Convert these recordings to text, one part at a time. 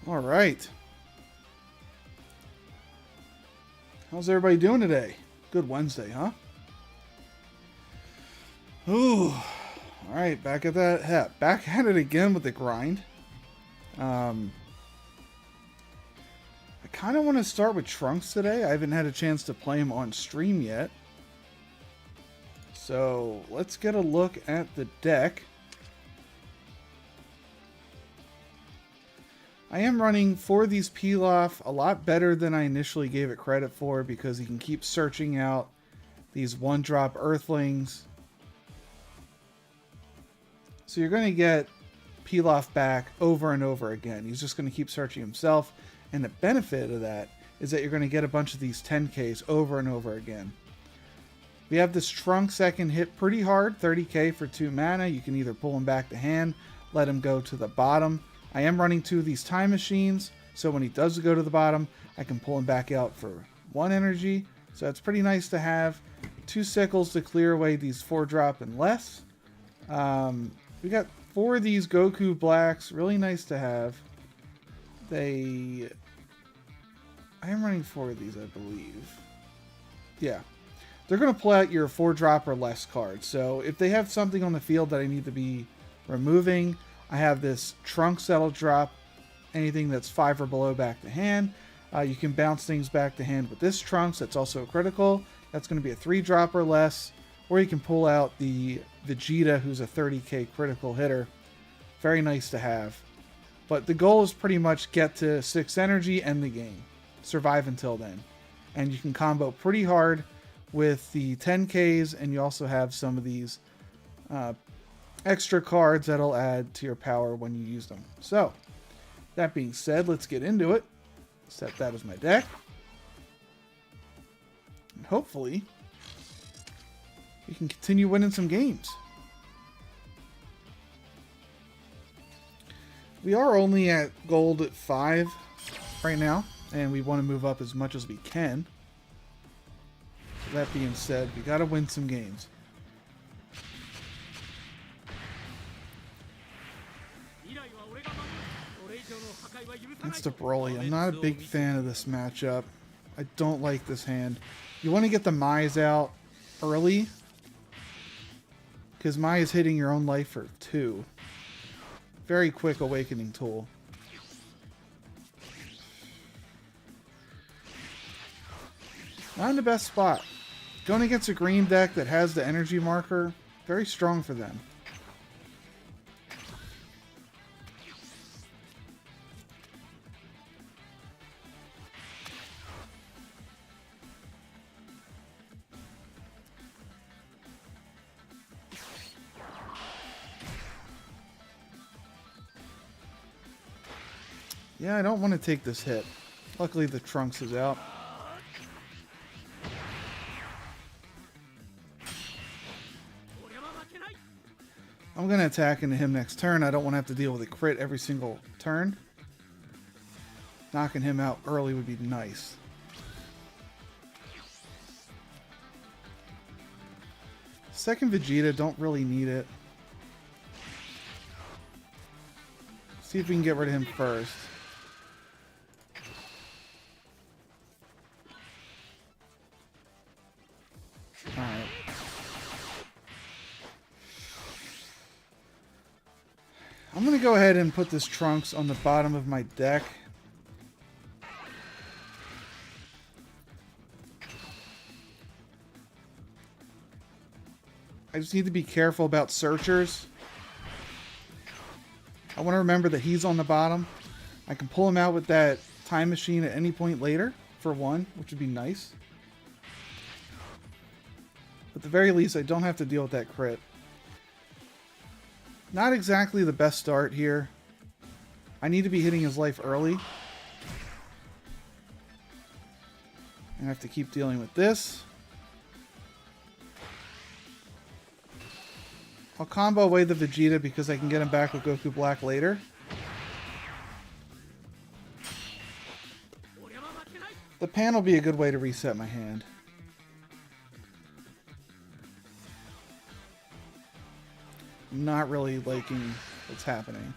All right. How's everybody doing today? Good Wednesday, huh? Ooh. All right, back at that. Back at it again with the grind. I kind of want to start with Trunks today. I haven't had a chance to play him on stream yet. So let's get a look at the deck. I am running for these Pilaf a lot better than I initially gave it credit for because he can keep searching out these one-drop Earthlings. So you're going to get Pilaf back over and over again. He's just going to keep searching himself. And the benefit of that is that you're going to get a bunch of these 10Ks over and over again. We have this Trunks that can hit pretty hard, 30k for 2 mana. You can either pull him back to hand, let him go to the bottom. I am running 2 of these time machines, so when he does go to the bottom, I can pull him back out for 1 energy. So it's pretty nice to have 2 sickles to clear away these 4-drop and less. We got 4 of these Goku Blacks, really nice to have. I am running 4 of these, I believe. Yeah. They're going to pull out your 4-drop or less cards. So if they have something on the field that I need to be removing, I have this Trunks that'll drop anything that's 5 or below back to hand. You can bounce things back to hand with this Trunks. That's also a critical. That's going to be a 3-drop or less. Or you can pull out the Vegeta, who's a 30k critical hitter. Very nice to have. But the goal is pretty much get to 6 energy, end the game. Survive until then. And you can combo pretty hard with the 10Ks, and you also have some of these extra cards that'll add to your power when you use them. So, that being said, let's get into it. Set that as my deck. And hopefully, we can continue winning some games. We are only at gold at 5 right now, and we want to move up as much as we can. So that being said, we got to win some games. That's the Broly. I'm not a big fan of this matchup. I don't like this hand. You want to get the Mai's out early, because Mai is hitting your own life for 2. Very quick awakening tool. Not in the best spot. Going against a green deck that has the energy marker, very strong for them. Yeah, I don't want to take this hit. Luckily, the Trunks is out. I'm going to attack into him next turn. I don't want to have to deal with a crit every single turn. Knocking him out early would be nice. Second Vegeta, don't really need it. See if we can get rid of him first. Alright. I'm going to go ahead and put this Trunks on the bottom of my deck. I just need to be careful about searchers. I want to remember that he's on the bottom. I can pull him out with that time machine at any point later for 1, which would be nice. At the very least, I don't have to deal with that crit. Not exactly the best start here. I need to be hitting his life early. I have to keep dealing with this. I'll combo away the Vegeta because I can get him back with Goku Black later. The pan will be a good way to reset my hand. Not really liking what's happening.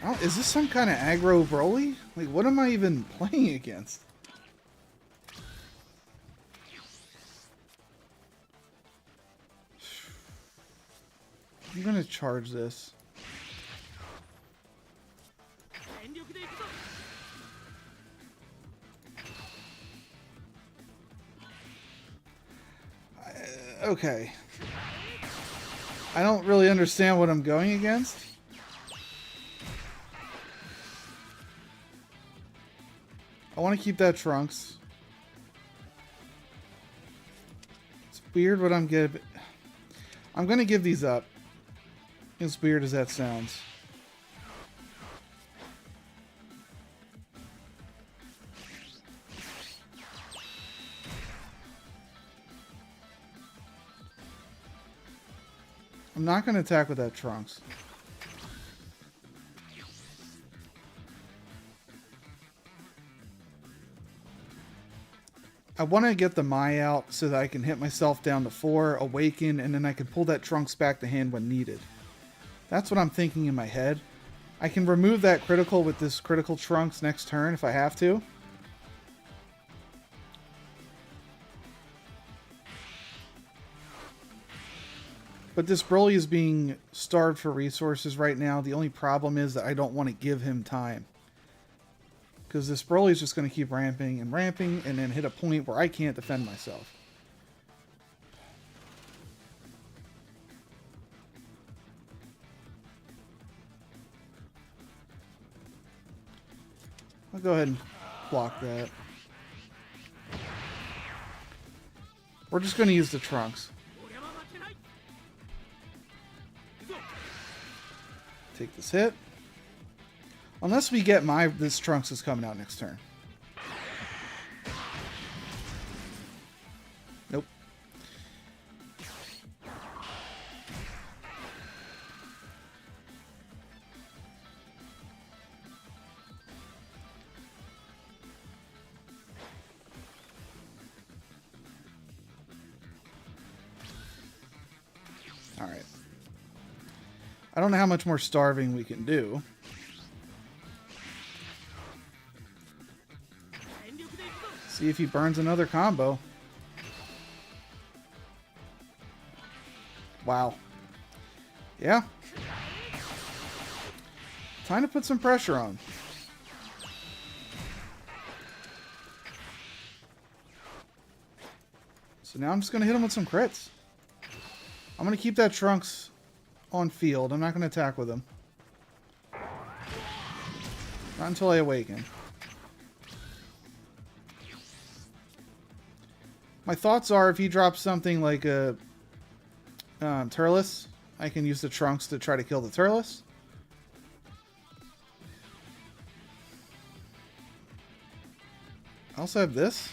Oh, is this some kind of aggro Broly? Like, what am I even playing against? I'm gonna charge this. Okay. I don't really understand what I'm going against. I want to keep that Trunks. It's weird what I'm giving. I'm going to give these up. As weird as that sounds. I'm not going to attack with that Trunks. I want to get the Mai out so that I can hit myself down to 4, awaken, and then I can pull that Trunks back to hand when needed. That's what I'm thinking in my head. I can remove that critical with this critical Trunks next turn if I have to. But this Broly is being starved for resources right now. The only problem is that I don't want to give him time. Because this Broly is just going to keep ramping and then hit a point where I can't defend myself. I'll go ahead and block that. We're just going to use the Trunks. Take this hit. Unless we get this Trunks is coming out next turn. Nope. All right. I don't know how much more starving we can do. See if he burns another combo. Wow. Yeah. Time to put some pressure on. So now I'm just going to hit him with some crits. I'm going to keep that Trunks on field. I'm not going to attack with him. Not until I awaken. My thoughts are if he drops something like a Turles, I can use the Trunks to try to kill the Turles. I also have this.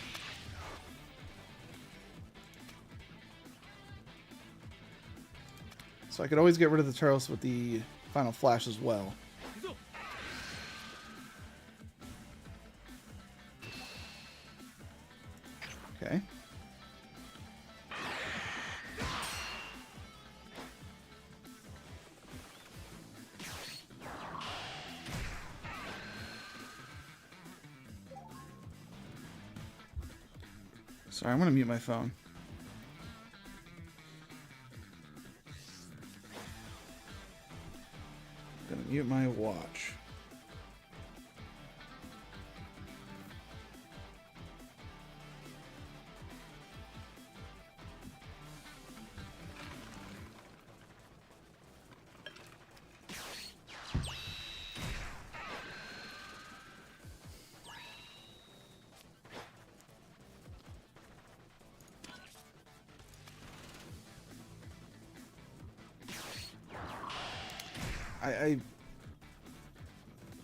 So I could always get rid of the Turles with the Final Flash as well. Okay. Sorry, I'm going to mute my phone. I'm going to mute my watch.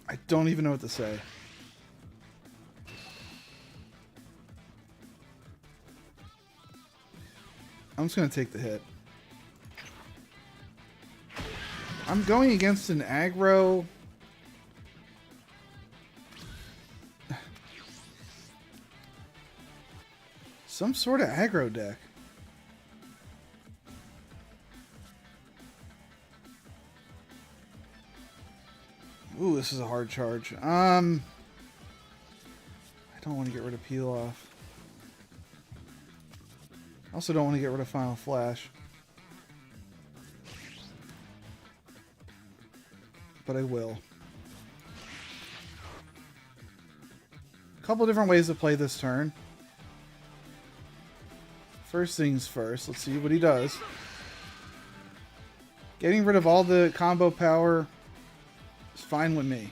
I don't even know what to say. I'm just going to take the hit. I'm going against an aggro. Some sort of aggro deck. Ooh, this is a hard charge. I don't want to get rid of Peel Off. I also don't want to get rid of Final Flash. But I will. A couple different ways to play this turn. First things first, let's see what he does. Getting rid of all the combo power is fine with me.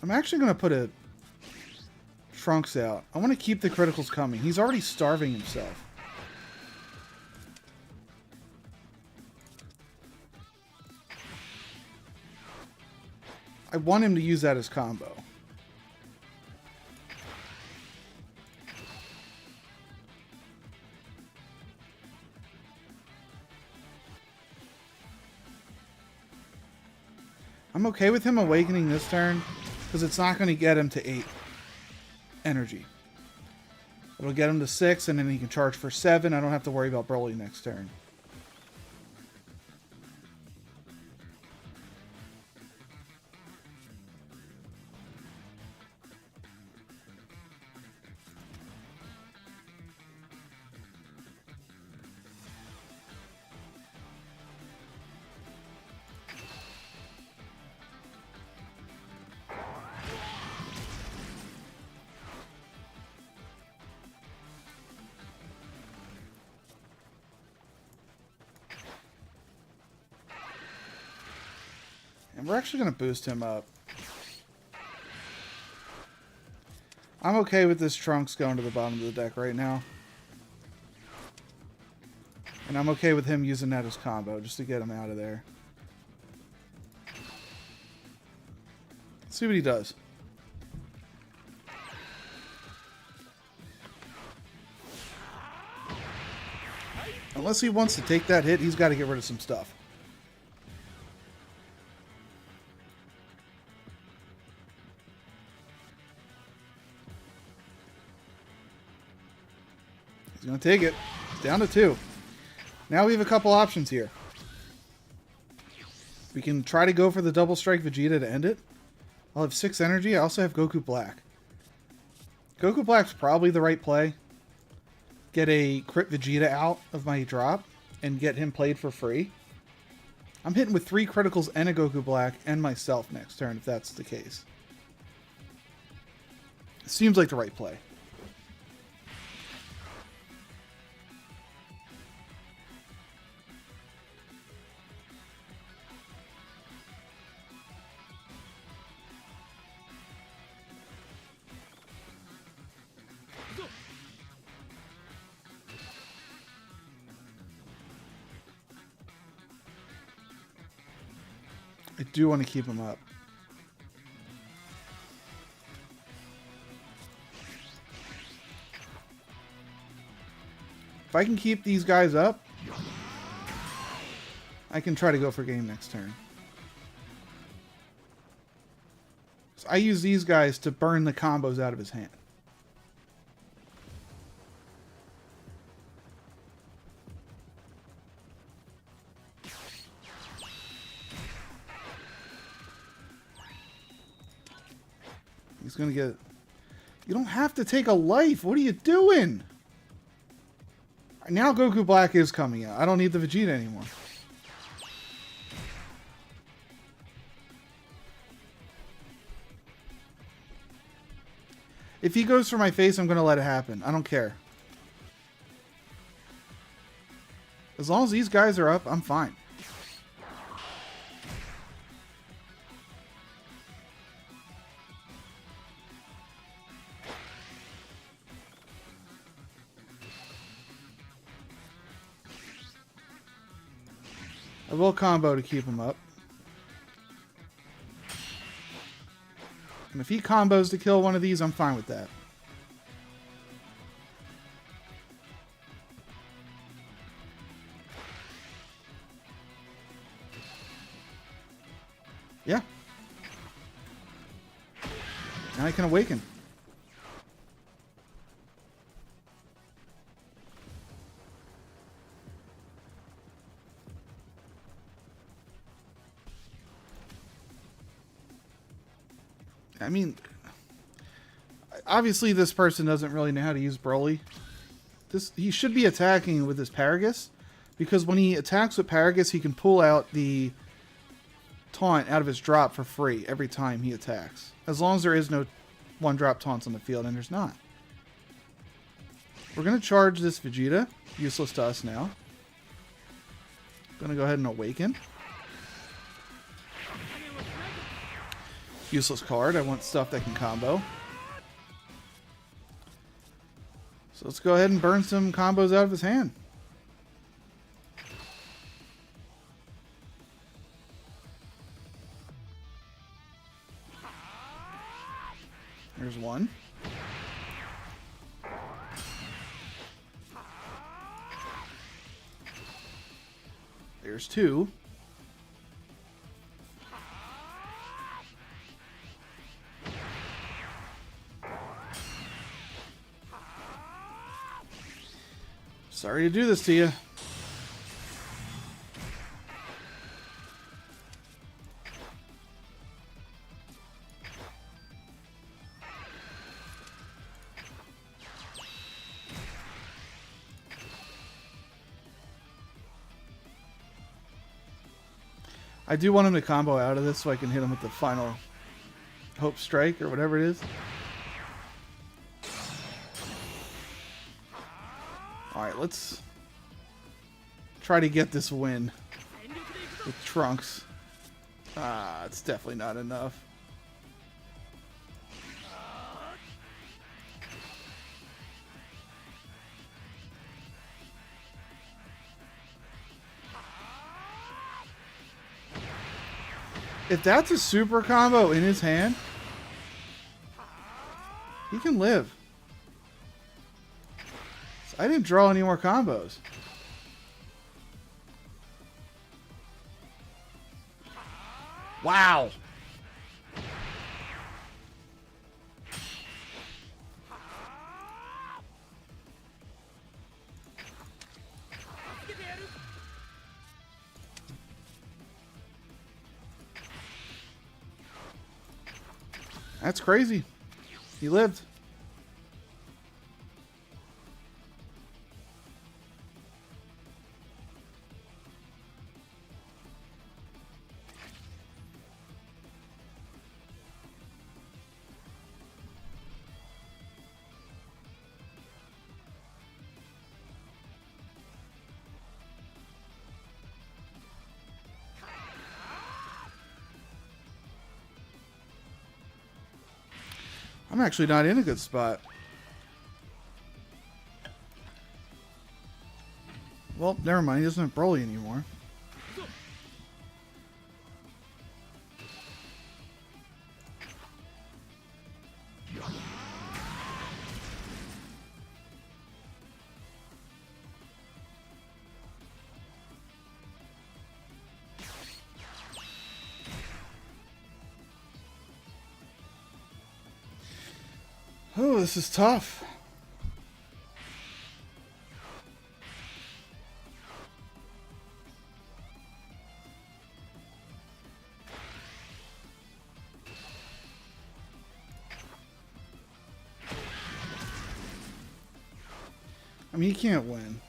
I'm actually going to put a Trunks out. I want to keep the criticals coming. He's already starving himself. I want him to use that as combo. I'm okay with him awakening this turn, because it's not going to get him to 8 energy. It'll get him to 6, and then he can charge for 7. I don't have to worry about Broly next turn. And we're actually going to boost him up. I'm okay with this Trunks going to the bottom of the deck right now. And I'm okay with him using that as combo, just to get him out of there. Let's see what he does. Unless he wants to take that hit, he's got to get rid of some stuff. He's going to take it. It's down to 2. Now we have a couple options here. We can try to go for the double strike Vegeta to end it. I'll have 6 energy. I also have Goku Black. Goku Black's probably the right play. Get a crit Vegeta out of my drop and get him played for free. I'm hitting with 3 criticals and a Goku Black and myself next turn if that's the case. Seems like the right play. I do want to keep him up. If I can keep these guys up, I can try to go for game next turn. So I use these guys to burn the combos out of his hand. He's going to get... You don't have to take a life. What are you doing? Now Goku Black is coming out. I don't need the Vegeta anymore. If he goes for my face, I'm going to let it happen. I don't care. As long as these guys are up, I'm fine. I will combo to keep him up. And if he combos to kill one of these, I'm fine with that. Yeah. Now I can awaken. I mean, obviously this person doesn't really know how to use Broly. He should be attacking with his Paragus, because when he attacks with Paragus, he can pull out the taunt out of his drop for free every time he attacks. As long as there is no one-drop taunts on the field, and there's not. We're going to charge this Vegeta. Useless to us now. Going to go ahead and awaken. Useless card. I want stuff that can combo. So let's go ahead and burn some combos out of his hand. There's one. There's two. Sorry to do this to you. I do want him to combo out of this so I can hit him with the final Hope Strike or whatever it is. Alright, let's try to get this win with Trunks. Ah, it's definitely not enough. If that's a super combo in his hand, he can live. I didn't draw any more combos. Wow. That's crazy. He lived. I'm actually not in a good spot. Well, never mind. He doesn't have Broly anymore. Oh, this is tough. I mean, he can't win.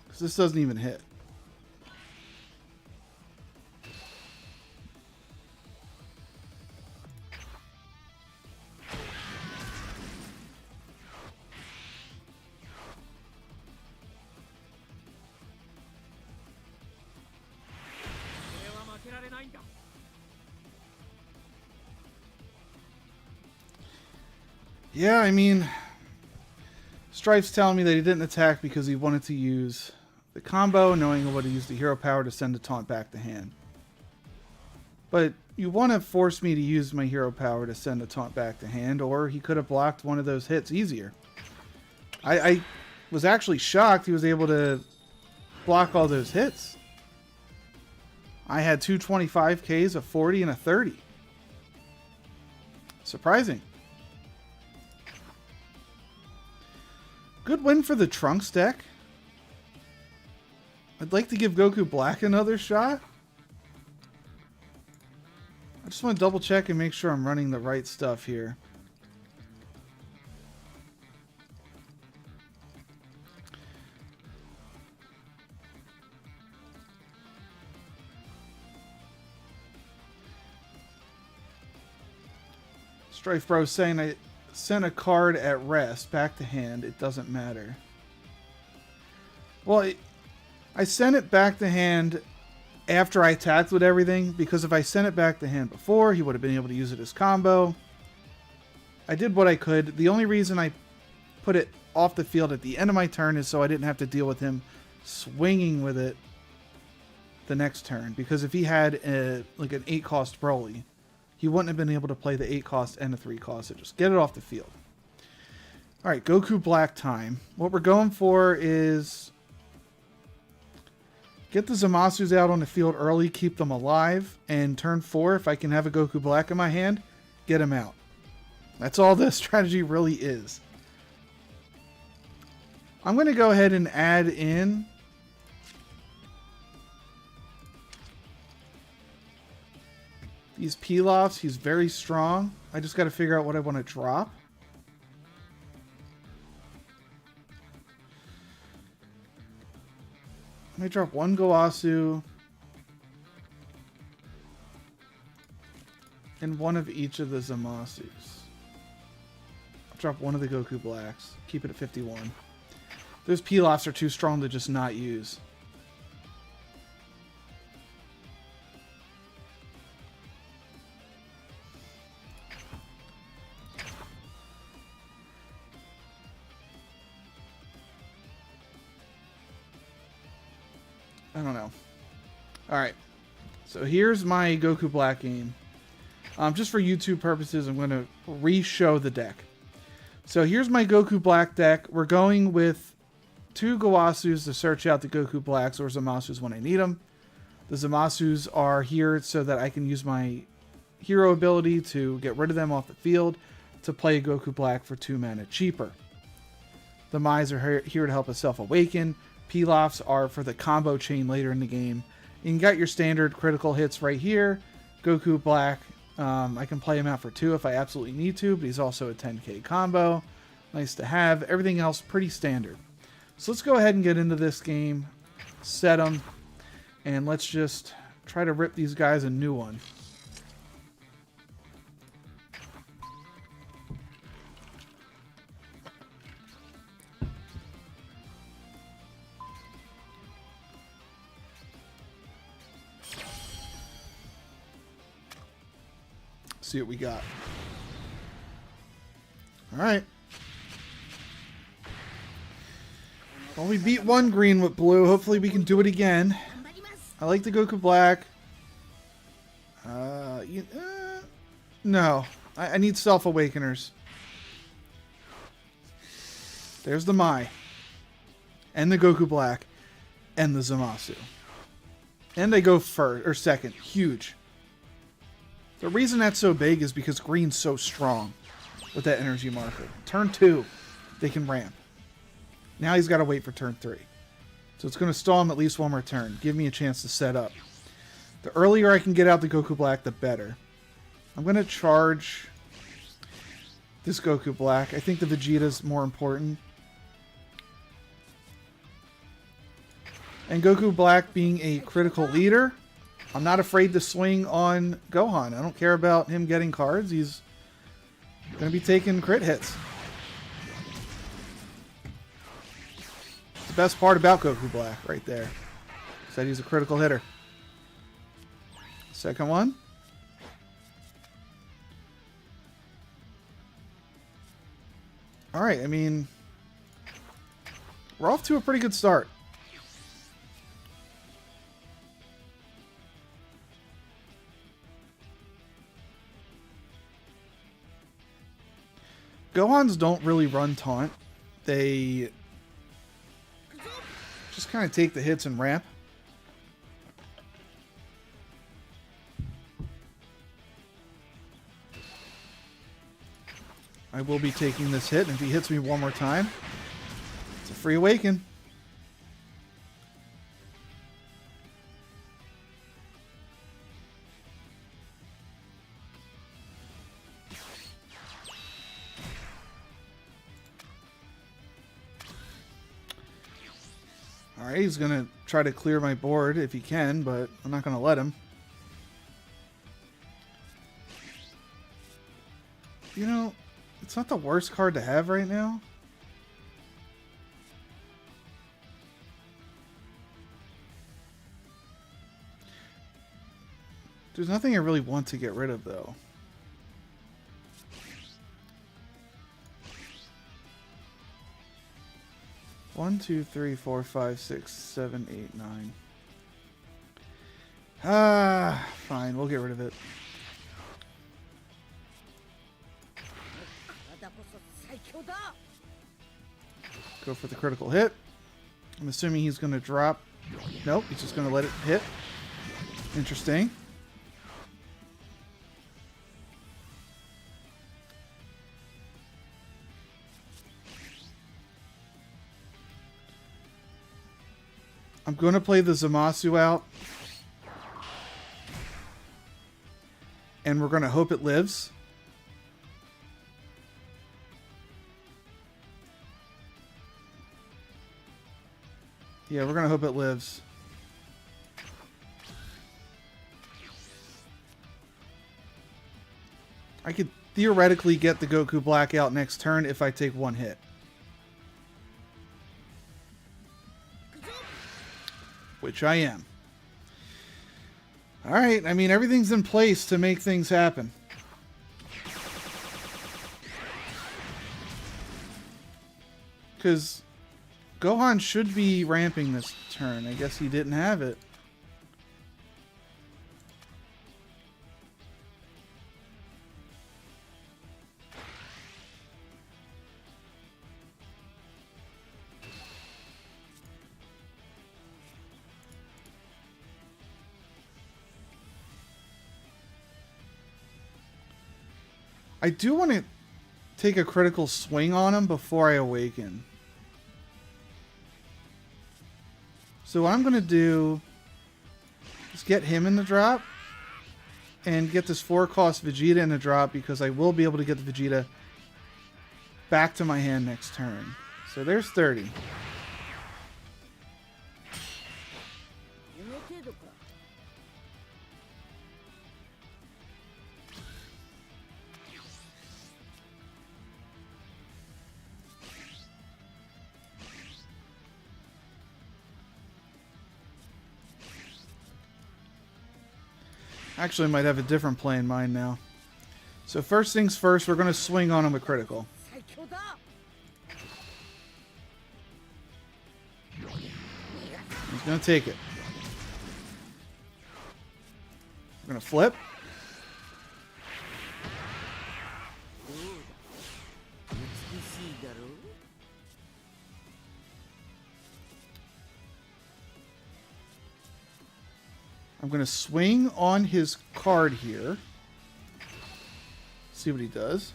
Because this doesn't even hit. Yeah, I mean, Strife's telling me that he didn't attack because he wanted to use the combo, knowing he would use the hero power to send the taunt back to hand. But you want to force me to use my hero power to send the taunt back to hand, or he could have blocked one of those hits easier. I was actually shocked he was able to block all those hits. I had two 25Ks, a 40, and a 30. Surprising. Good win for the Trunks deck. I'd like to give Goku Black another shot. I just want to double check and make sure I'm running the right stuff here. Strife Bro saying I sent a card at rest back to hand. It doesn't matter. Well, I sent it back to hand after I attacked with everything, because if I sent it back to hand before, he would have been able to use it as combo. I did what I could. The only reason I put it off the field at the end of my turn is so I didn't have to deal with him swinging with it the next turn. Because if he had like an 8-cost Broly, he wouldn't have been able to play the 8-cost and the 3-cost. So just get it off the field. Alright, Goku Black time. What we're going for is get the Zamasus out on the field early, keep them alive, and turn 4, if I can have a Goku Black in my hand, get him out. That's all this strategy really is. I'm going to go ahead and add in these Pilafs. He's very strong. I just got to figure out what I want to drop. Let me drop one Goasu and one of each of the Zamasus. I'll drop one of the Goku Blacks. Keep it at 51. Those Pilafs are too strong to just not use. I don't know. Alright. So here's my Goku Black game. Just for YouTube purposes, I'm going to re-show the deck. So here's my Goku Black deck. We're going with 2 Goasus to search out the Goku Blacks or Zamasus when I need them. The Zamasus are here so that I can use my hero ability to get rid of them off the field to play Goku Black for 2 mana cheaper. The Mai's are here to help us self-awaken. Pilafs are for the combo chain later in the game. You got your standard critical hits right here. Goku Black, I can play him out for 2 if I absolutely need to, but he's also a 10k combo. Nice to have. Everything else pretty standard. So let's go ahead and get into this game, set them, and let's just try to rip these guys a new one. See what we got. Alright. Well, we beat one green with blue. Hopefully we can do it again. I like the Goku Black. No. I need Self-Awakeners. There's the Mai. And the Goku Black. And the Zamasu. And they go first, or second. Huge. The reason that's so big is because green's so strong with that energy marker. Turn 2, they can ramp. Now he's got to wait for turn 3. So it's going to stall him at least one more turn. Give me a chance to set up. The earlier I can get out the Goku Black, the better. I'm going to charge this Goku Black. I think the Vegeta's more important. And Goku Black being a critical leader, I'm not afraid to swing on Gohan. I don't care about him getting cards. He's going to be taking crit hits. It's the best part about Goku Black right there. Said he's a critical hitter. Second one. Alright, I mean, we're off to a pretty good start. Gohans don't really run taunt. They just Just kind of take the hits and ramp. I will be taking this hit, and if he hits me one more time, it's a free awaken. Alright, he's going to try to clear my board if he can, but I'm not going to let him. You know, it's not the worst card to have right now. There's nothing I really want to get rid of, though. One, two, three, four, five, six, seven, eight, nine. Ah, fine. We'll get rid of it. Go for the critical hit. I'm assuming he's going to drop. Nope, he's just going to let it hit. Interesting. I'm going to play the Zamasu out. And we're going to hope it lives. Yeah, we're going to hope it lives. I could theoretically get the Goku Blackout next turn if I take one hit. Which I am. Alright, I mean, everything's in place to make things happen. Because Gohan should be ramping this turn. I guess he didn't have it. I do want to take a critical swing on him before I awaken. So what I'm going to do is get him in the drop and get this 4-cost Vegeta in the drop because I will be able to get the Vegeta back to my hand next turn. So there's 30. Actually, I might have a different play in mind now. So first things first, we're going to swing on him with critical. He's going to take it. We're going to flip. I'm going to swing on his card here. See what he does.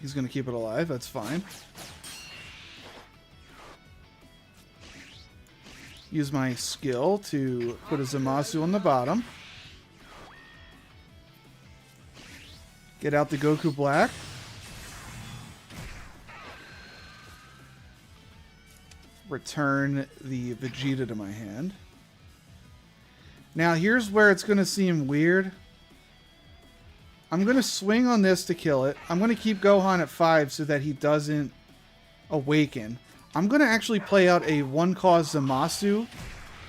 He's going to keep it alive. That's fine. Use my skill to put a Zamasu on the bottom. Get out the Goku Black. Return the Vegeta to my hand. Now here's where it's going to seem weird. I'm going to swing on this to kill it. I'm going to keep Gohan at 5 so that he doesn't awaken. I'm going to actually play out a 1-cost Zamasu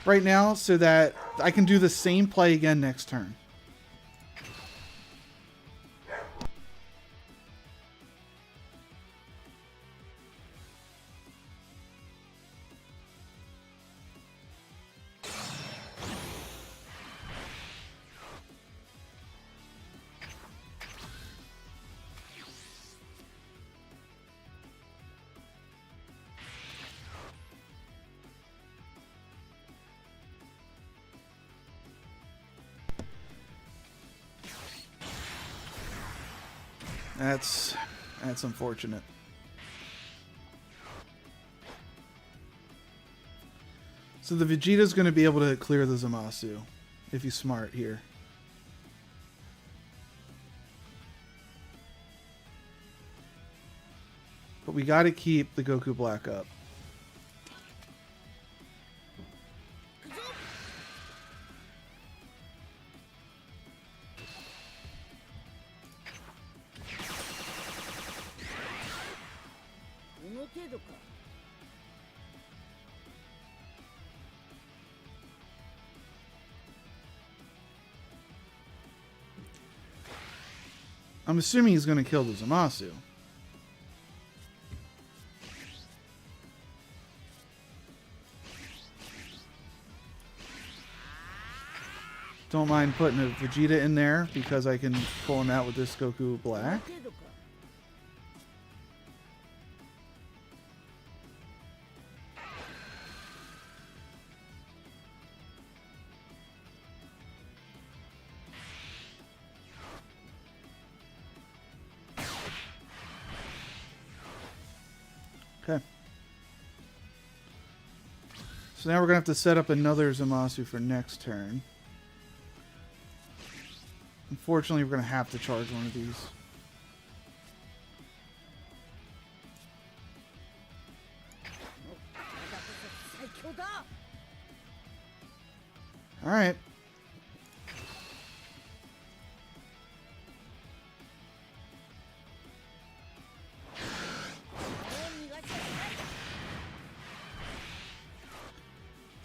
right now so that I can do the same play again next turn. That's unfortunate. So the Vegeta's going to be able to clear the Zamasu if he's smart here. But we got to keep the Goku Black up. I'm assuming he's going to kill the Zamasu. Don't mind putting a Vegeta in there because I can pull him out with this Goku Black. Okay. So now we're going to have to set up another Zamasu for next turn. Unfortunately, we're going to have to charge one of these. All right.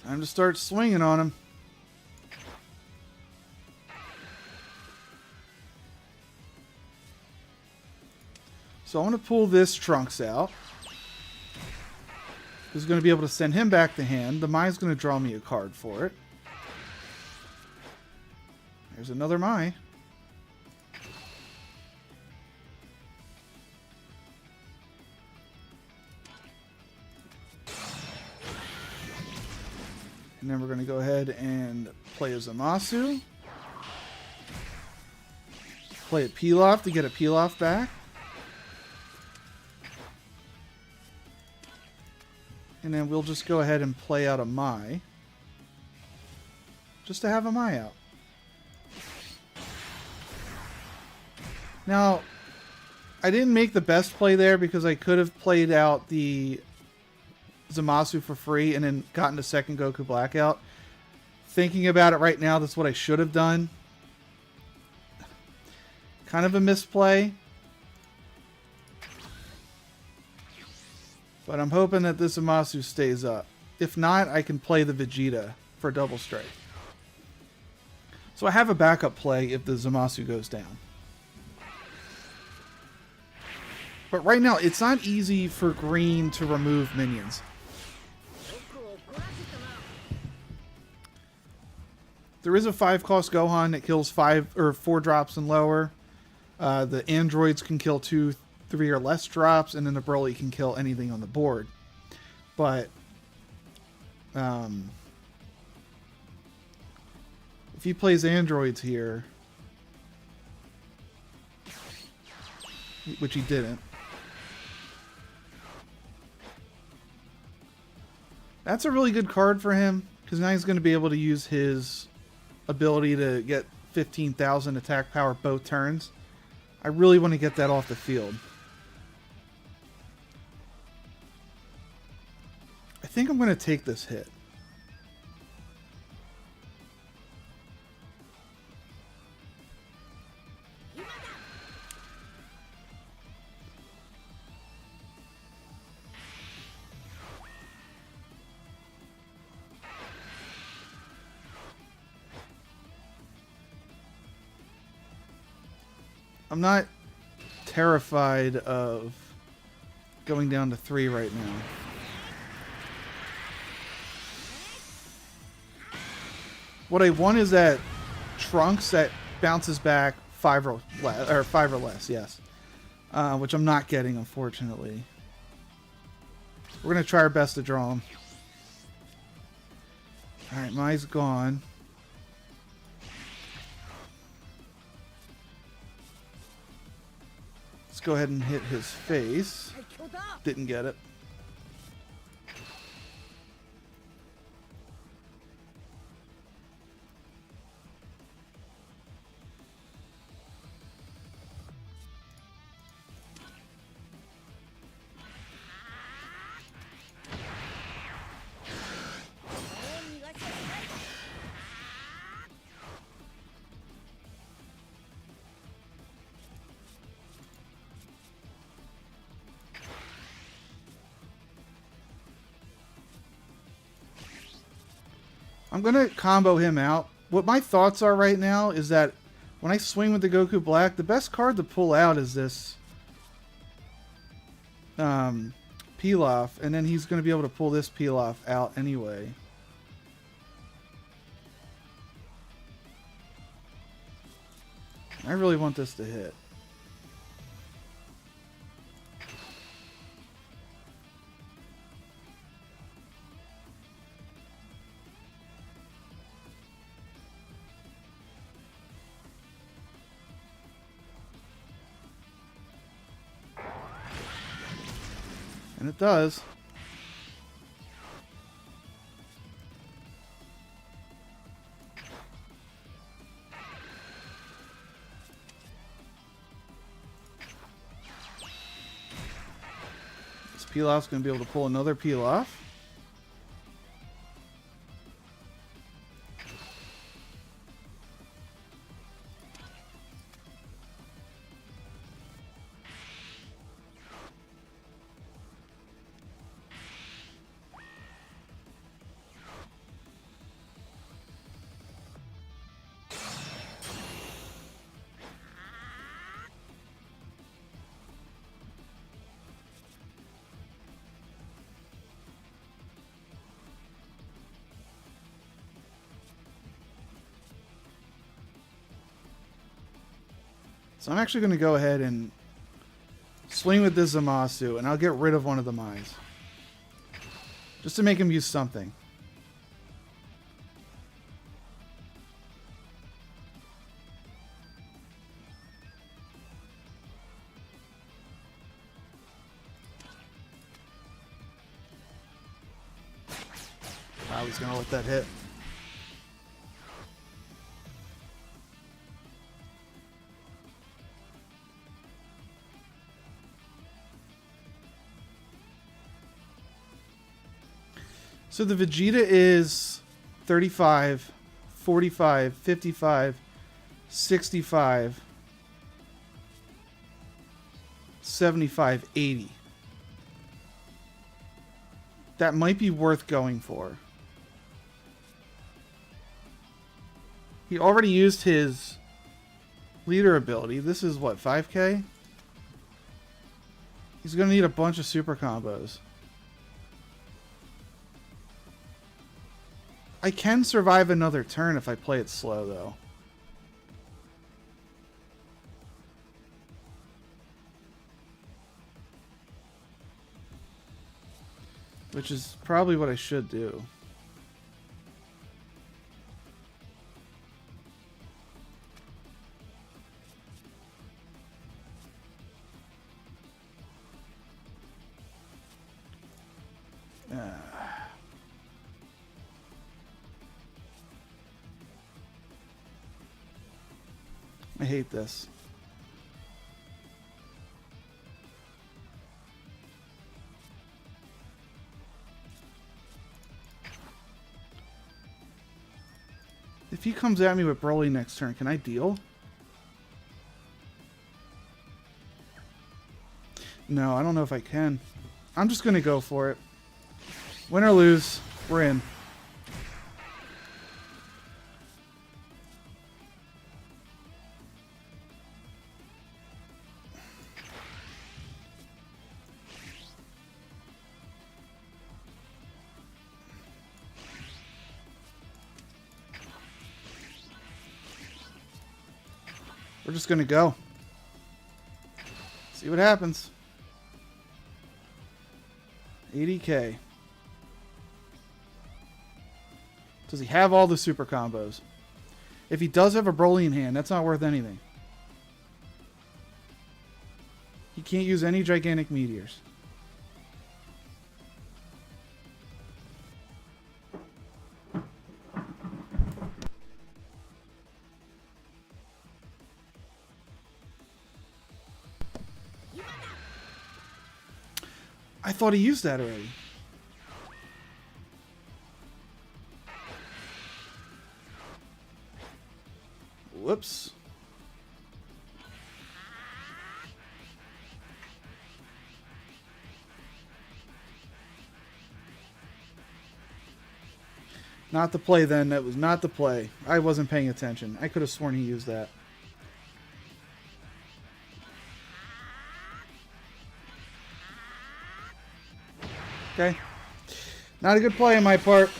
Time to start swinging on him. So I'm going to pull this Trunks out. Who's going to be able to send him back to hand. The Mai's going to draw me a card for it. There's another Mai. And then we're going to go ahead and play a Zamasu. Play a Pilaf to get a Pilaf back. And then we'll just go ahead and play out a Mai. Just to have a Mai out. Now, I didn't make the best play there because I could have played out the Zamasu for free and then gotten a second Goku Blackout. Thinking about it right now, that's what I should have done. Kind of a misplay. But I'm hoping that this Zamasu stays up. If not, I can play the Vegeta for double strike. So I have a backup play if the Zamasu goes down. But right now, it's not easy for green to remove minions. There is a 5-cost Gohan that kills 5 or 4 drops and lower. The androids can kill 2, 3 or less drops, and then the Broly can kill anything on the board. But if he plays androids here, which he didn't, that's a really good card for him, because now he's going to be able to use his ability to get 15,000 attack power both turns. I really want to get that off the field. I think I'm going to take this hit. I'm not terrified of going down to 3 right now. What I want is that Trunks that bounces back 5 or less, yes. Which I'm not getting, unfortunately. We're going to try our best to draw him. Alright, Mai's gone. go ahead and hit his face. Didn't get it. I'm going to combo him out. What my thoughts are right now is that when I swing with the Goku Black, the best card to pull out is this Pilaf, and then he's going to be able to pull this Pilaf out anyway. I really want this to hit. And it does. This Pilaf's going to be able to pull another Pilaf. So I'm actually going to go ahead and swing with this Zamasu, and I'll get rid of one of the Mai's. Just to make him use something. I was going to let that hit. So the Vegeta is 35, 45, 55, 65, 75, 80. That might be worth going for. He already used his leader ability. This is what, 5k? He's going to need a bunch of super combos. I can survive another turn if I play it slow, though. Which is probably what I should do. I hate this. If he comes at me with Broly next turn, can I deal? No, I don't know if I can. I'm just going to go for it. Win or lose, we're in. We're just going to go. See what happens. 80k. Does he have all the super combos? If he does have a Broly in hand, that's not worth anything. He can't use any gigantic meteors. I thought he used that already. Whoops. Not the play then. That was not the play. I wasn't paying attention. I could have sworn he used that. Okay. Not a good play on my part.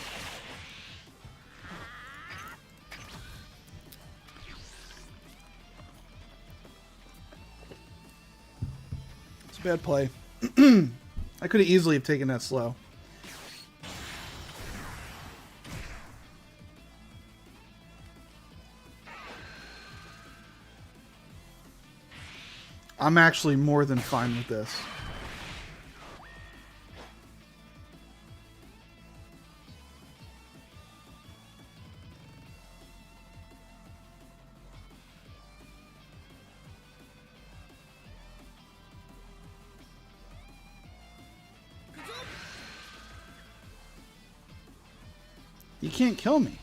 It's a bad play. I could have easily have taken that slow. I'm actually more than fine with this. You can't kill me.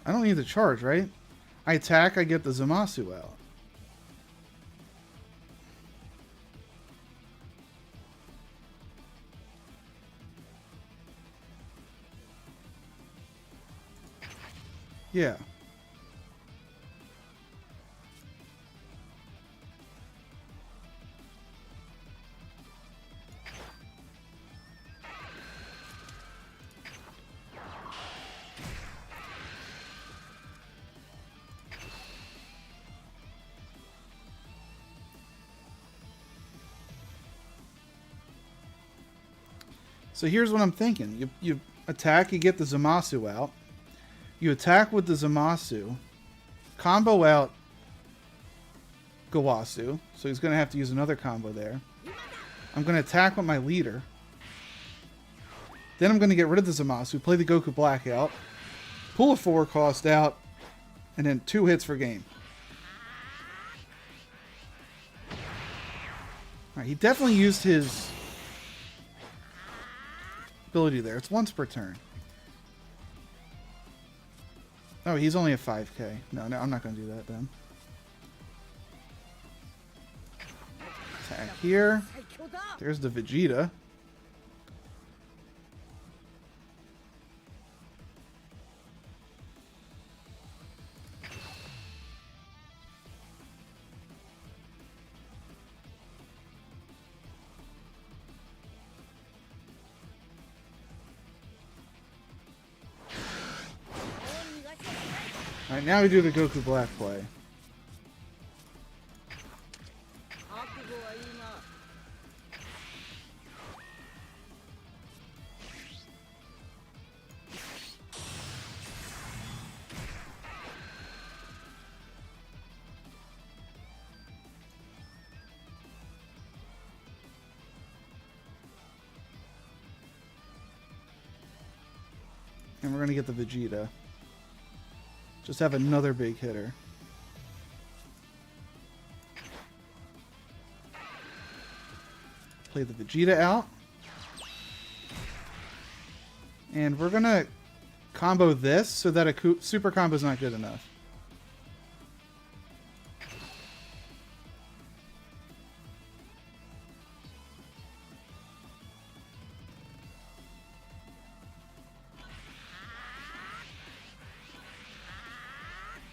I don't need to charge, right? I attack, I get the Zamasu out. Yeah. So here's what I'm thinking. You attack, you get the Zamasu out. You attack with the Zamasu. Combo out Gawasu. So he's going to have to use another combo there. I'm going to attack with my leader. Then I'm going to get rid of the Zamasu, play the Goku Black out, pull a 4 cost out, and then 2 hits for game. Alright, he definitely used his ability there. It's once per turn. Oh, he's only a 5k. No, I'm not going to do that then. Attack here. There's the Vegeta. Alright, now we do the Goku Black play. And we're going to get the Vegeta. Just have another big hitter. Play the Vegeta out. And we're going to combo this so that a super combo is not good enough.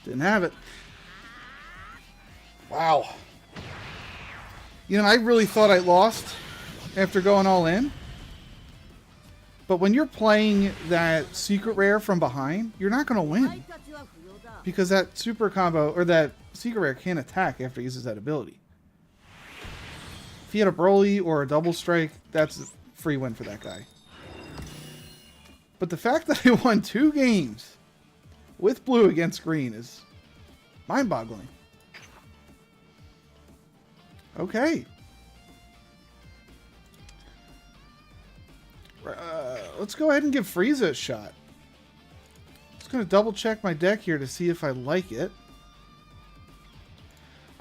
Didn't have it. Wow. You know, I really thought I lost after going all in. But when you're playing that secret rare from behind, you're not going to win. Because that super combo, or that secret rare can't attack after he uses that ability. If he had a Broly or a double strike, that's a free win for that guy. But the fact that I won 2 games with blue against green is mind-boggling. Okay. Let's go ahead and give Frieza a shot. Just going to double check my deck here to see if I like it.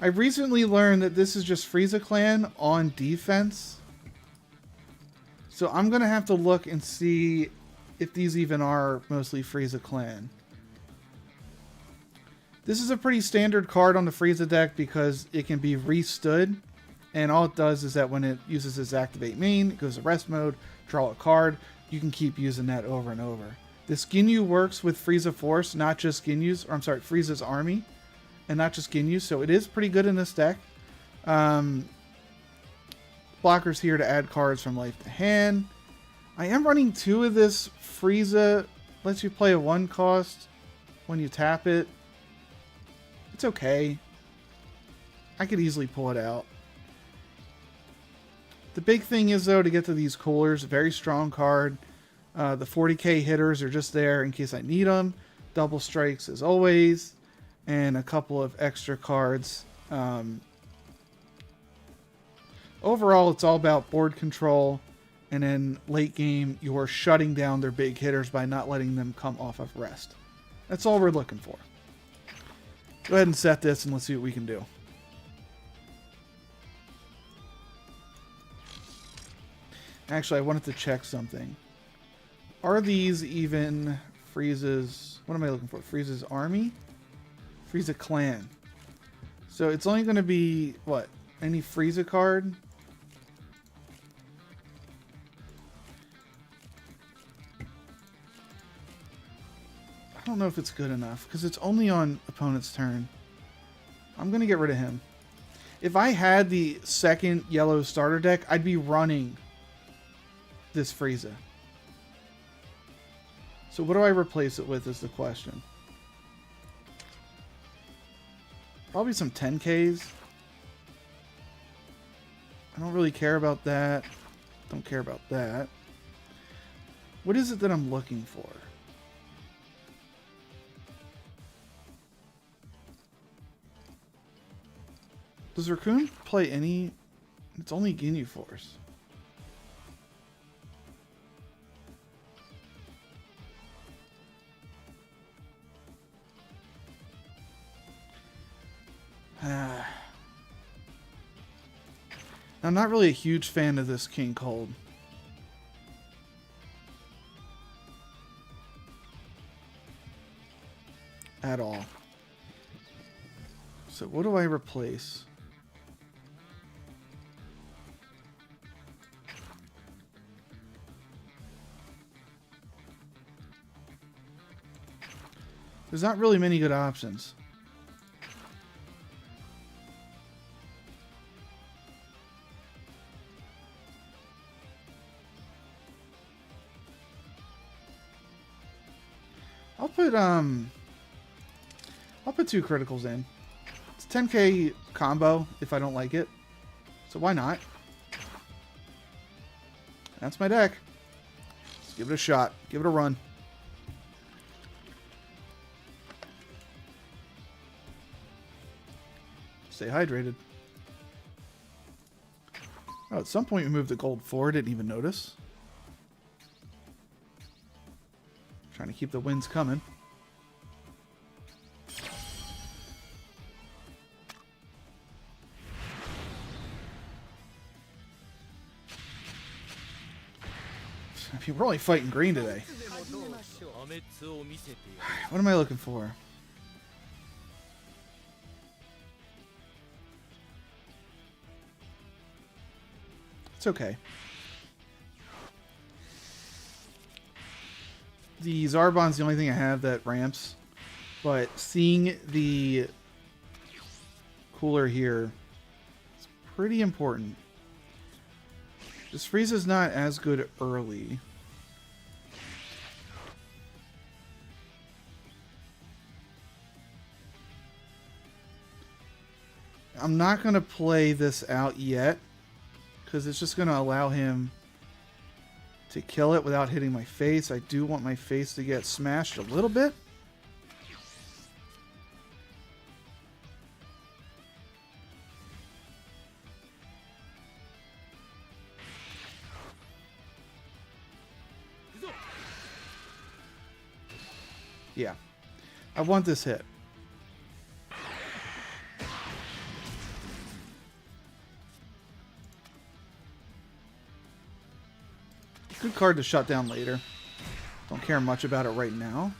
I recently learned that this is just Frieza Clan on defense. So I'm going to have to look and see if these even are mostly Frieza Clan. This is a pretty standard card on the Frieza deck because it can be restood. And all it does is that when it uses its activate main, it goes to rest mode, draw a card. You can keep using that over and over. This Ginyu works with Frieza Force, not just Ginyu's, or I'm sorry, Frieza's army, and not just Ginyu. So it is pretty good in this deck. Blocker's here to add cards from life to hand. I am running 2 of this Frieza. Lets you play a 1 cost when you tap it. It's okay. I could easily pull it out. The big thing is, though, to get to these coolers, a very strong card. The 40k hitters are just there in case I need them. Double strikes as always. And a couple of extra cards. Overall, it's all about board control. And then late game, you're shutting down their big hitters by not letting them come off of rest. That's all we're looking for. Go ahead and set this and let's see what we can do. Actually, I wanted to check something. Are these even Frieza's... What am I looking for? Frieza's army? Frieza Clan. So it's only going to be, what? Any Frieza card? I don't know if it's good enough, because it's only on opponent's turn. I'm going to get rid of him. If I had the second yellow starter deck, I'd be running this Frieza. So what do I replace it with is the question. Probably some 10Ks. I don't really care about that. Don't care about that. What is it that I'm looking for? Does Raccoon play any? It's only Ginyu Force. I'm not really a huge fan of this King Cold. At all. So what do I replace? There's not really many good options. I'll put 2 criticals in. It's a 10k combo if I don't like it. So why not? That's my deck. Let's give it a shot. Give it a run. Stay hydrated. Oh, at some point we moved the gold forward. Didn't even notice. Trying to keep the wins coming. I mean, we're only fighting green today. What am I looking for? It's okay. The Zarbon's the only thing I have that ramps, but seeing the cooler here is pretty important. Just Frieza's not as good early. I'm not going to play this out yet, because it's just going to allow him to kill it without hitting my face. I do want my face to get smashed a little bit. Yeah. I want this hit. Good card to shut down later. Don't care much about it right now.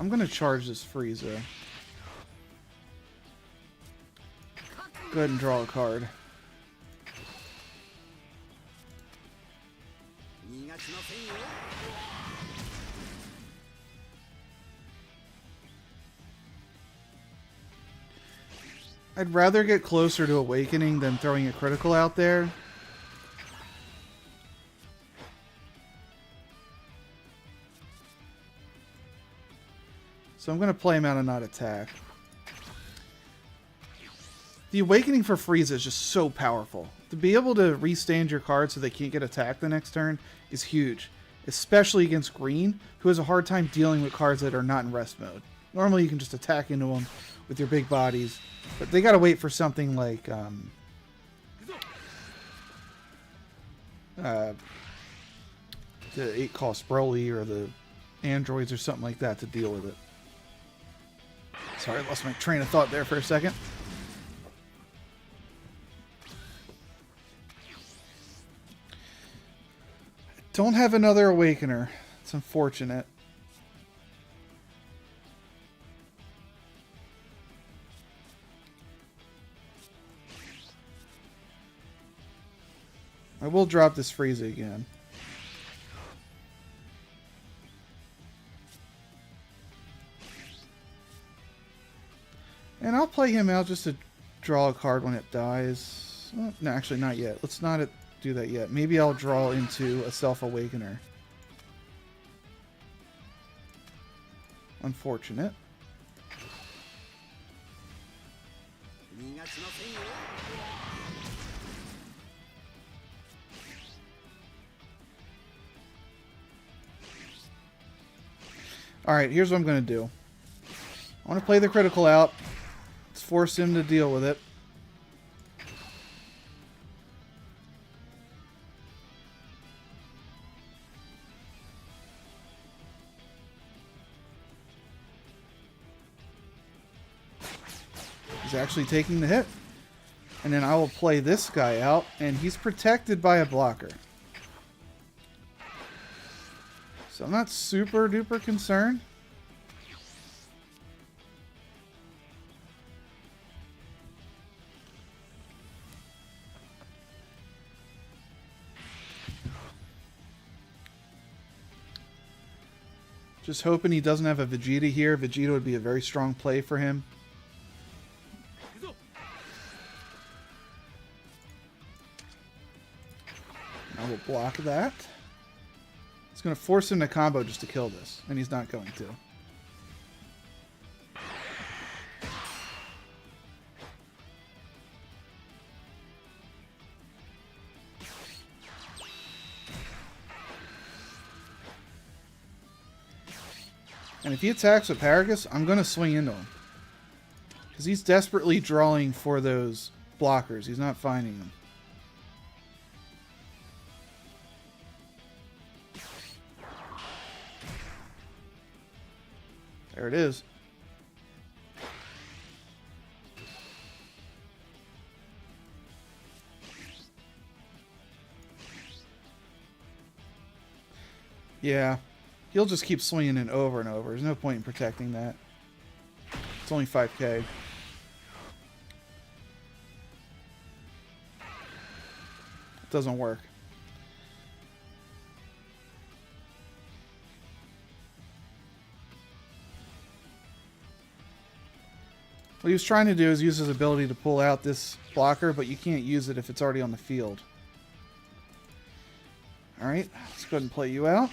I'm going to charge this Frieza. Go ahead and draw a card. I'd rather get closer to Awakening than throwing a critical out there. So I'm going to play him out and not attack. The Awakening for Frieza is just so powerful. To be able to restand your cards so they can't get attacked the next turn is huge. Especially against Green, who has a hard time dealing with cards that are not in rest mode. Normally you can just attack into them with your big bodies. But they gotta wait for something like the 8-cost Broly or the androids or something like that to deal with it. Sorry, I lost my train of thought there for a second. Don't have another Awakener. It's unfortunate. I will drop this Frieza again. And I'll play him out just to draw a card when it dies. Well, no, actually not yet. Let's not do that yet. Maybe I'll draw into a Self-Awakener. Unfortunate. Alright, here's what I'm going to do. I want to play the critical out. Let's force him to deal with it. He's actually taking the hit. And then I will play this guy out, and he's protected by a blocker. So I'm not super duper concerned. Just hoping he doesn't have a Vegeta here. Vegeta would be a very strong play for him. I will block that. It's going to force him to combo just to kill this, and he's not going to. And if he attacks with Paragus, I'm going to swing into him. Because he's desperately drawing for those blockers. He's not finding them. There it is. Yeah. He'll just keep swinging it over and over. There's no point in protecting that. It's only 5k. It doesn't work. What he was trying to do is use his ability to pull out this blocker, but you can't use it if it's already on the field. Alright, let's go ahead and play you out.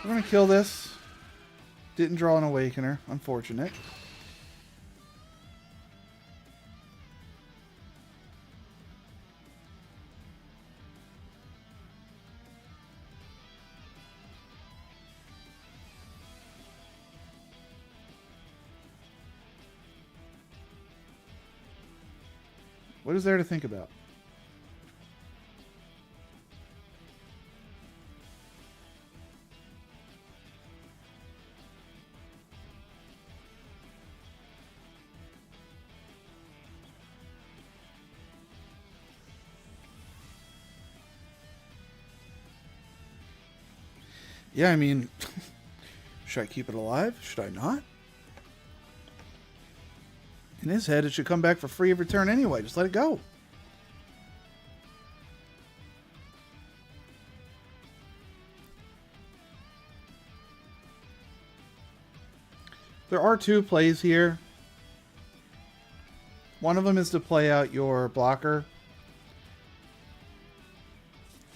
We're going to kill this. Didn't draw an Awakener. Unfortunate. What is there to think about? Yeah, I mean, should I keep it alive? Should I not? In his head, it should come back for free every turn anyway. Just let it go. There are two plays here. One of them is to play out your blocker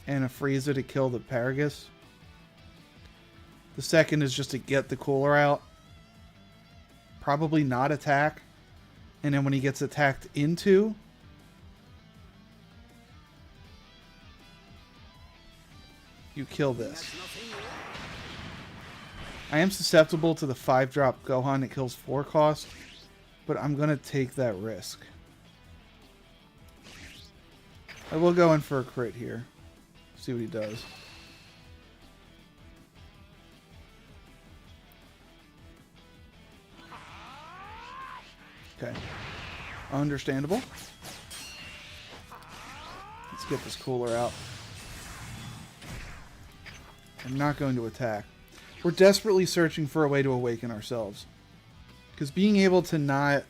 and a Frieza to kill the Paragus. The second is just to get the Cooler out. Probably not attack. And then when he gets attacked into, you kill this. I am susceptible to the 5-drop Gohan that kills 4 cost, but I'm going to take that risk. I will go in for a crit here. See what he does. Okay. Understandable. Let's get this Cooler out. I'm not going to attack. We're desperately searching for a way to awaken ourselves. Because being able to not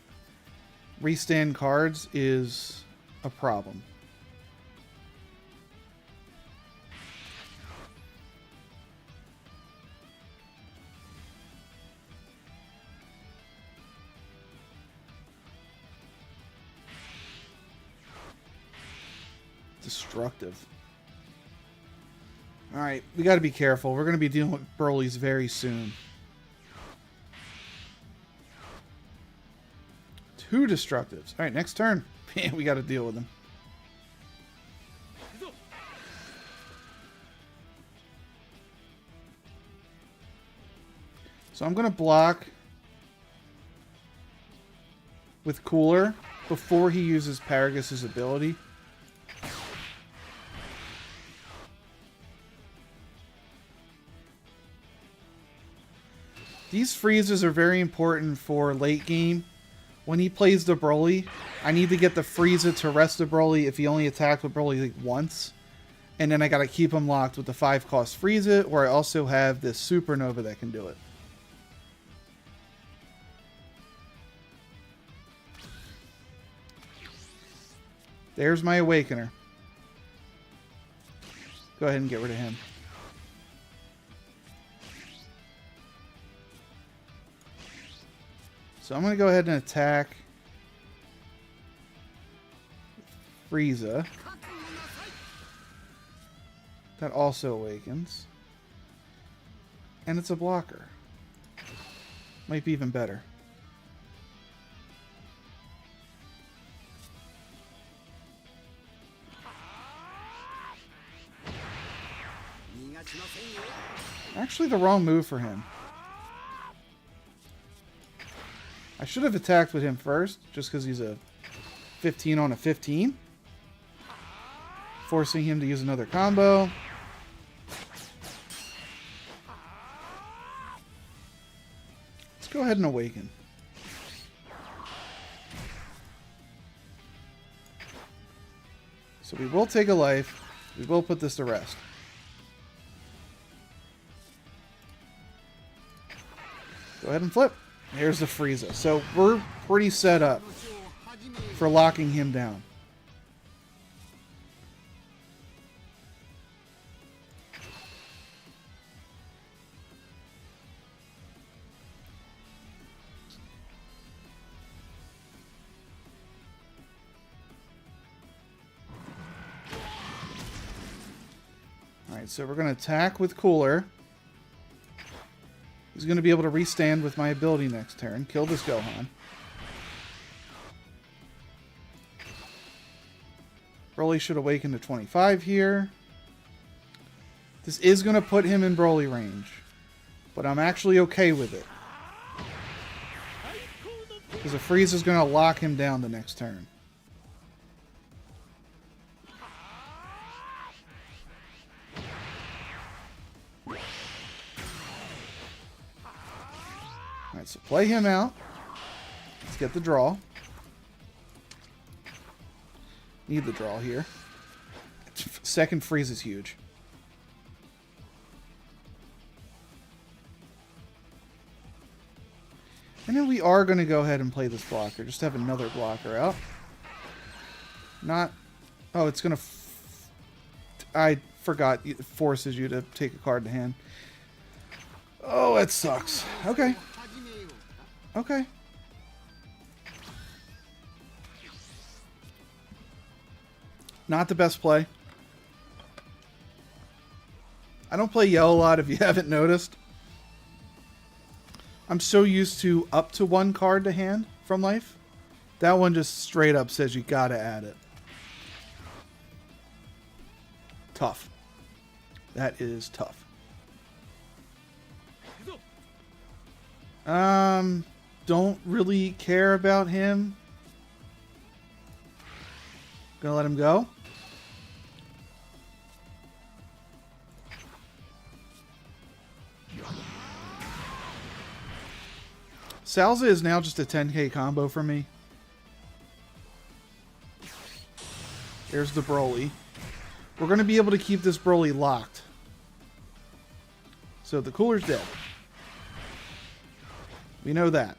restand cards is a problem. Destructive. Alright, we got to be careful. We're going to be dealing with Broly's very soon. 2 destructives. Alright, next turn. We got to deal with him. So I'm going to block with Cooler before he uses Paragus' ability. These freezes are very important for late game. When he plays the Broly, I need to get the Frieza to rest the Broly if he only attacked with Broly like once. And then I gotta keep him locked with the 5-cost Frieza, or I also have this Supernova that can do it. There's my Awakener. Go ahead and get rid of him. So I'm going to go ahead and attack Frieza. That also awakens. And it's a blocker. Might be even better. Actually, the wrong move for him. I should have attacked with him first, just because he's a 15 on a 15. Forcing him to use another combo. Let's go ahead and awaken. So we will take a life. We will put this to rest. Go ahead and flip. Here's the Frieza. So we're pretty set up for locking him down. Alright, so we're going to attack with Cooler. He's going to be able to restand with my ability next turn. Kill this Gohan. Broly should awaken to 25 here. This is going to put him in Broly range. But I'm actually okay with it. Because a freeze is going to lock him down the next turn. Alright, so play him out. Let's get the draw. Need the draw here. Second freeze is huge. And then we are going to go ahead and play this blocker. Just have another blocker out. Not... Oh, it's going to... I forgot. It forces you to take a card to hand. Oh, that sucks. Okay. Okay. Not the best play. I don't play Yell a lot if you haven't noticed. I'm so used to up to one card to hand from life. That one just straight up says you gotta add it. Tough. That is tough. Don't really care about him. Gonna let him go. Salza is now just a 10k combo for me. There's the Broly. We're going to be able to keep this Broly locked. So the Cooler's dead. We know that.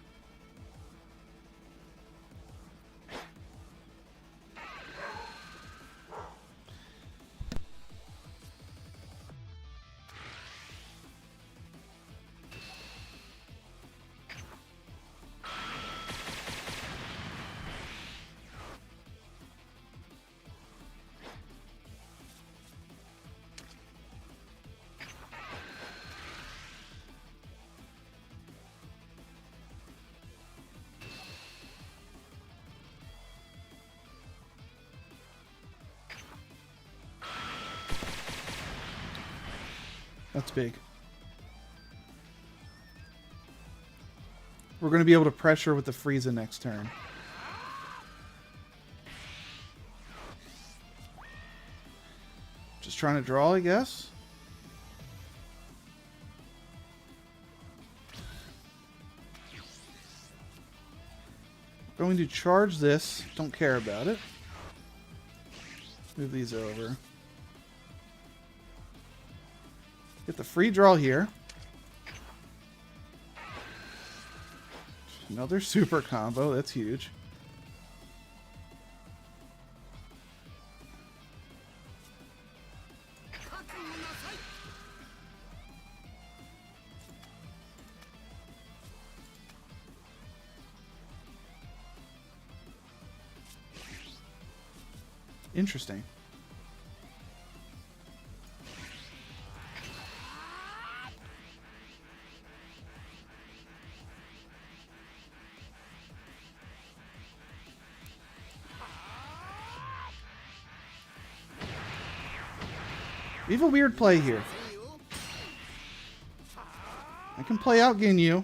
That's big. We're going to be able to pressure with the Frieza next turn. Just trying to draw, I guess. Going to charge this. Don't care about it. Move these over. Get the free draw here. Another super combo. That's huge. Interesting. We have a weird play here. I can play out Ginyu.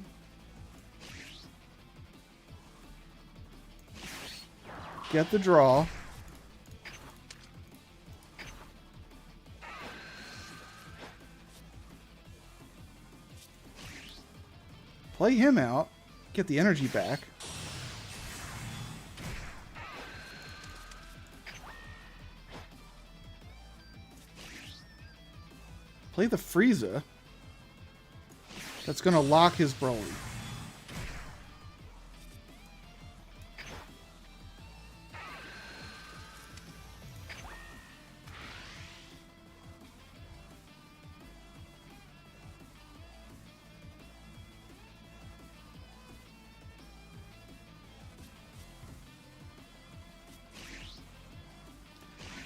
Get the draw. Play him out. Get the energy back. Play the Frieza. That's going to lock his Broly.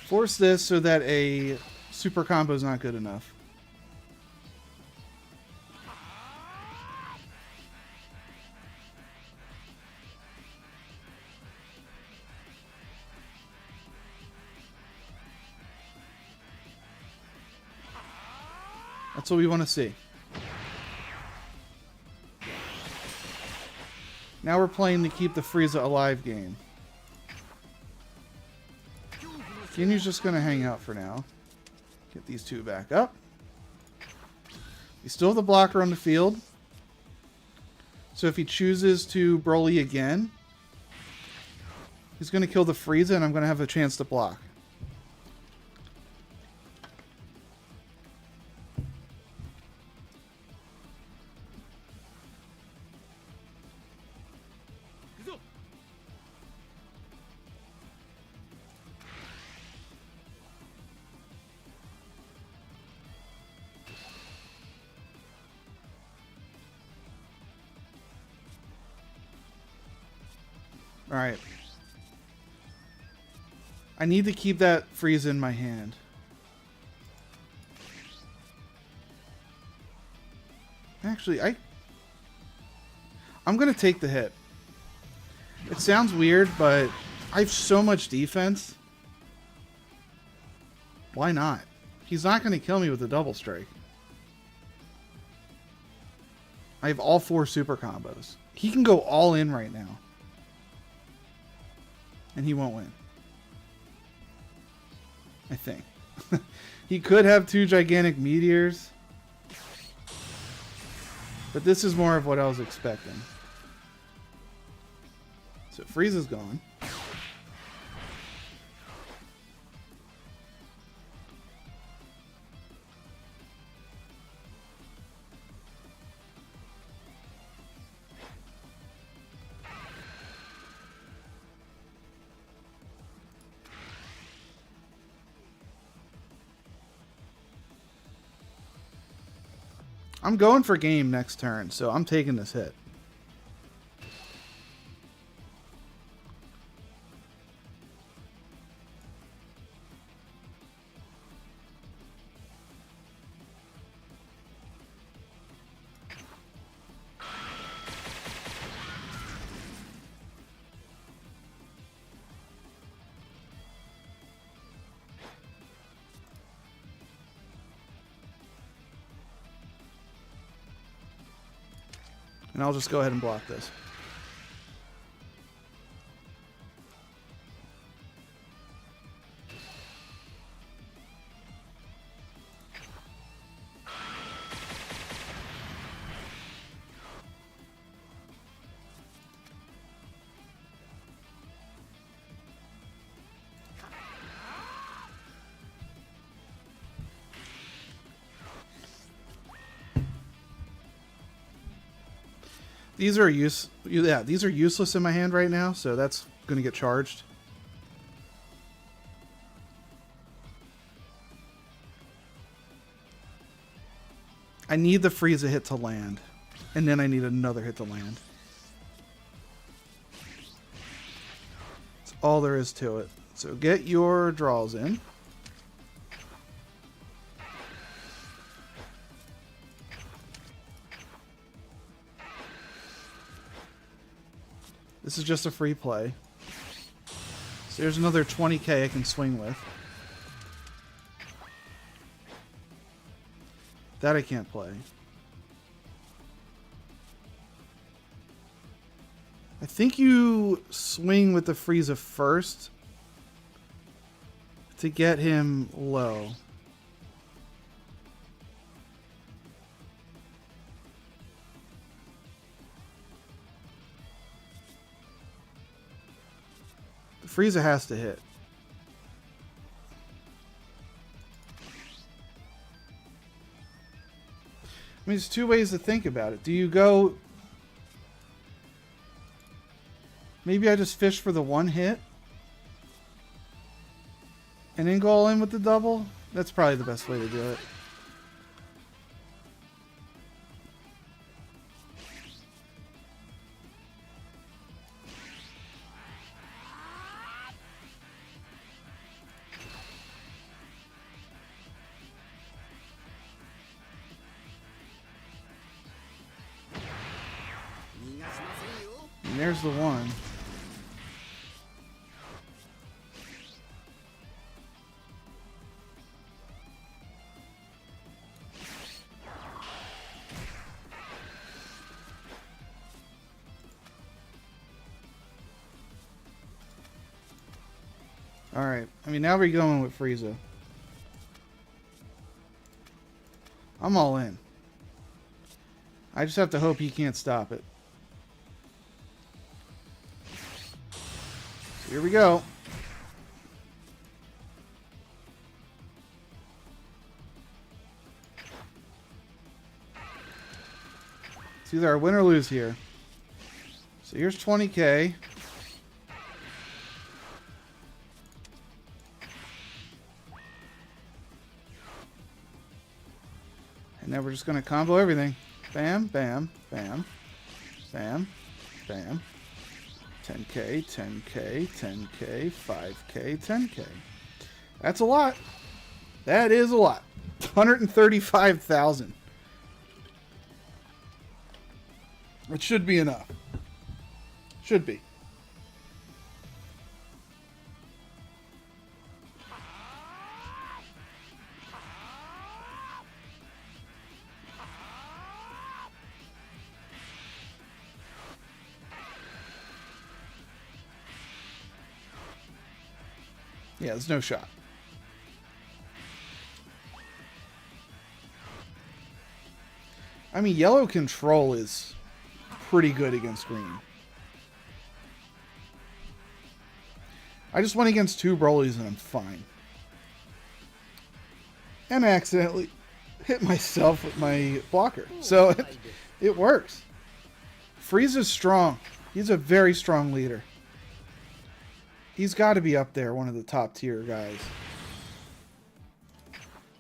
Force this so that a Super combo's not good enough. That's what we want to see. Now we're playing to keep the Frieza alive game. Ginyu's just going to hang out for now. Get these two back up. We still have the blocker on the field. So if he chooses to Broly again, he's going to kill the Frieza and I'm going to have a chance to block. Alright. I need to keep that Frieza in my hand. Actually, I'm going to take the hit. It sounds weird, but I have so much defense. Why not? He's not going to kill me with a double strike. I have all 4 super combos. He can go all in right now. And he won't win. I think. He could have 2 gigantic meteors. But this is more of what I was expecting. So Frieza's gone. I'm going for game next turn, so I'm taking this hit. And I'll just go ahead and block this. These are these are useless in my hand right now, so that's going to get charged. I need the Frieza hit to land, and then I need another hit to land. That's all there is to it. So get your draws in. This is just a free play. So there's another 20k I can swing with. That I can't play. I think you swing with the Frieza first to get him low. Frieza has to hit. I mean, there's 2 ways to think about it. Do you go... Maybe I just fish for the 1 hit? And then go all in with the double? That's probably the best way to do it. And there's the one. Alright, I mean, now we're going with Frieza. I'm all in. I just have to hope he can't stop it. So here we go. It's either our win or lose here. So here's 20k. And now we're just going to combo everything. Bam, bam, bam, bam, bam. 10k, 10k, 10k, 5k, 10k. That's a lot. That is a lot. 135,000. It should be enough. Should be. Yeah, there's no shot. I mean, yellow control is pretty good against green. I just went against 2 Brolys and I'm fine. And I accidentally hit myself with my blocker. So it works. Frieza's strong. He's a very strong leader. He's got to be up there, one of the top tier guys.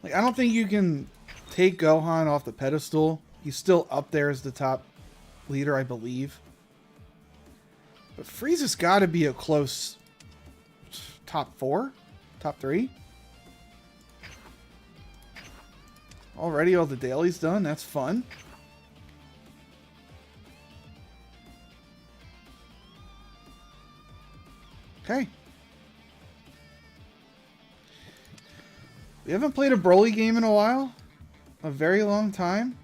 Like, I don't think you can take Gohan off the pedestal. He's still up there as the top leader, I believe. But Frieza's got to be a close top 4? Top 3? Already all the dailies done. That's fun. Okay. We haven't played a Broly game in a while. A very long time.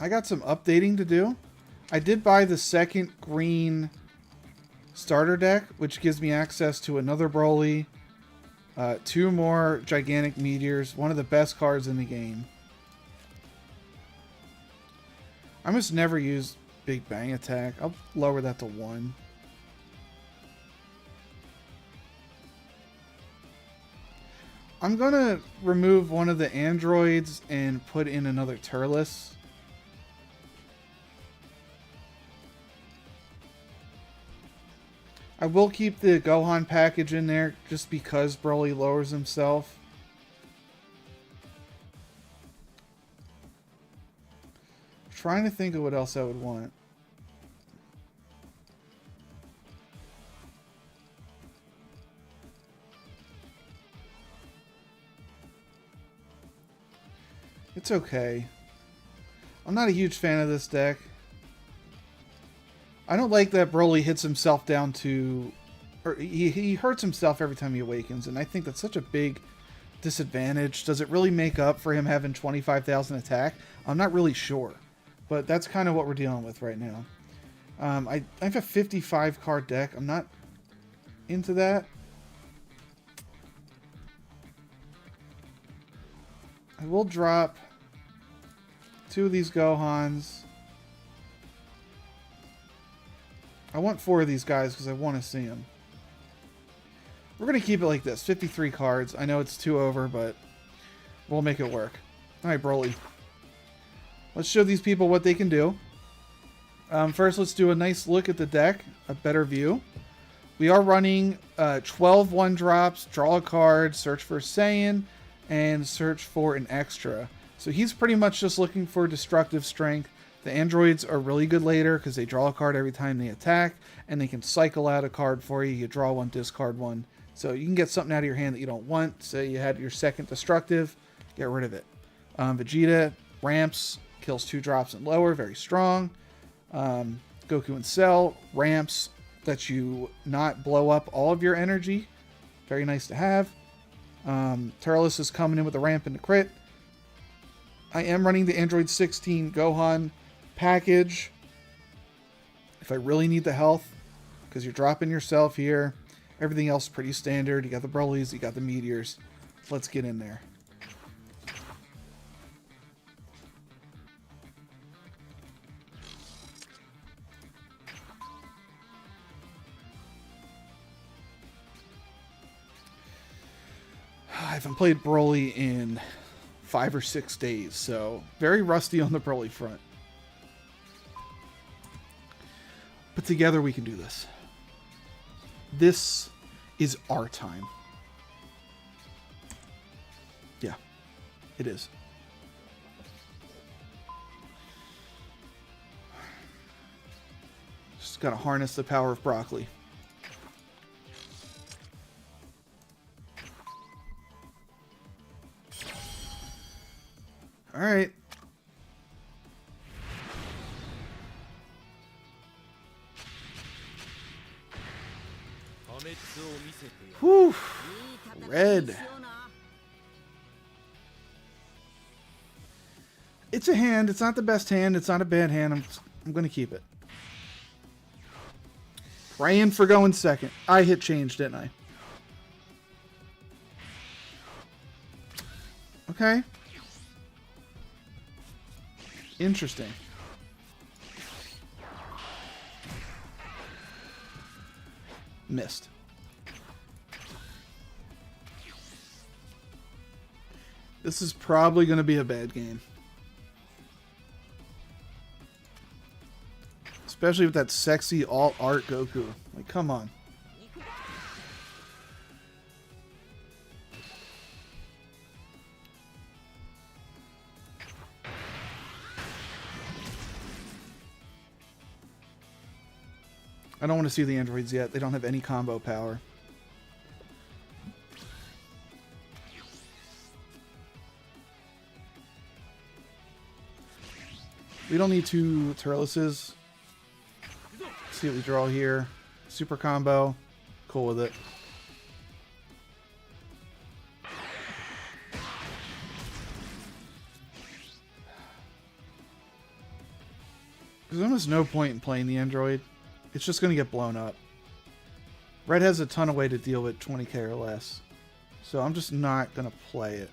I got some updating to do. I did buy the second green starter deck, which gives me access to another Broly, 2 more gigantic meteors, one of the best cards in the game. I must never use Big Bang Attack. I'll lower that to 1. I'm going to remove one of the androids and put in another Turles. I will keep the Gohan package in there just because Broly lowers himself. Trying to think of what else I would want. It's okay. I'm not a huge fan of this deck. I don't like that Broly hits himself down to... Or he hurts himself every time he awakens, and I think that's such a big disadvantage. Does it really make up for him having 25,000 attack? I'm not really sure. But that's kind of what we're dealing with right now. I have a 55 card deck. I'm not into that. I will drop 2 of these Gohans. I want 4 of these guys because I want to see them. We're going to keep it like this. 53 cards. I know it's 2 over, but we'll make it work. Alright, Broly. Let's show these people what they can do. First, let's do a nice look at the deck. A better view. We are running 12 1-drops, draw a card, search for Saiyan, and search for an extra. So he's pretty much just looking for destructive strength. The androids are really good later because they draw a card every time they attack, and they can cycle out a card for you. You draw 1, discard 1. So you can get something out of your hand that you don't want. Say you had your second destructive, get rid of it. Vegeta ramps, kills 2 drops and lower, very strong. Goku and Cell, ramps that you not blow up all of your energy. Very nice to have. Turles is coming in with a ramp and a crit. I am running the Android 16 Gohan package if I really need the health, because you're dropping yourself here. Everything else is pretty standard. You got the Brolys, you got the Meteors. Let's get in there. I haven't played Broly in 5 or 6 days, so very rusty on the Broly front. But together we can do this. This is our time. Yeah, it is. Just gotta harness the power of broccoli. All right. Whew. Red. It's a hand. It's not the best hand. It's not a bad hand. I'm going to keep it. Praying for going second. I hit change, didn't I? Okay. Interesting. Missed. This is probably going to be a bad game. Especially with that sexy alt-art Goku. Like, come on. I don't want to see the androids yet. They don't have any combo power. We don't need two Turleses. See what we draw here. Super combo. Cool with it. There's almost no point in playing the android. It's just going to get blown up. Red has a ton of way to deal with 20k or less. So I'm just not going to play it.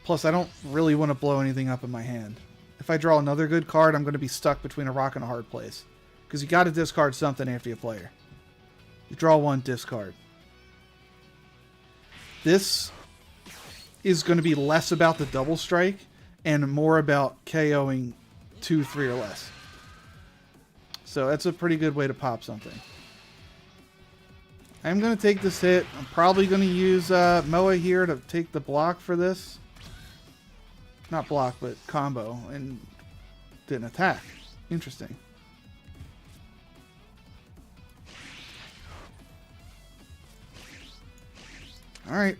Plus, I don't really want to blow anything up in my hand. If I draw another good card, I'm going to be stuck between a rock and a hard place. Because you got to discard something after you play her. You draw one, discard. This is going to be less about the double strike and more about KOing 2, 3 or less. So that's a pretty good way to pop something. I'm going to take this hit. I'm probably going to use Moa here to take the block for this. Not block, but combo. And didn't attack. Interesting. Alright.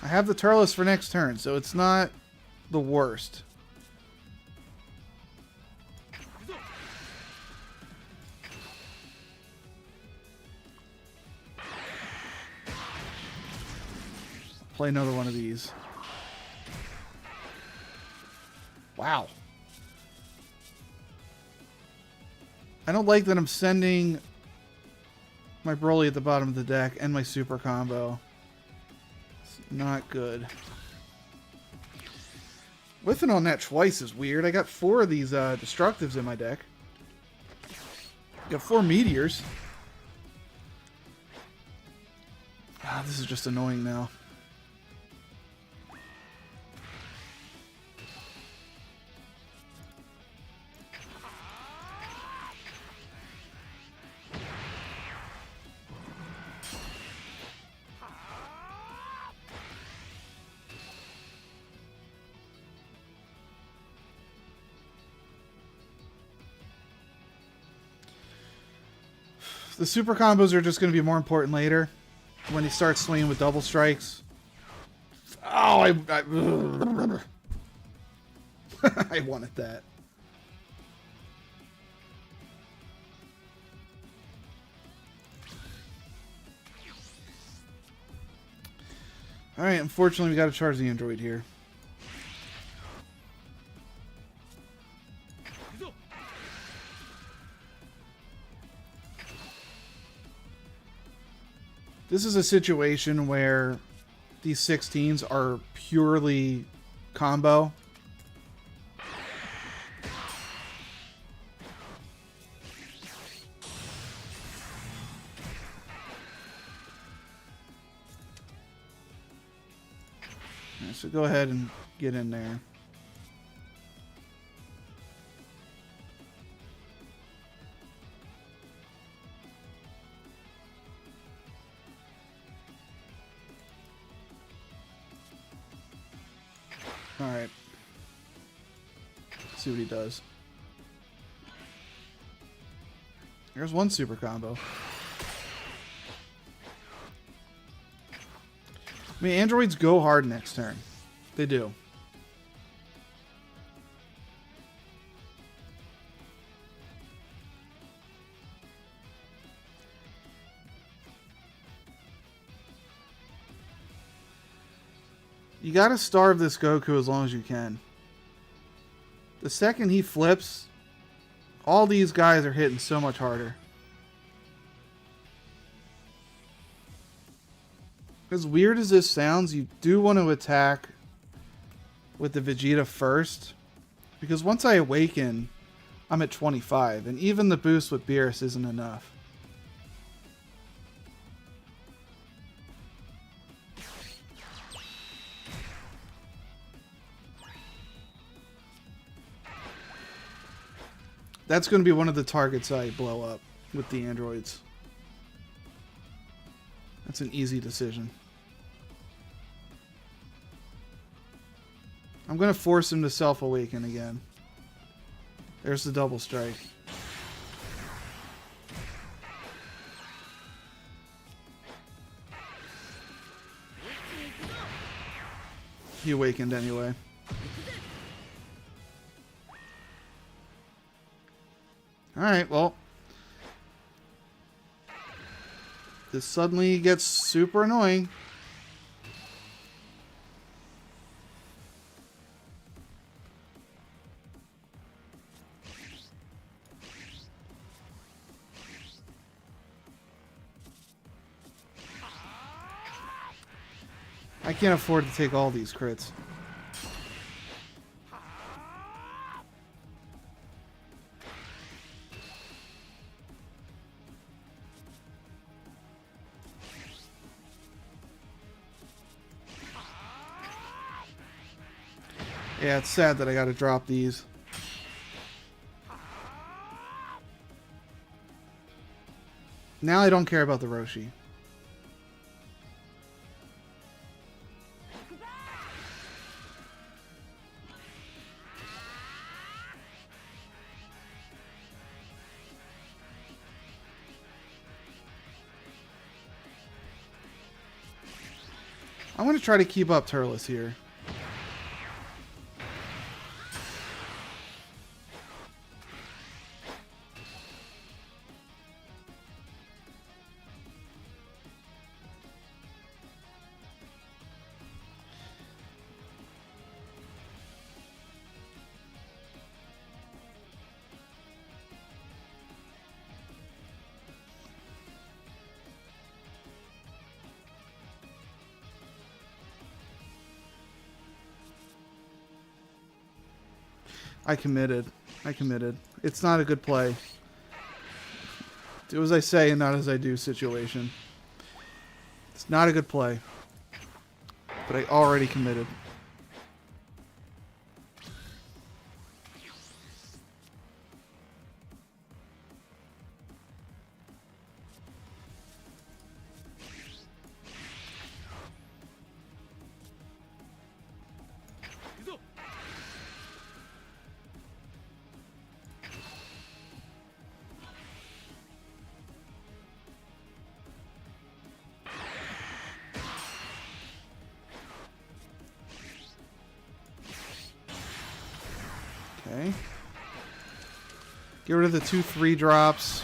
I have the Turles for next turn, so it's not the worst. Play another one of these. Wow. I don't like that I'm sending my Broly at the bottom of the deck and my super combo. It's not good. Whiffing on that twice is weird. I got 4 of these destructives in my deck. Got 4 meteors. Ah, this is just annoying now. The super combos are just going to be more important later when he starts swinging with double strikes. Oh, I wanted that. Alright, unfortunately we gotta charge the android here. This is a situation where these 16s are purely combo. Right, so go ahead and get in there. Alright. See what he does. There's one super combo. I mean, androids go hard next turn. They do. You gotta starve this Goku as long as you can. The second he flips, all these guys are hitting so much harder. As weird as this sounds, you do want to attack with the Vegeta first. Because once I awaken, I'm at 25. And even the boost with Beerus isn't enough. That's going to be one of the targets I blow up with the androids. That's an easy decision. I'm going to force him to self-awaken again. There's the double strike. He awakened anyway. Alright, well. This suddenly gets super annoying. I can't afford to take all these crits. Yeah, it's sad that I gotta drop these. Now I don't care about the Roshi. I'm going to try to keep up Turles here. I committed. It's not a good play. Do as I say and not as I do situation. It's not a good play. But I already committed. Okay. Get rid of the 2/3 drops.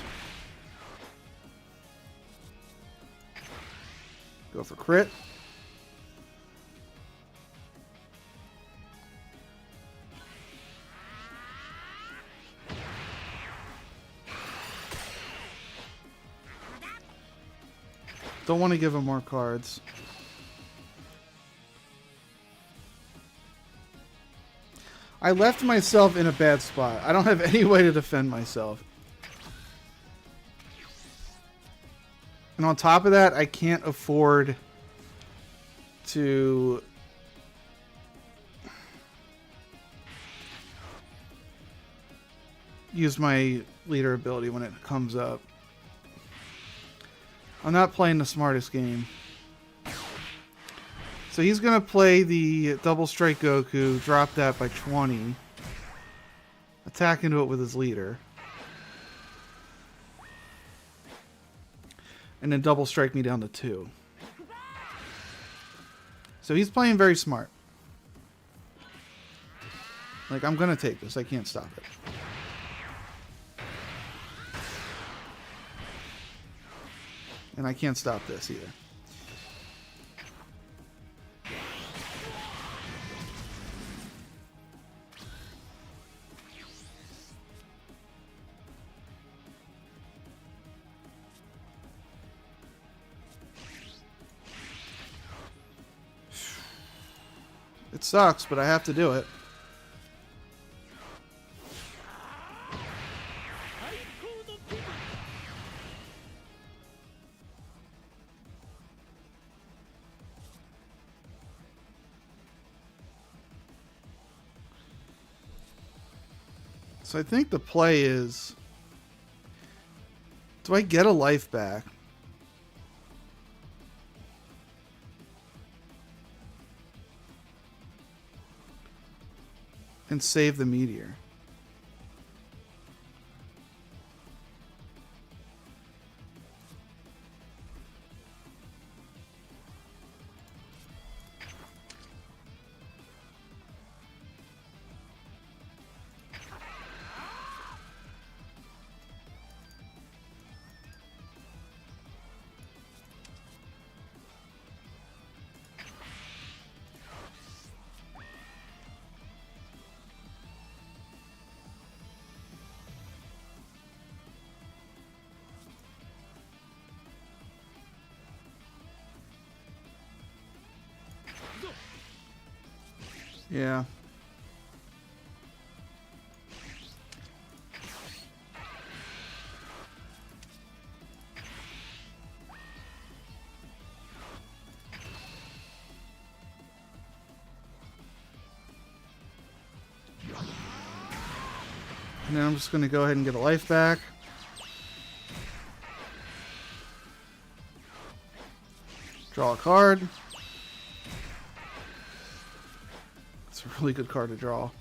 Go for crit. Don't want to give him more cards. I left myself in a bad spot. I don't have any way to defend myself. And on top of that, I can't afford to use my leader ability when it comes up. I'm not playing the smartest game. So he's going to play the double strike Goku, drop that by 20. Attack into it with his leader. And then double strike me down to 2. So he's playing very smart. Like, I'm going to take this. I can't stop it. And I can't stop this either. It sucks, but I have to do it. So I think the play is, do I get a life back? And save the meteor. Yeah. And then I'm just going to go ahead and get a life back. Draw a card. It's a really good card to draw.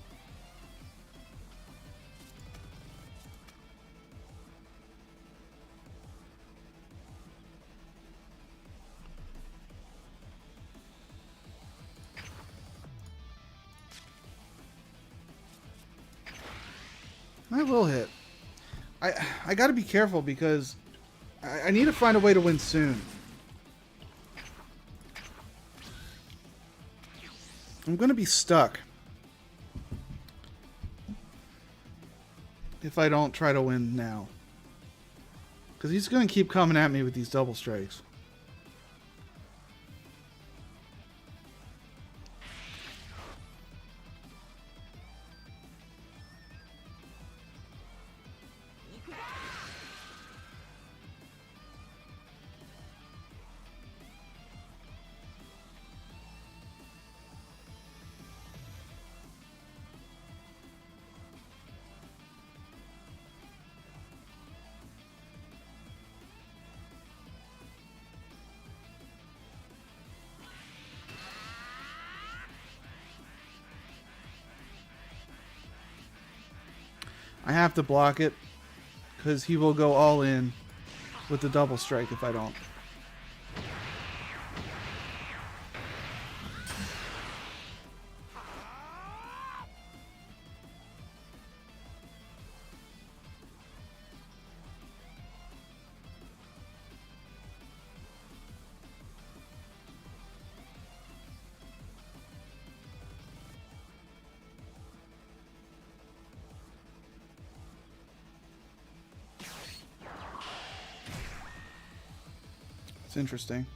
I will hit. I got to be careful because I need to find a way to win soon. I'm going to be stuck if I don't try to win now. Because he's going to keep coming at me with these double strikes. I have to block it because he will go all in with the double strike if I don't. It's interesting.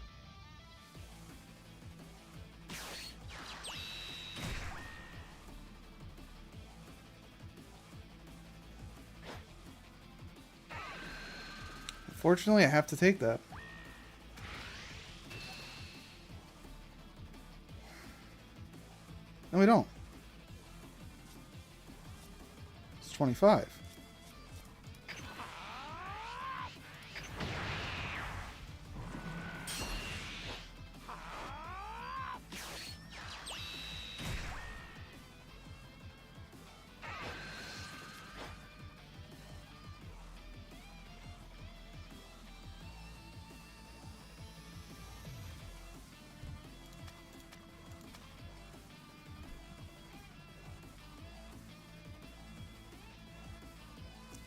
Unfortunately, I have to take that. No, we don't. It's 25.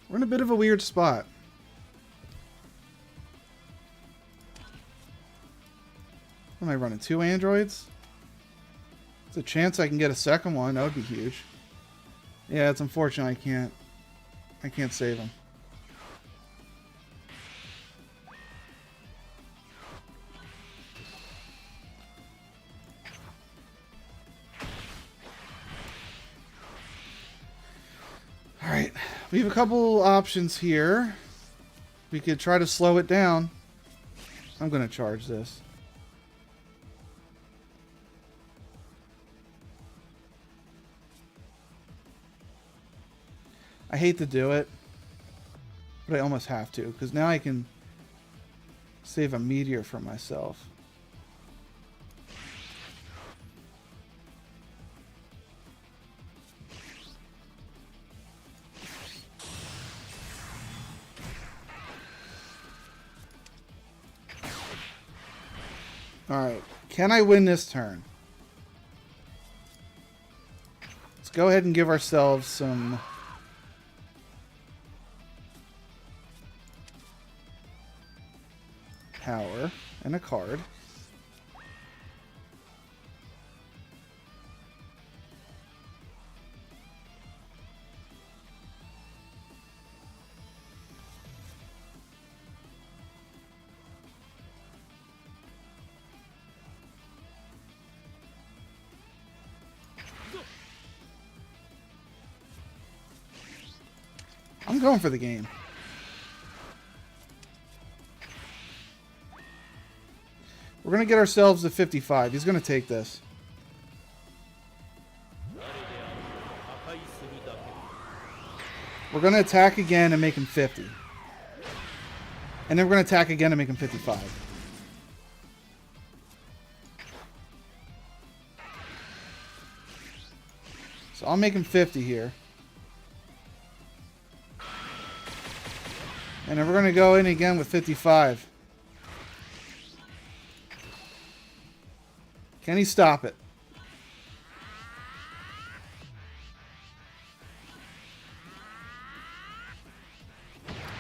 We're in a bit of a weird spot. Am I running 2 androids? There's a chance I can get a second one. That would be huge. Yeah, it's unfortunate I can't save him. Alright, we have a couple options here. We could try to slow it down. I'm going to charge this. I hate to do it, but I almost have to, because now I can save a meteor for myself. Alright, can I win this turn? Let's go ahead and give ourselves some power and a card. I'm going for the game. We're going to get ourselves to 55. He's going to take this. We're going to attack again and make him 50. And then we're going to attack again and make him 55. So I'll make him 50 here. And then we're going to go in again with 55. Can he stop it?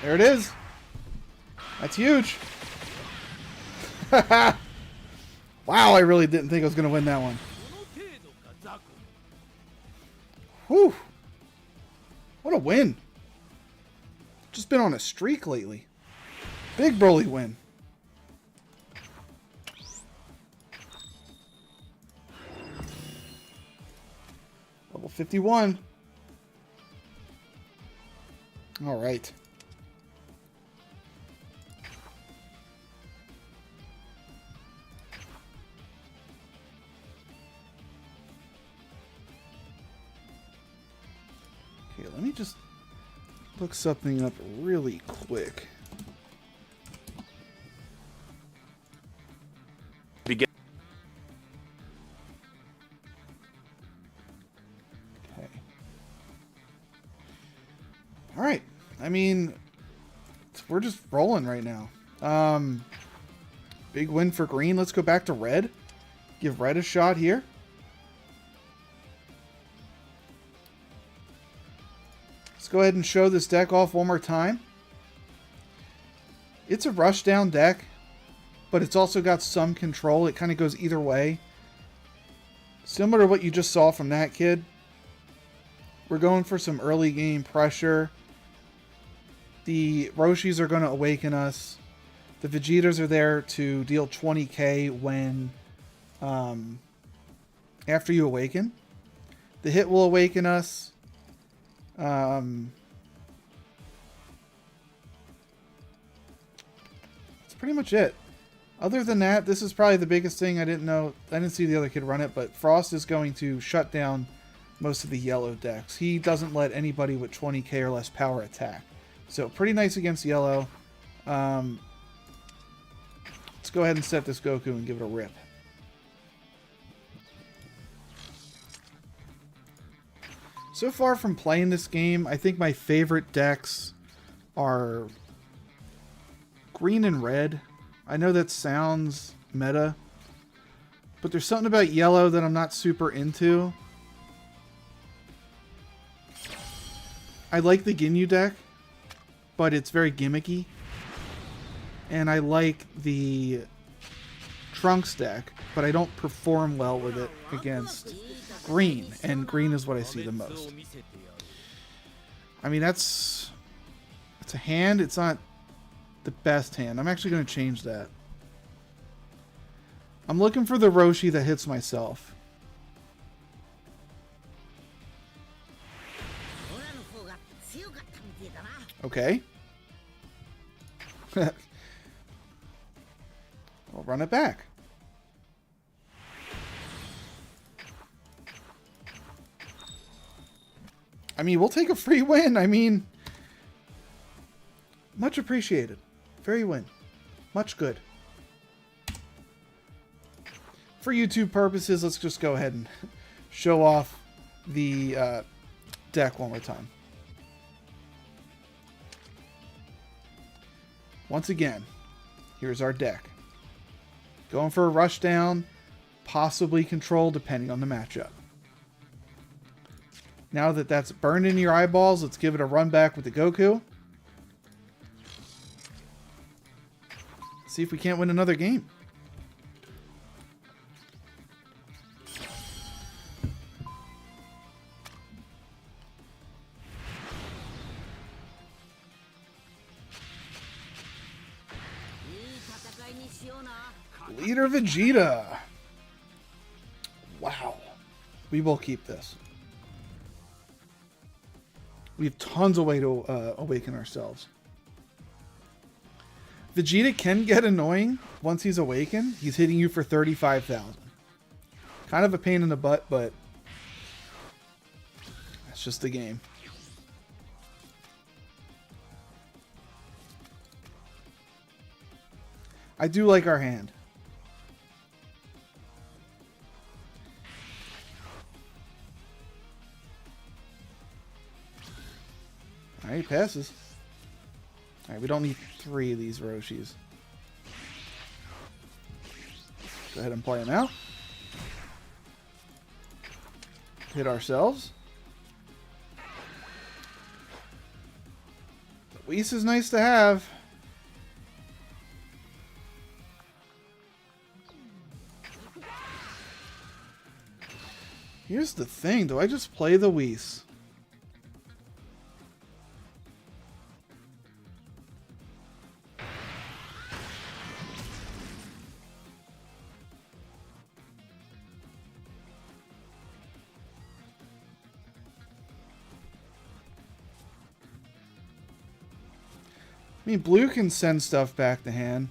There it is. That's huge. Wow, I really didn't think I was going to win that one. Whew. What a win. Just been on a streak lately. Big Broly win. Level 51. All right. Okay, let me just look something up really quick. Begin. Okay. All right. I mean, we're just rolling right now. Big win for green. Let's go back to red. Give red a shot here. Let's go ahead and show this deck off one more time. It's a rush down deck, but it's also got some control. It kind of goes either way. Similar to what you just saw from that kid. We're going for some early game pressure. The Roshis are going to awaken us. The Vegetas are there to deal 20k when after you awaken. The hit will awaken us. That's pretty much it. Other than that, this is probably the biggest thing. I didn't see the other kid run it, but Frost is going to shut down most of the yellow decks. He doesn't let anybody with 20k or less power attack. So pretty nice against yellow. Let's go ahead and set this Goku and give it a rip. So far from playing this game, I think my favorite decks are green and red. I know that sounds meta, but there's something about yellow that I'm not super into. I like the Ginyu deck, but it's very gimmicky. And I like the Trunks deck, but I don't perform well with it against green, and green is what I see the most. I mean, it's a hand. It's not the best hand. I'm actually going to change that. I'm looking for the Roshi that hits myself. Okay. I'll run it back. I mean, we'll take a free win. I mean, much appreciated. Very win. Much good. For YouTube purposes, let's just go ahead and show off the deck one more time. Once again, here's our deck. Going for a rush down, possibly control depending on the matchup. Now that that's burned into your eyeballs, let's give it a run back with the Goku. See if we can't win another game. Leader Vegeta. Wow. We will keep this. We have tons of way to awaken ourselves. Vegeta can get annoying once he's awakened. He's hitting you for 35,000. Kind of a pain in the butt, but that's just the game. I do like our hand. Alright, passes. Alright, we don't need 3 of these Roshis. Go ahead and play them out. Hit ourselves. Whis is nice to have. Here's the thing, do I just play the Whis? I mean, blue can send stuff back to hand,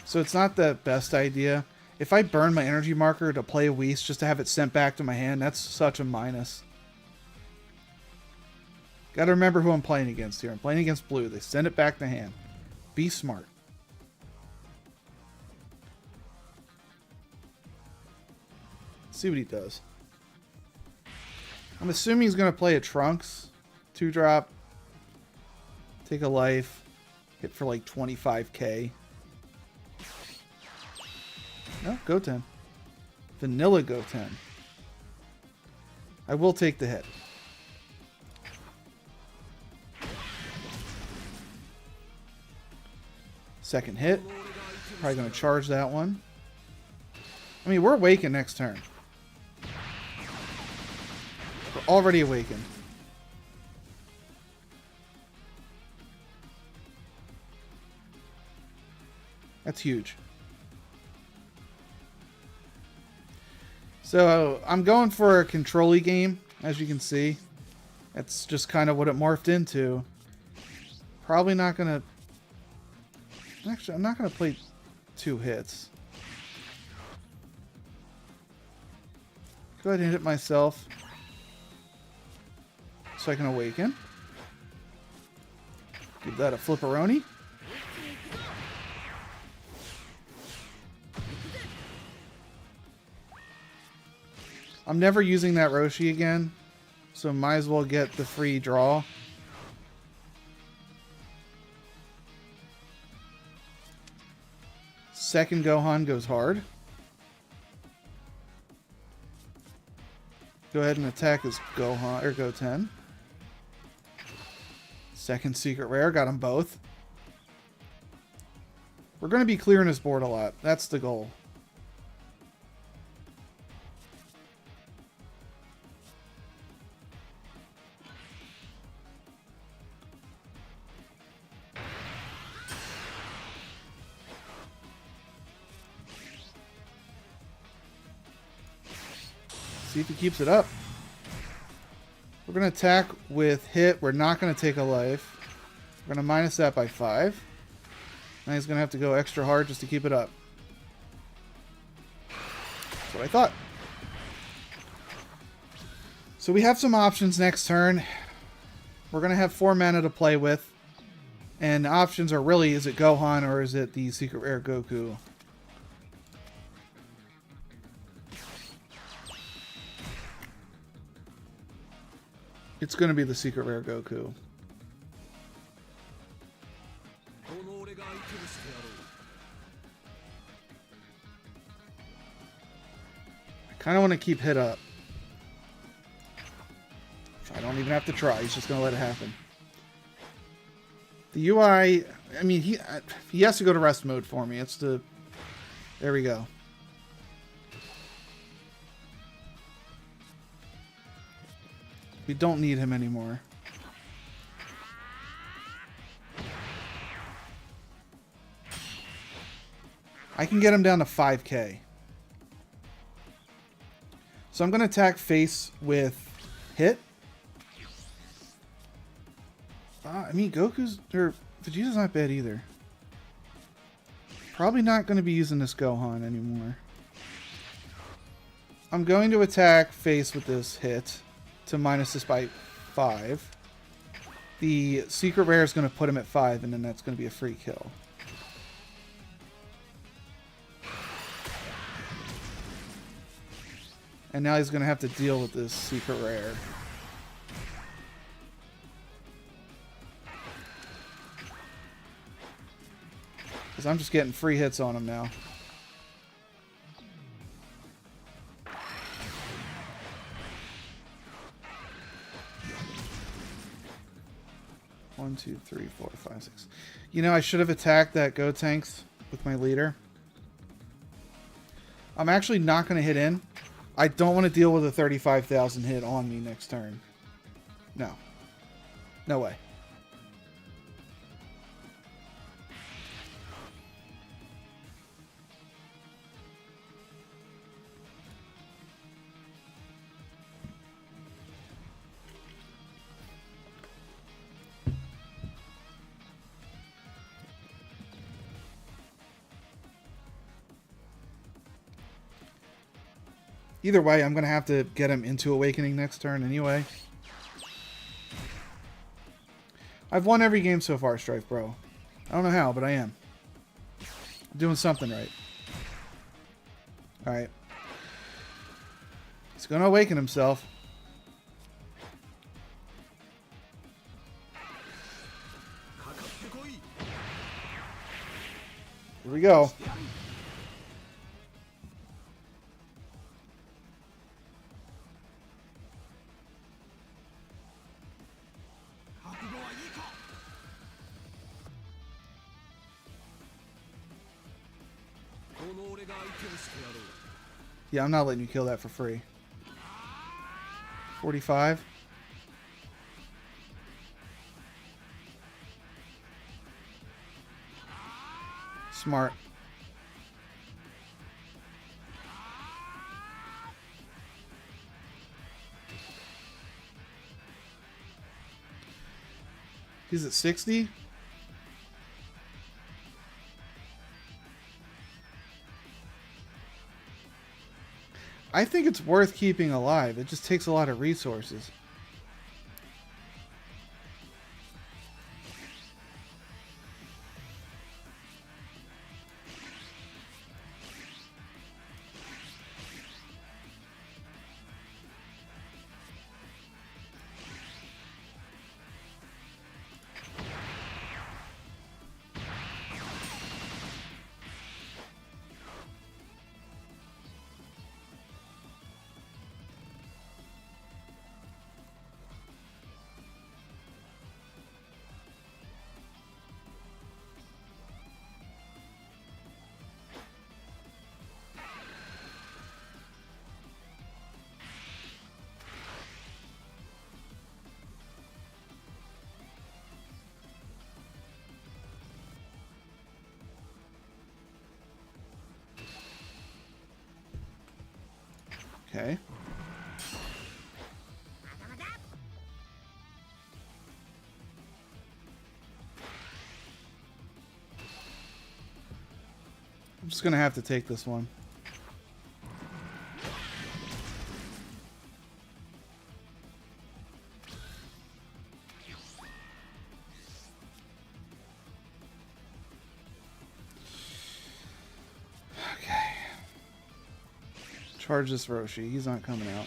so it's not the best idea. If I burn my energy marker to play a Whis just to have it sent back to my hand, that's such a minus. Gotta remember who I'm playing against here. I'm playing against blue. They send it back to hand. Be smart. Let's see what he does. I'm assuming he's going to play a Trunks 2-drop. Take a life. Hit for like 25k. No, Goten. Vanilla Goten. I will take the hit. Second hit. Probably going to charge that one. I mean, we're awakened next turn. We're already awakened. That's huge. So I'm going for a control-y game, as you can see. That's just kind of what it morphed into. Probably not going to... Actually, I'm not going to play 2 hits. Go ahead and hit myself so I can awaken. Give that a flipperoni. I'm never using that Roshi again, so might as well get the free draw. Second Gohan goes hard. Go ahead and attack his Gohan or Goten. Second secret rare, got them both. We're going to be clearing his board a lot. That's the goal. See if he keeps it up. We're going to attack with hit. We're not going to take a life. We're going to minus that by 5. Now he's going to have to go extra hard just to keep it up. That's what I thought. So we have some options next turn. We're going to have 4 mana to play with. And the options are really, is it Gohan or is it the Secret Rare Goku? It's going to be the Secret Rare Goku. I kind of want to keep hit up. I don't even have to try. He's just going to let it happen. The UI, I mean, he has to go to rest mode for me. It's the... There we go. We don't need him anymore. I can get him down to 5k. So I'm going to attack face with hit. I mean, Goku's... or Vegeta's not bad either. Probably not going to be using this Gohan anymore. I'm going to attack face with this hit to minus this by 5. The secret rare is going to put him at 5, and then that's going to be a free kill. And now he's going to have to deal with this secret rare. Because I'm just getting free hits on him now. One, two, three, four, five, six. You know, I should have attacked that Gotenks with my leader. I'm actually not going to hit in. I don't want to deal with a 35,000 hit on me next turn. No. No way. Either way, I'm going to have to get him into Awakening next turn anyway. I've won every game so far, Strife Bro. I don't know how, but I am. I'm doing something right. Alright. He's going to awaken himself. Here we go. Yeah, I'm not letting you kill that for free. 45. Smart. He's at 60. I think it's worth keeping alive. It just takes a lot of resources. Okay. I'm just gonna have to take this one. Okay. Charge this Roshi. He's not coming out.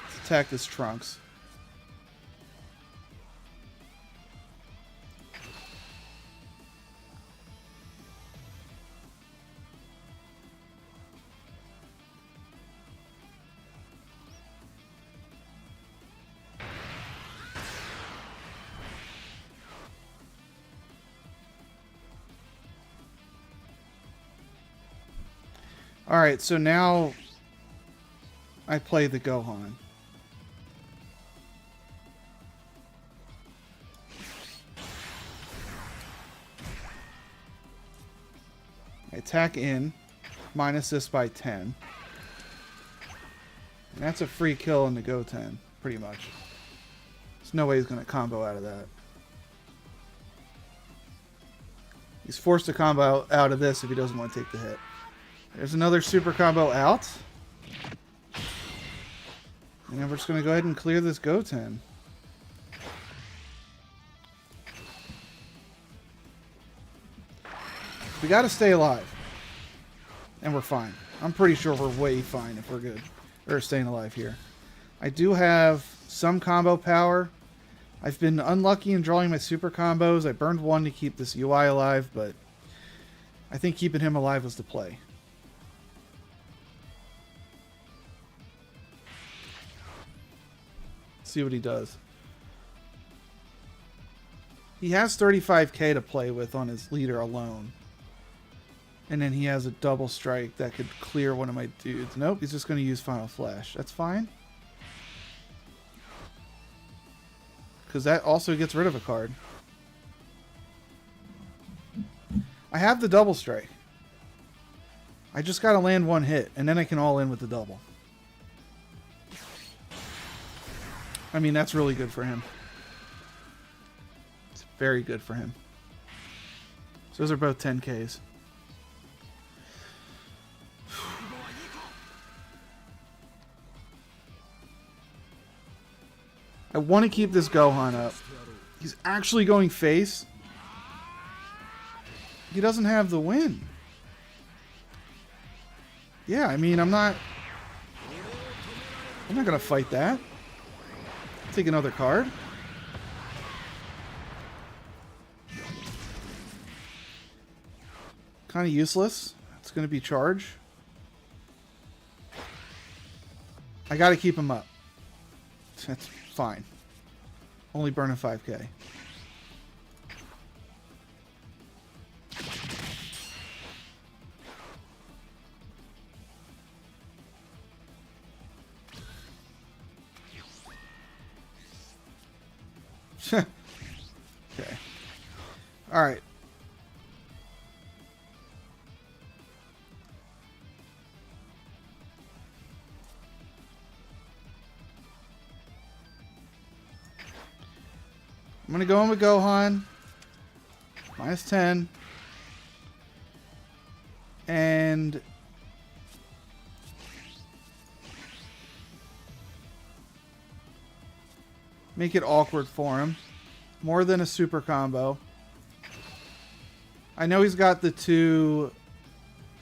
Let's attack this Trunks. Alright, so now I play the Gohan. I attack in, minus this by 10. And that's a free kill in the Goten, pretty much. There's no way he's going to combo out of that. He's forced to combo out of this if he doesn't want to take the hit. There's another super combo out. And then we're just going to go ahead and clear this Goten. We got to stay alive. And we're fine. I'm pretty sure we're way fine if we're good. Or staying alive here. I do have some combo power. I've been unlucky in drawing my super combos. I burned one to keep this UI alive, but I think keeping him alive was the play. See what he does. He has 35k to play with on his leader alone. And then he has a double strike that could clear one of my dudes. Nope, he's just going to use Final Flash. That's fine. Because that also gets rid of a card. I have the double strike. I just got to land one hit, and then I can all in with the double. I mean, that's really good for him. It's very good for him. So those are both 10Ks. I want to keep this Gohan up. He's actually going face. He doesn't have the win. Yeah, I mean, I'm not going to fight that. Take another card. Kind of useless. It's going to be charge. I got to keep him up. That's fine. Only burning 5k. Okay. All right. I'm going to go in with Gohan. Minus 10. And make it awkward for him. More than a super combo. I know he's got the 2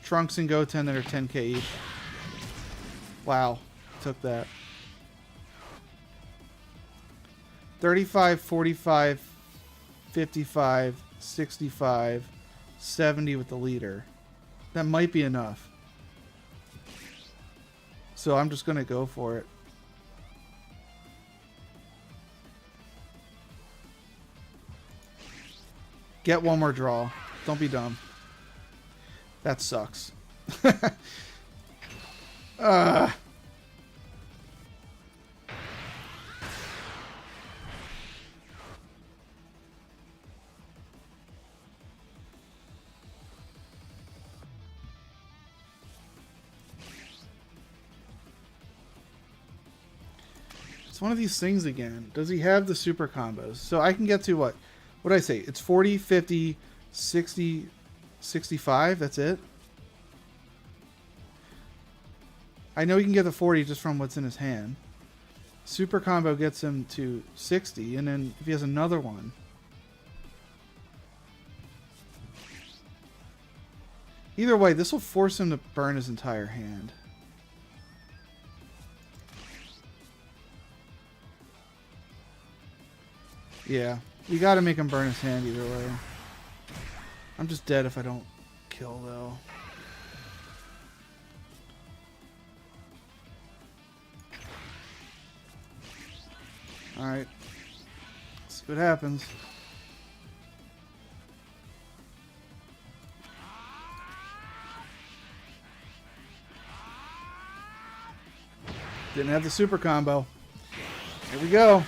Trunks and Goten that are 10k each. Wow. Took that. 35, 45, 55, 65, 70 with the leader. That might be enough. So I'm just going to go for it. Get one more draw. Don't be dumb. That sucks. It's one of these things again. Does he have the super combos? So I can get to what? What did I say? It's 40, 50, 60, 65. That's it? I know he can get the 40 just from what's in his hand. Super combo gets him to 60. And then if he has another one. Either way, this will force him to burn his entire hand. Yeah, you gotta make him burn his hand either way. I'm just dead if I don't kill, though. Alright. See what happens. Didn't have the super combo. Here we go.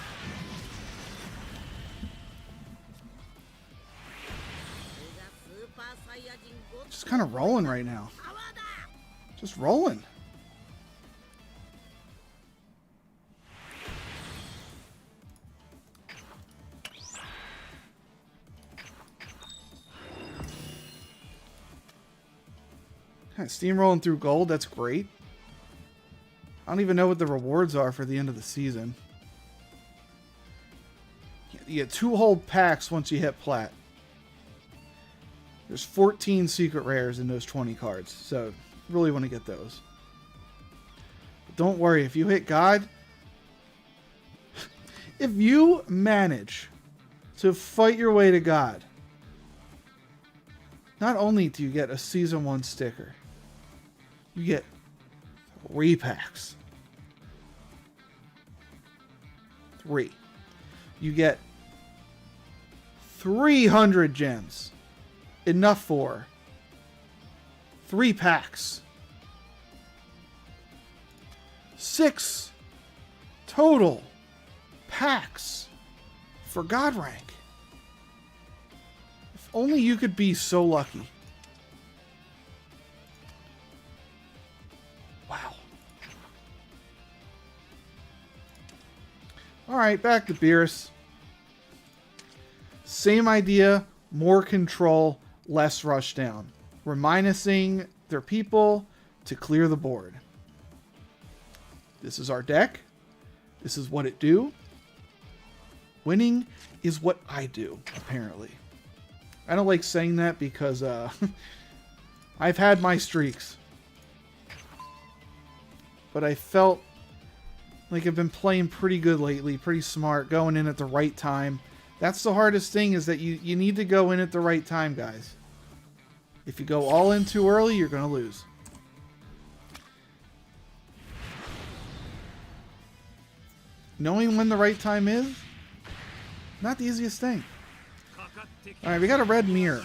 Just kind of rolling right now. Just rolling. Steamrolling through gold, that's great. I don't even know what the rewards are for the end of the season. You get 2 whole packs once you hit plat. There's 14 secret rares in those 20 cards, so really want to get those. But don't worry, if you hit God, if you manage to fight your way to God, not only do you get a Season 1 sticker, you get 3 packs. 3. You get 300 gems. Enough for 3 packs. 6 total packs for God rank. If only you could be so lucky. Wow. Alright, back to Beerus. Same idea, more control, less rush down. We're minusing their people to clear the board. This is our deck. This is what it do. Winning is what I do, apparently. I don't like saying that because I've had my streaks. But I felt like I've been playing pretty good lately, pretty smart, going in at the right time. That's the hardest thing, is that you need to go in at the right time, guys. If you go all in too early, you're going to lose. Knowing when the right time is, not the easiest thing. Alright, we got a red mirror.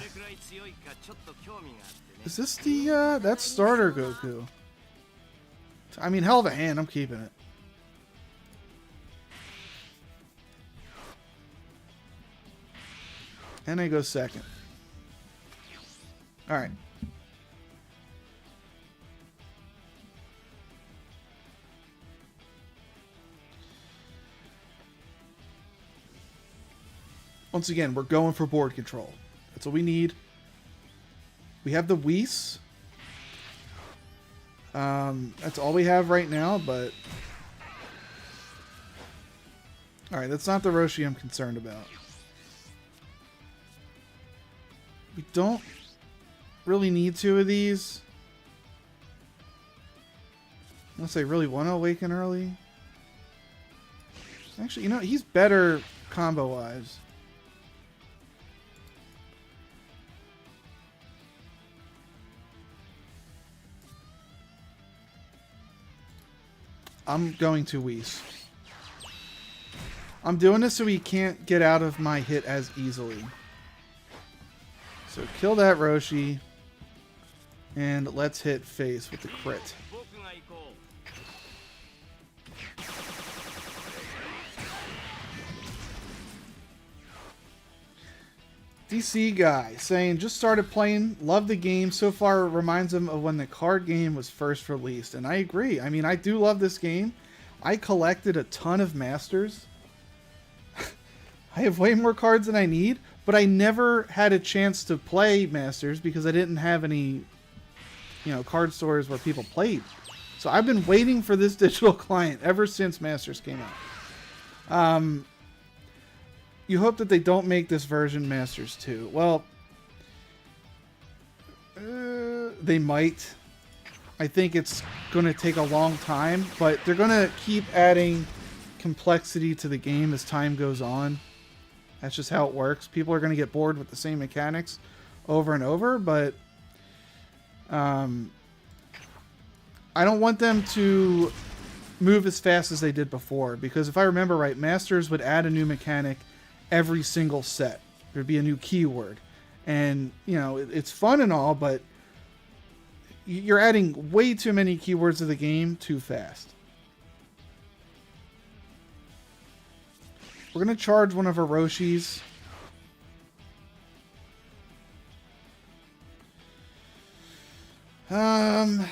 Is this the, that's starter Goku. I mean, hell of a hand, I'm keeping it. And I go second. Alright. Once again, we're going for board control. That's what we need. We have the Whis. That's all we have right now, but... Alright, that's not the Roshi I'm concerned about. We don't really need 2 of these. Unless I really want to awaken early. Actually, you know, he's better combo-wise. I'm going to Whis. I'm doing this so he can't get out of my hit as easily. So kill that Roshi. And let's hit face with the crit. DC guy saying, just started playing, love the game. So far it reminds him of when the card game was first released. And I agree. I mean, I do love this game. I collected a ton of Masters. I have way more cards than I need, but I never had a chance to play Masters because I didn't have any, you know, card stores where people played. So I've been waiting for this digital client ever since Masters came out. You hope that they don't make this version Masters 2. Well, they might. I think it's going to take a long time, but they're going to keep adding complexity to the game as time goes on. That's just how it works. People are going to get bored with the same mechanics over and over, but I don't want them to move as fast as they did before, because if I remember right, Masters would add a new mechanic every single set. There'd be a new keyword. And, you know, it's fun and all, but you're adding way too many keywords to the game too fast. We're going to charge one of our Roshis. I'm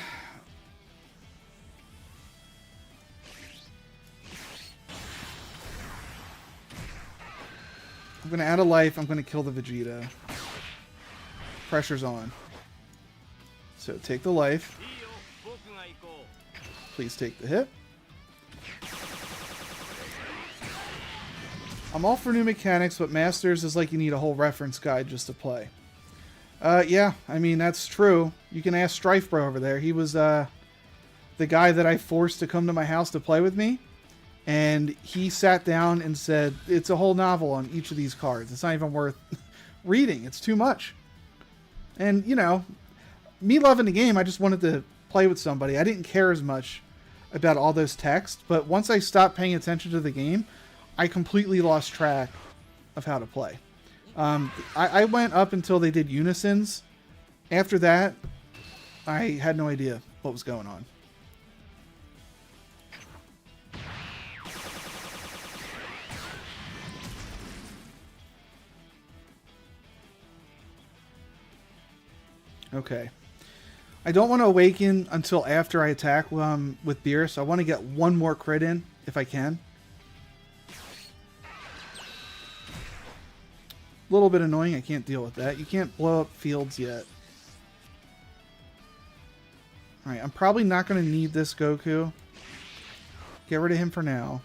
going to add a life. I'm going to kill the Vegeta. Pressure's on. So take the life. Please take the hit. I'm all for new mechanics, but Masters is like you need a whole reference guide just to play. Yeah, I mean, that's true. You can ask Strife Bro over there. He was the guy that I forced to come to my house to play with me. And he sat down and said, it's a whole novel on each of these cards. It's not even worth reading. It's too much. And, you know, me loving the game, I just wanted to play with somebody. I didn't care as much about all those texts. But once I stopped paying attention to the game, I completely lost track of how to play. I went up until they did unisons. After that, I had no idea what was going on. Okay. I don't want to awaken until after I attack with Beerus. I want to get one more crit in, if I can. A little bit annoying. I can't deal with that. You can't blow up fields yet. Alright, I'm probably not going to need this Goku. Get rid of him for now.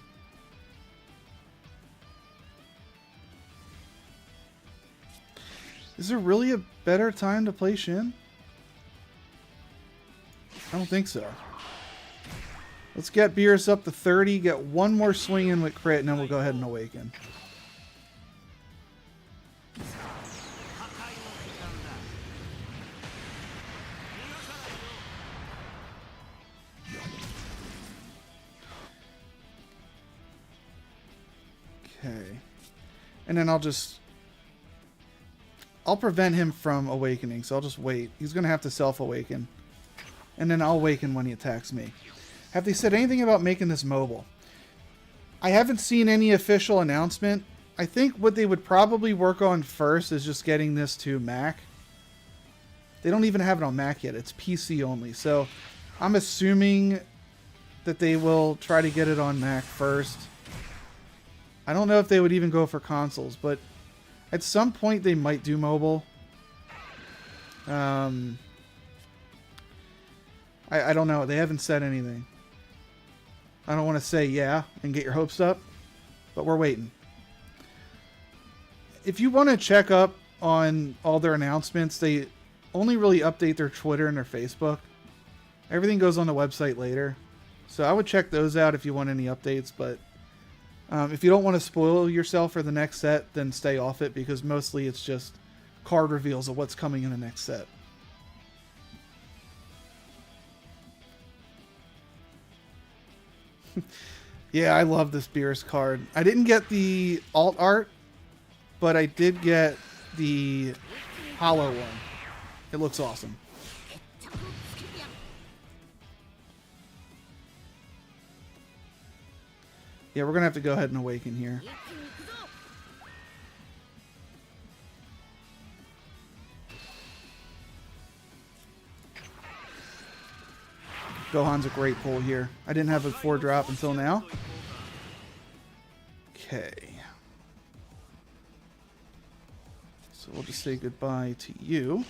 Is there really a better time to play Shin? I don't think so. Let's get Beerus up to 30, get one more swing in with crit, and then we'll go ahead and awaken. Okay. And then I'll prevent him from awakening, so I'll just wait. He's going to have to self-awaken. And then I'll awaken when he attacks me. Have they said anything about making this mobile? I haven't seen any official announcement. I think what they would probably work on first is just getting this to Mac. They don't even have it on Mac yet. It's PC only. So I'm assuming that they will try to get it on Mac first. I don't know if they would even go for consoles, but At some point, they might do mobile. I don't know. They haven't said anything. I don't want to say yeah and get your hopes up, but we're waiting. If you want to check up on all their announcements, they only really update their Twitter and their Facebook. Everything goes on the website later. So I would check those out if you want any updates, but if you don't want to spoil yourself for the next set, then stay off it, because mostly it's just card reveals of what's coming in the next set. Yeah, I love this Beerus card. I didn't get the alt art, but I did get the hollow one. It looks awesome. Yeah, we're going to have to go ahead and awaken here. Gohan's a great pull here. I didn't have a 4-drop until now. Okay. So we'll just say goodbye to you.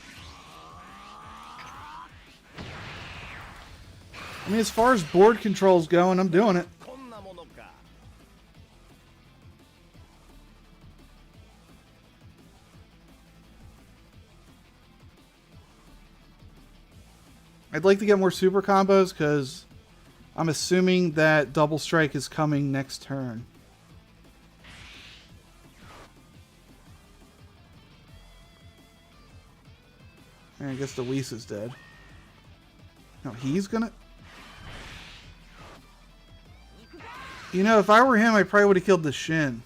I mean, as far as board controls go, and I'm doing it. I'd like to get more super combos because I'm assuming that double strike is coming next turn. And I guess the Whis is dead. No, he's gonna... You know, if I were him, I probably would have killed the Shin.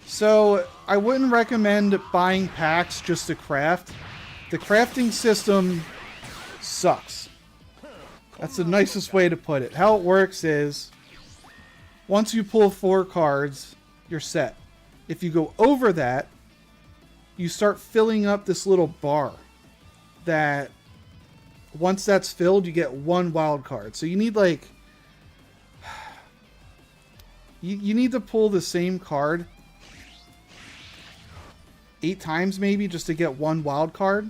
So, I wouldn't recommend buying packs just to craft. The crafting system sucks. That's the nicest way to put it. How it works is, once you pull 4 cards, you're set. If you go over that, you start filling up this little bar that, once that's filled, you get 1 wild card. So you need like... You need to pull the same card 8 times maybe just to get 1 wild card.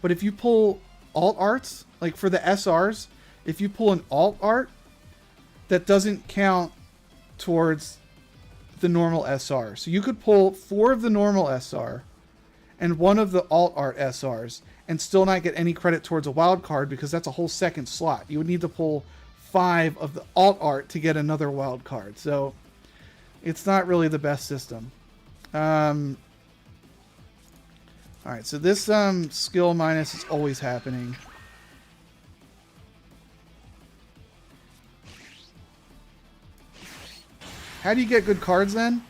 But if you pull alt arts, like for the SRs, if you pull an alt art, that doesn't count towards the normal SR. So you could pull 4 of the normal SR and 1 of the alt art SRs and still not get any credit towards a wild card, because that's a whole second slot. You would need to pull 5 of the alt art to get another wild card. So it's not really the best system. Alright, so this skill minus is always happening. How do you get good cards then?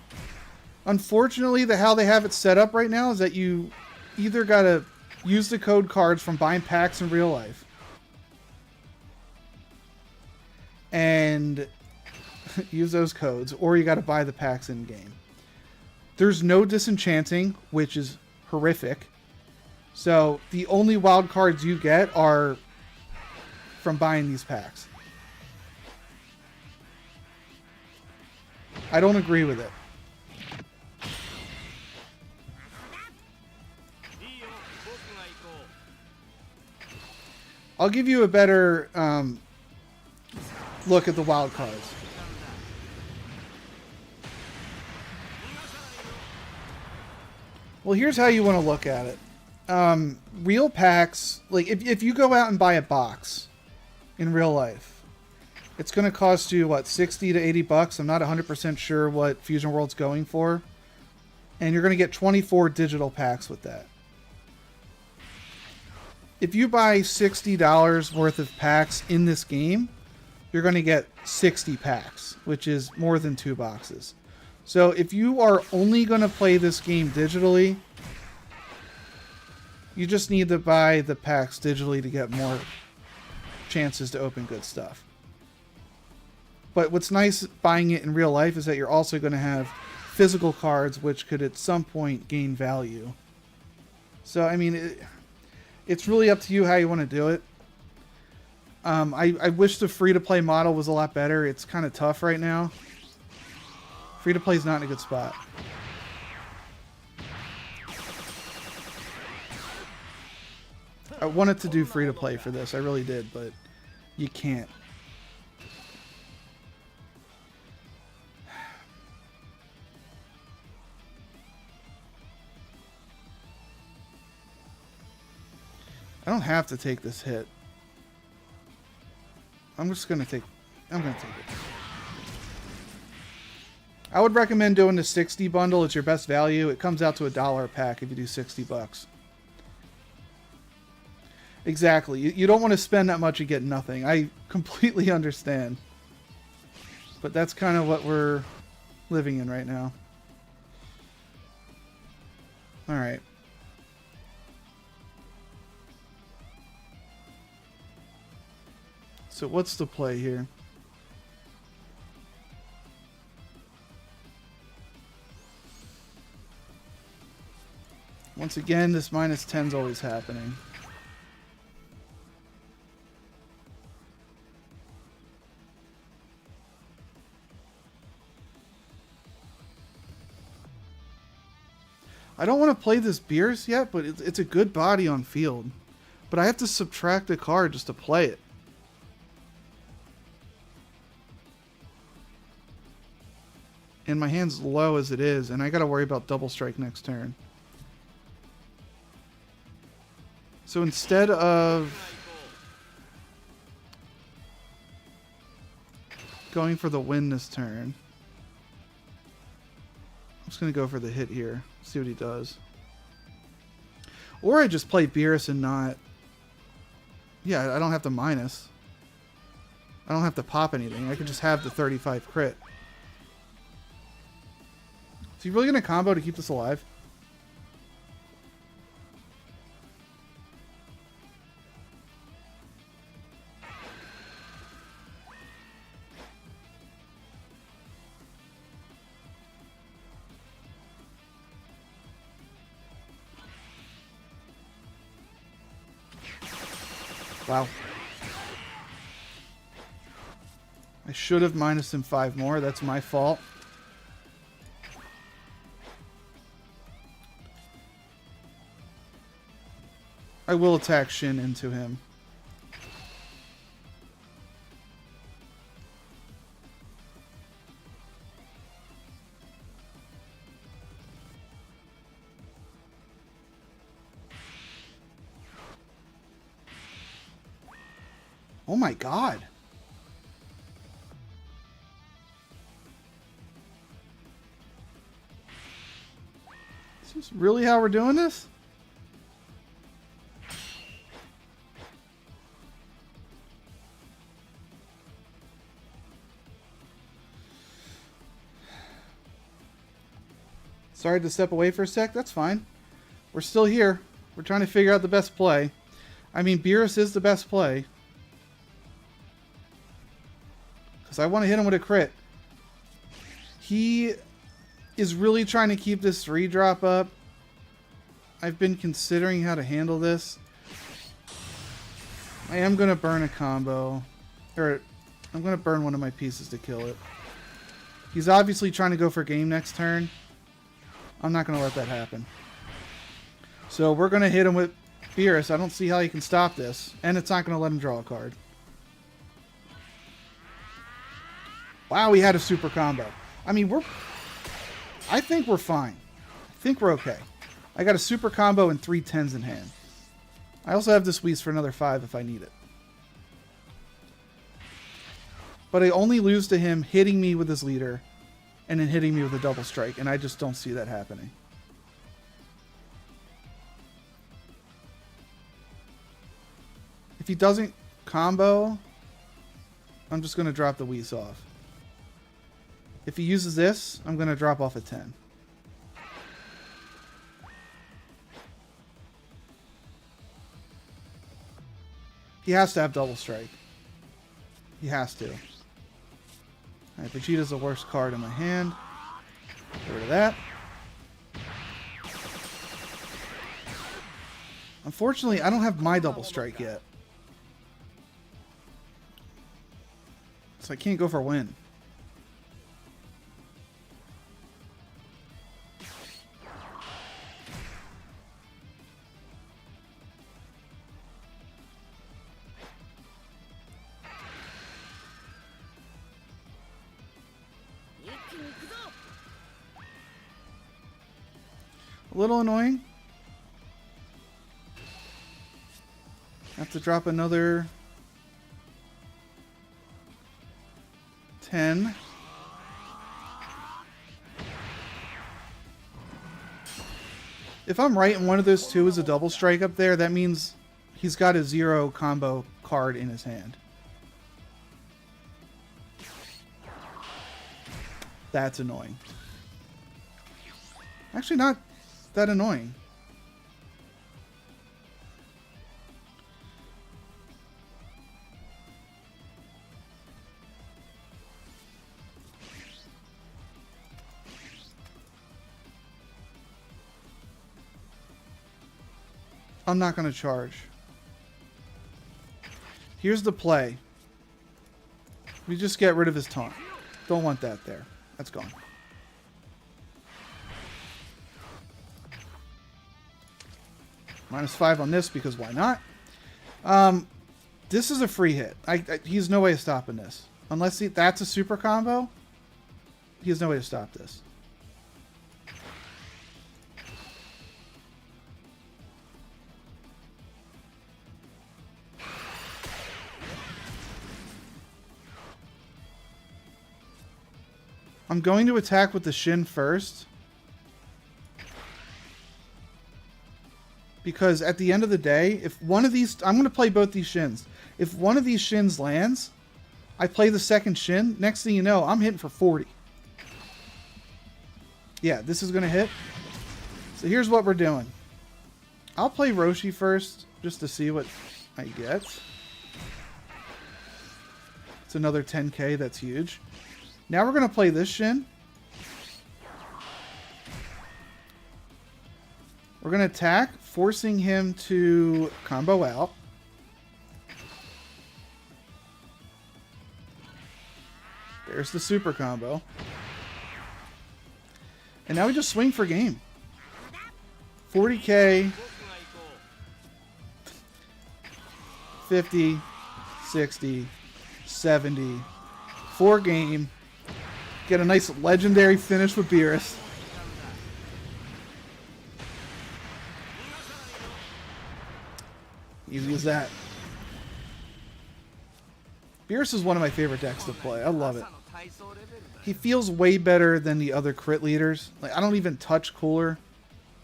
Unfortunately, how they have it set up right now is that you either gotta use the code cards from buying packs in real life and use those codes, or you gotta buy the packs in game. There's no disenchanting, which is horrific. So the only wild cards you get are from buying these packs. I don't agree with it. I'll give you a better look at the wild cards. Well, here's how you want to look at it. Real packs, like if you go out and buy a box in real life, it's going to cost you, what, 60 to 80 bucks? I'm not 100% sure what Fusion World's going for. And you're going to get 24 digital packs with that. If you buy $60 worth of packs in this game, you're going to get 60 packs, which is more than 2 boxes. So if you are only going to play this game digitally, you just need to buy the packs digitally to get more chances to open good stuff. But what's nice buying it in real life is that you're also going to have physical cards which could at some point gain value. So, I mean, It's really up to you how you want to do it. I wish the free-to-play model was a lot better. It's kind of tough right now. Free-to-play is not in a good spot. I wanted to do free-to-play for this. I really did, but you can't. I don't have to take this hit. I'm just going to take... I'm going to take it. I would recommend doing the 60 bundle. It's your best value. It comes out to $1 a pack if you do 60 bucks. Exactly. You don't want to spend that much and get nothing. I completely understand. But that's kind of what we're living in right now. Alright. So what's the play here? Once again, this minus 10's always happening. I don't want to play this Beerus yet, but it's a good body on field. But I have to subtract a card just to play it. And my hand's low as it is, and I gotta worry about double strike next turn. So instead of going for the win this turn, I'm just gonna go for the hit here. See what he does. Or I just play Beerus and not... Yeah, I don't have to minus. I don't have to pop anything. I can just have the 35 crit. Is he really going to combo to keep this alive? Wow. I should have minused him 5 more. That's my fault. I will attack Shin into him. Oh my god. Is this really how we're doing this? Sorry to step away for a sec. That's fine. We're still here. We're trying to figure out the best play. I mean, Beerus is the best play. Because I want to hit him with a crit. He is really trying to keep this 3-drop up. I've been considering how to handle this. I am going to burn a combo. Or, I'm going to burn one of my pieces to kill it. He's obviously trying to go for game next turn. I'm not going to let that happen. So we're going to hit him with Beerus. I don't see how he can stop this. And it's not going to let him draw a card. Wow, we had a super combo. I mean, I think we're fine. I think we're okay. I got a super combo and 3 10s in hand. I also have this Whis for another 5 if I need it. But I only lose to him hitting me with his leader and then hitting me with a double strike, and I just don't see that happening. If he doesn't combo, I'm just going to drop the Whis off. If he uses this, I'm going to drop off a 10. He has to have double strike. He has to. Alright, Vegeta's the worst card in my hand. Get rid of that. Unfortunately, I don't have my double strike yet. So I can't go for a win. A little annoying. Have to drop another 10. If I'm right and one of those two is a double strike up there, that means he's got a 0 combo card in his hand. That's annoying. Actually, not that annoying. I'm not going to charge. Here's the play. We just get rid of his taunt. Don't want that there. That's gone. -5 on this because why not? This is a free hit. He has no way of stopping this. Unless that's a super combo, he has no way to stop this. I'm going to attack with the Shin first. Because at the end of the day, if one of these... I'm going to play both these Shins. If one of these Shins lands, I play the second Shin. Next thing you know, I'm hitting for 40. Yeah, this is going to hit. So here's what we're doing. I'll play Roshi first, just to see what I get. It's another 10k, that's huge. Now we're going to play this Shin. We're going to attack, forcing him to combo out. There's the super combo. And now we just swing for game. 40k. 50, 60, 70. 4 game. Get a nice legendary finish with Beerus. Easy as that. Beerus is one of my favorite decks to play. I love it. He feels way better than the other crit leaders. Like, I don't even touch Cooler.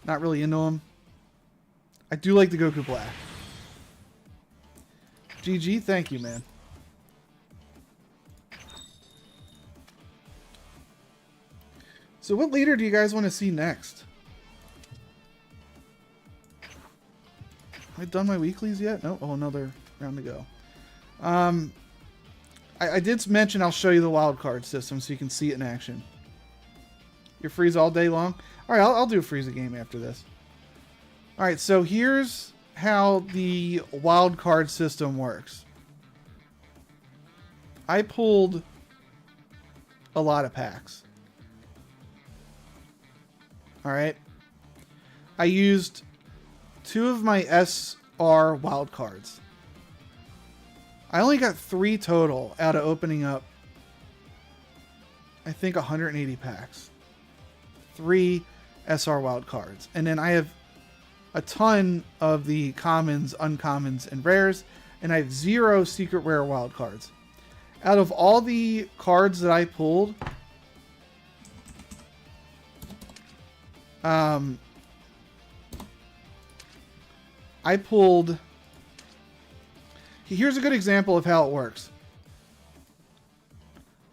Not really into him. I do like the Goku Black. GG, thank you, man. So what leader do you guys want to see next? Have I done my weeklies yet? No? Oh, another round to go. I did mention I'll show you the wild card system so you can see it in action. You're Freeze all day long? Alright, I'll do a Frieza game after this. Alright, so here's how the wild card system works. I pulled a lot of packs. Alright. I used 2 of my SR wild cards. I only got 3 total out of opening up, I think, 180 packs. 3 SR wild cards. And then I have a ton of the commons, uncommons, and rares. And I have 0 secret rare wild cards. Out of all the cards that I pulled, I pulled... Here's a good example of how it works.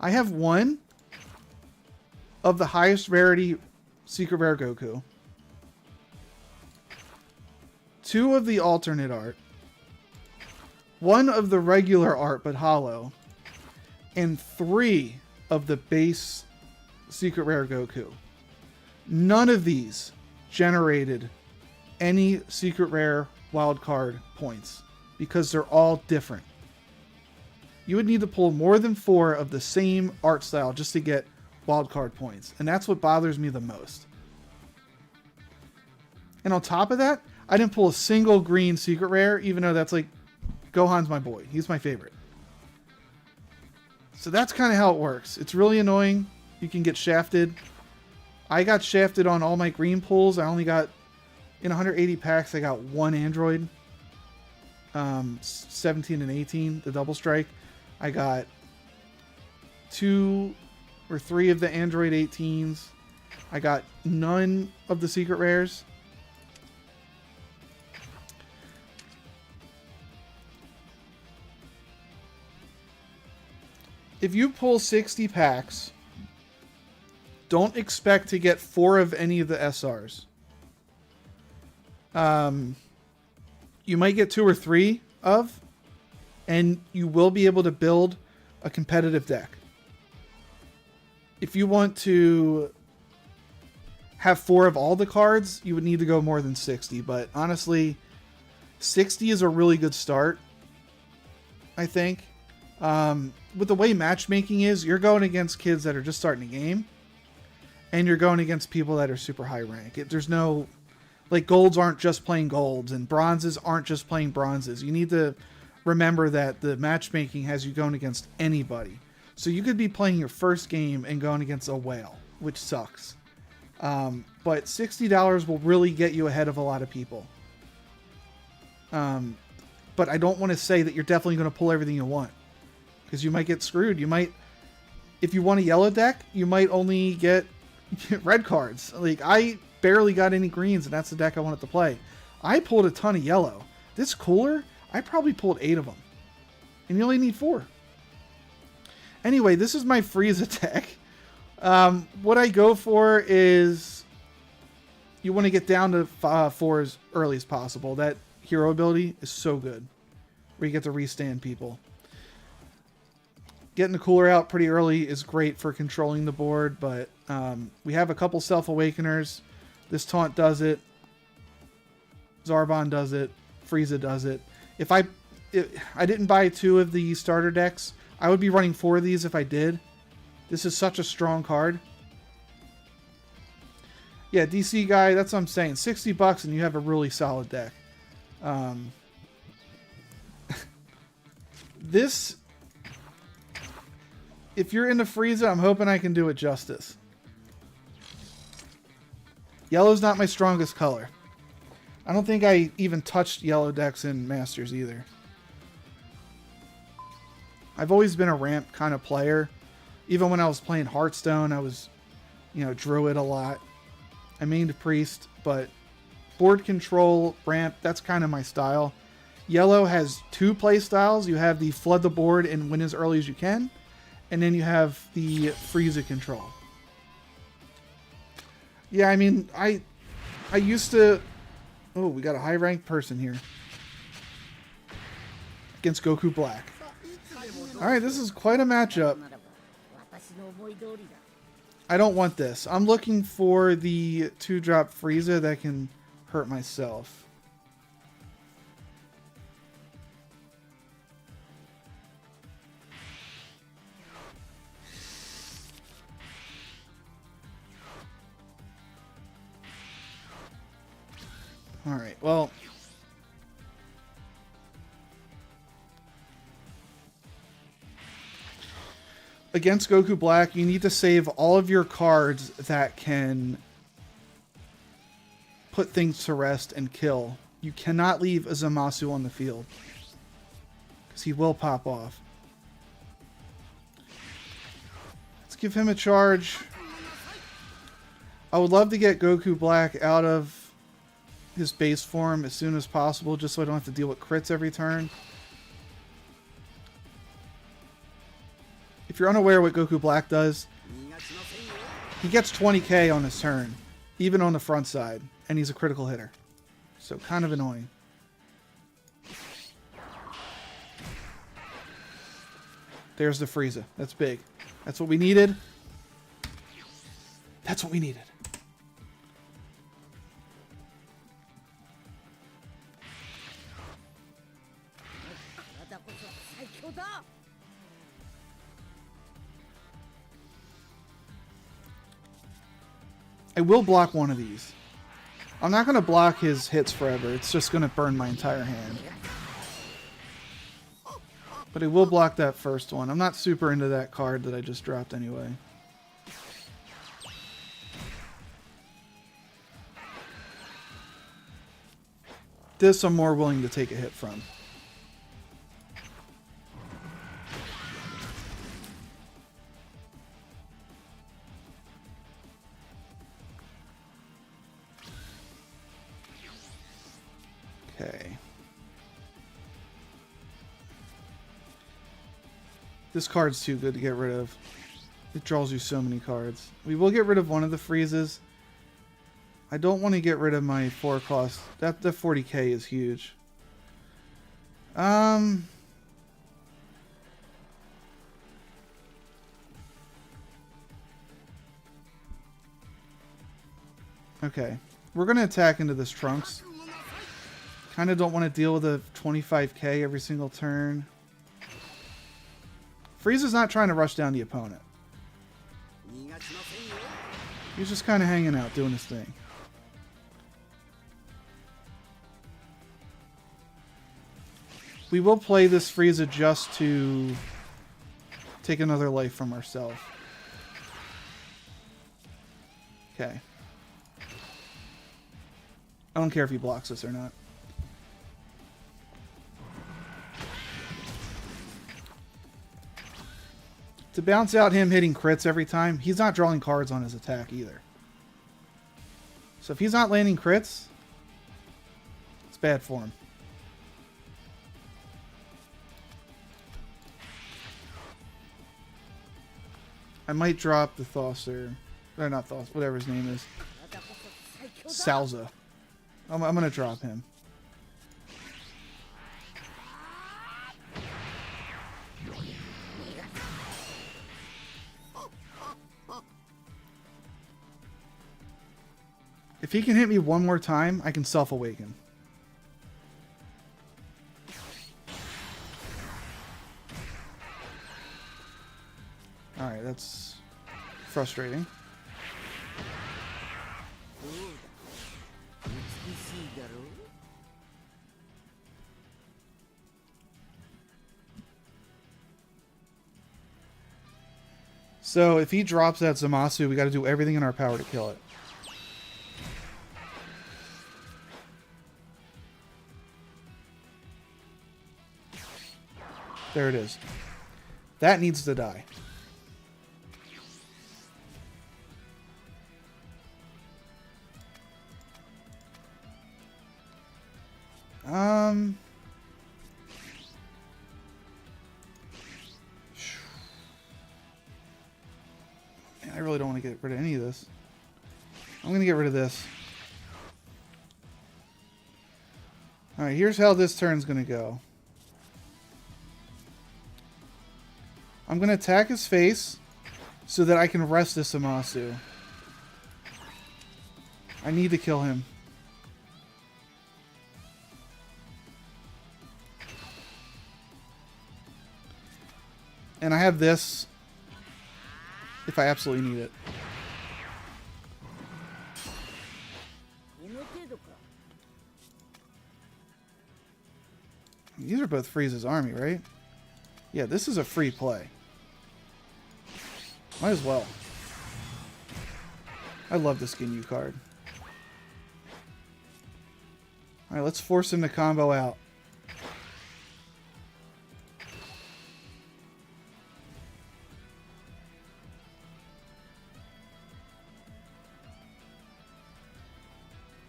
I have 1 of the highest rarity secret rare Goku. 2 of the alternate art. 1 of the regular art but hollow. And 3 of the base secret rare Goku. None of these generated any secret rare wild card points because they're all different. You would need to pull more than 4 of the same art style just to get wild card points. And that's what bothers me the most. And on top of that, I didn't pull a single green secret rare, even though that's like, Gohan's my boy. He's my favorite. So that's kind of how it works. It's really annoying. You can get shafted. I got shafted on all my green pulls. I only got, in 180 packs, I got 1 Android. 17 and 18, the double strike. I got 2 or 3 of the Android 18s. I got none of the secret rares. If you pull 60 packs, don't expect to get 4 of any of the SRs. You might get 2 or 3 of, and you will be able to build a competitive deck. If you want to have 4 of all the cards, you would need to go more than 60. But honestly, 60 is a really good start, I think. With the way matchmaking is, you're going against kids that are just starting a game, and you're going against people that are super high rank. There's no, like, golds aren't just playing golds, and bronzes aren't just playing bronzes. You need to remember that the matchmaking has you going against anybody. So you could be playing your first game and going against a whale, which sucks. But $60 will really get you ahead of a lot of people. But I don't want to say that you're definitely going to pull everything you want, because you might get screwed. You might, if you want a yellow deck, you might only get red cards. Like, I barely got any greens, and that's the deck I wanted to play. I pulled a ton of yellow. This cooler, I probably pulled 8 of them. And you only need 4. Anyway, this is my Frieza deck. What I go for is, you want to get down to 4 as early as possible. That hero ability is so good, where you get to restand people. Getting the cooler out pretty early is great for controlling the board, but we have a couple Self-Awakeners. This Taunt does it. Zarbon does it. Frieza does it. If I didn't buy 2 of the starter decks, I would be running 4 of these if I did. This is such a strong card. Yeah, DC guy, that's what I'm saying. $60 and you have a really solid deck. This, if you're into Frieza, I'm hoping I can do it justice. Yellow's not my strongest color. I don't think I even touched yellow decks in Masters either. I've always been a ramp kind of player. Even when I was playing Hearthstone, I was, Druid a lot. I mained Priest, but board control, ramp, that's kind of my style. Yellow has 2 play styles. You have the flood the board and win as early as you can. And then you have the Frieza control. Yeah, I mean, I used to... Oh, we got a high-ranked person here. Against Goku Black. Alright, this is quite a matchup. I don't want this. I'm looking for the 2-drop Frieza that can hurt myself. Alright, well... Against Goku Black, you need to save all of your cards that can put things to rest and kill. You cannot leave a Zamasu on the field, because he will pop off. Let's give him a charge. I would love to get Goku Black out of his base form as soon as possible, just so I don't have to deal with crits every turn. If you're unaware what Goku Black does, he gets 20k on his turn, even on the front side, and he's a critical hitter. So kind of annoying. There's the Frieza. That's big. That's what we needed. That's what we needed. I will block one of these. I'm not going to block his hits forever. It's just going to burn my entire hand. But I will block that first one. I'm not super into that card that I just dropped anyway. This I'm more willing to take a hit from. Okay. This card's too good to get rid of. It draws you so many cards. We will get rid of one of the freezes. I don't want to get rid of my 4 cost. That 40k is huge. Okay. We're going to attack into this Trunks. Kind of don't want to deal with a 25k every single turn. Frieza's not trying to rush down the opponent. He's just kind of hanging out, doing his thing. We will play this Frieza just to take another life from ourselves. Okay. I don't care if he blocks us or not. To bounce out him hitting crits every time, he's not drawing cards on his attack either. So if he's not landing crits, it's bad for him. I might drop the Thosser. Or not Thosser, whatever his name is. Salza. I'm going to drop him. If he can hit me one more time, I can self-awaken. Alright, that's frustrating. So if he drops that Zamasu, we got to do everything in our power to kill it. There it is. That needs to die. I really don't want to get rid of any of this. I'm going to get rid of this. Alright, here's how this turn's going to go. I'm going to attack his face so that I can rest this Amasu. I need to kill him. And I have this if I absolutely need it. These are both Frieza's army, right? Yeah, this is a free play. Might as well. I love this Ginyu card. Alright, let's force him to combo out.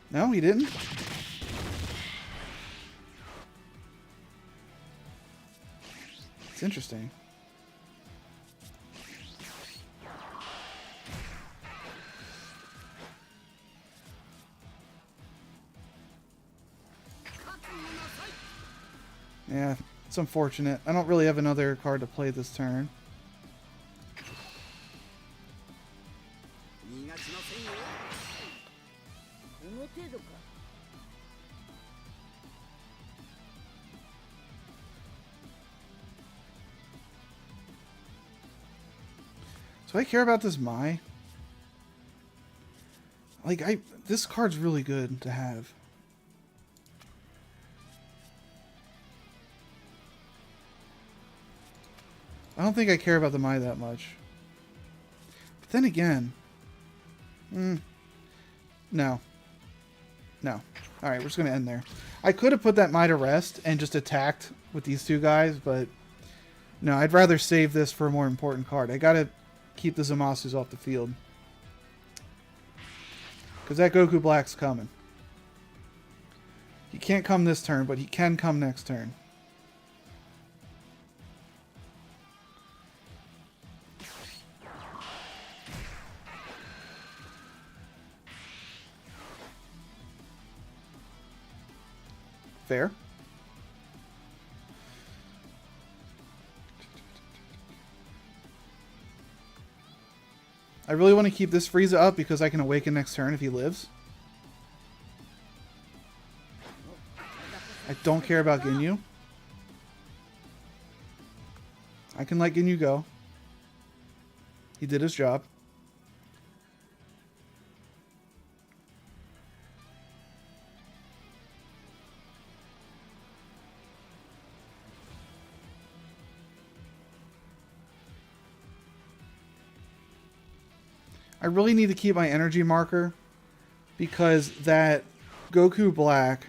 No, he didn't? It's interesting. Yeah, it's unfortunate. I don't really have another card to play this turn. Do I care about this Mai? Like, this card's really good to have. I don't think I care about the Mai that much. But then again... no. No. Alright, we're just going to end there. I could have put that Mai to rest and just attacked with these two guys, but... No, I'd rather save this for a more important card. I gotta keep the Zamasus off the field. Because that Goku Black's coming. He can't come this turn, but he can come next turn. Fair. I really want to keep this Frieza up because I can awaken next turn if he lives. I don't care about Ginyu. I can let Ginyu go. He did his job. I really need to keep my energy marker because that Goku Black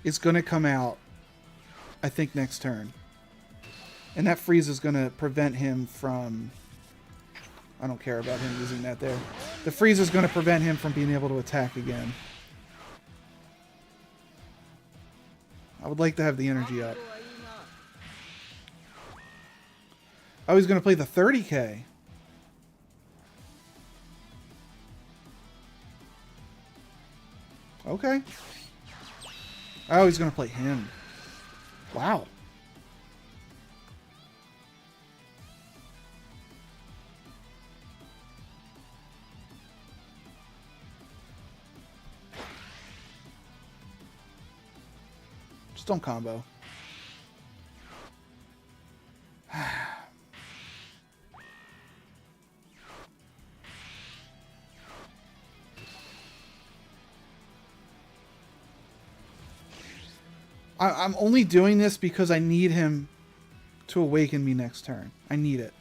is going to come out, I think, next turn. And that Frieza is going to prevent him from... I don't care about him using that there. The Frieza is going to prevent him from being able to attack again. I would like to have the energy up. Oh, he's going to play the 30k. Okay. Oh, he's going to play him. Wow. Just don't combo. I'm only doing this because I need him to awaken me next turn. I need it.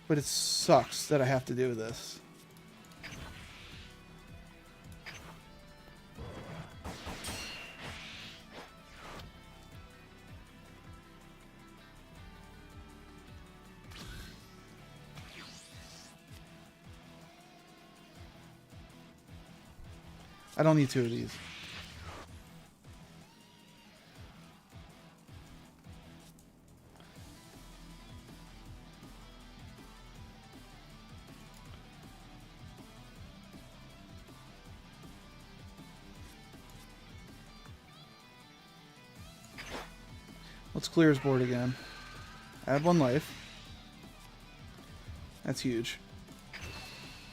But it sucks that I have to do this. I don't need two of these. Let's clear his board again. Add 1 life. That's huge.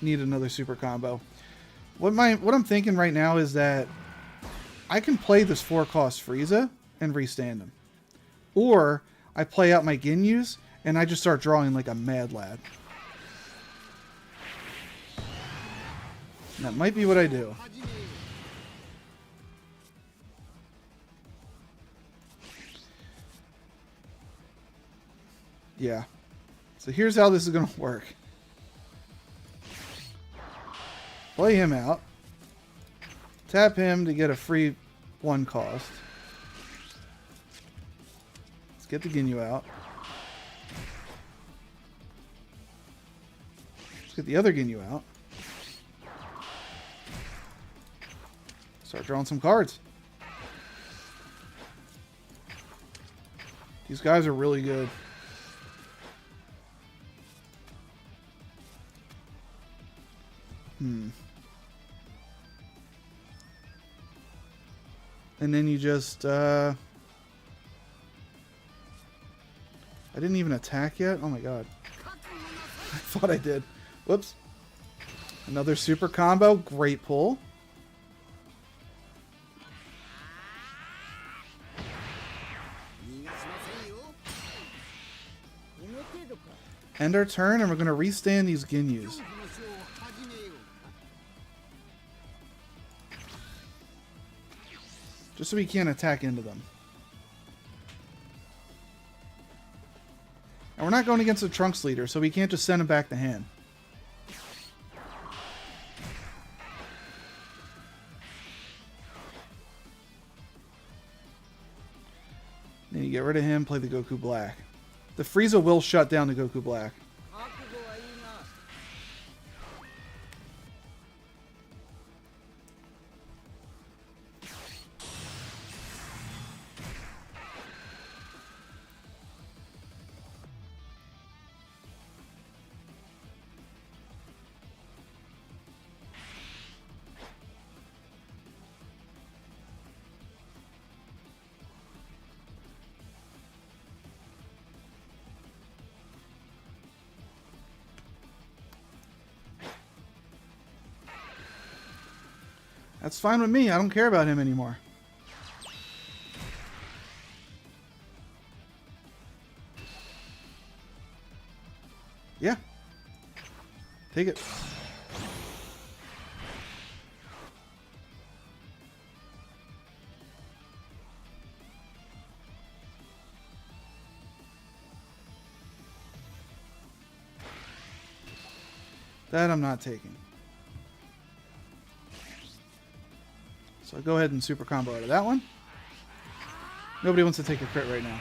Need another super combo. What I'm thinking right now is that I can play this 4-cost Frieza and restand him. Or I play out my Ginyus and I just start drawing like a mad lad. And that might be what I do. Yeah. So here's how this is going to work. Play him out. Tap him to get a free 1 cost. Let's get the Ginyu out. Let's get the other Ginyu out. Start drawing some cards. These guys are really good. And then you just, I didn't even attack yet? Oh my god. I thought I did. Whoops. Another super combo. Great pull. End our turn and we're going to restand these Ginyus. Just so he can't attack into them. And we're not going against the Trunks leader, so we can't just send him back to hand. Then you get rid of him, play the Goku Black. The Frieza will shut down the Goku Black. That's fine with me. I don't care about him anymore. Yeah. Take it. That I'm not taking. So I'll go ahead and super combo out of that one. Nobody wants to take a crit right now.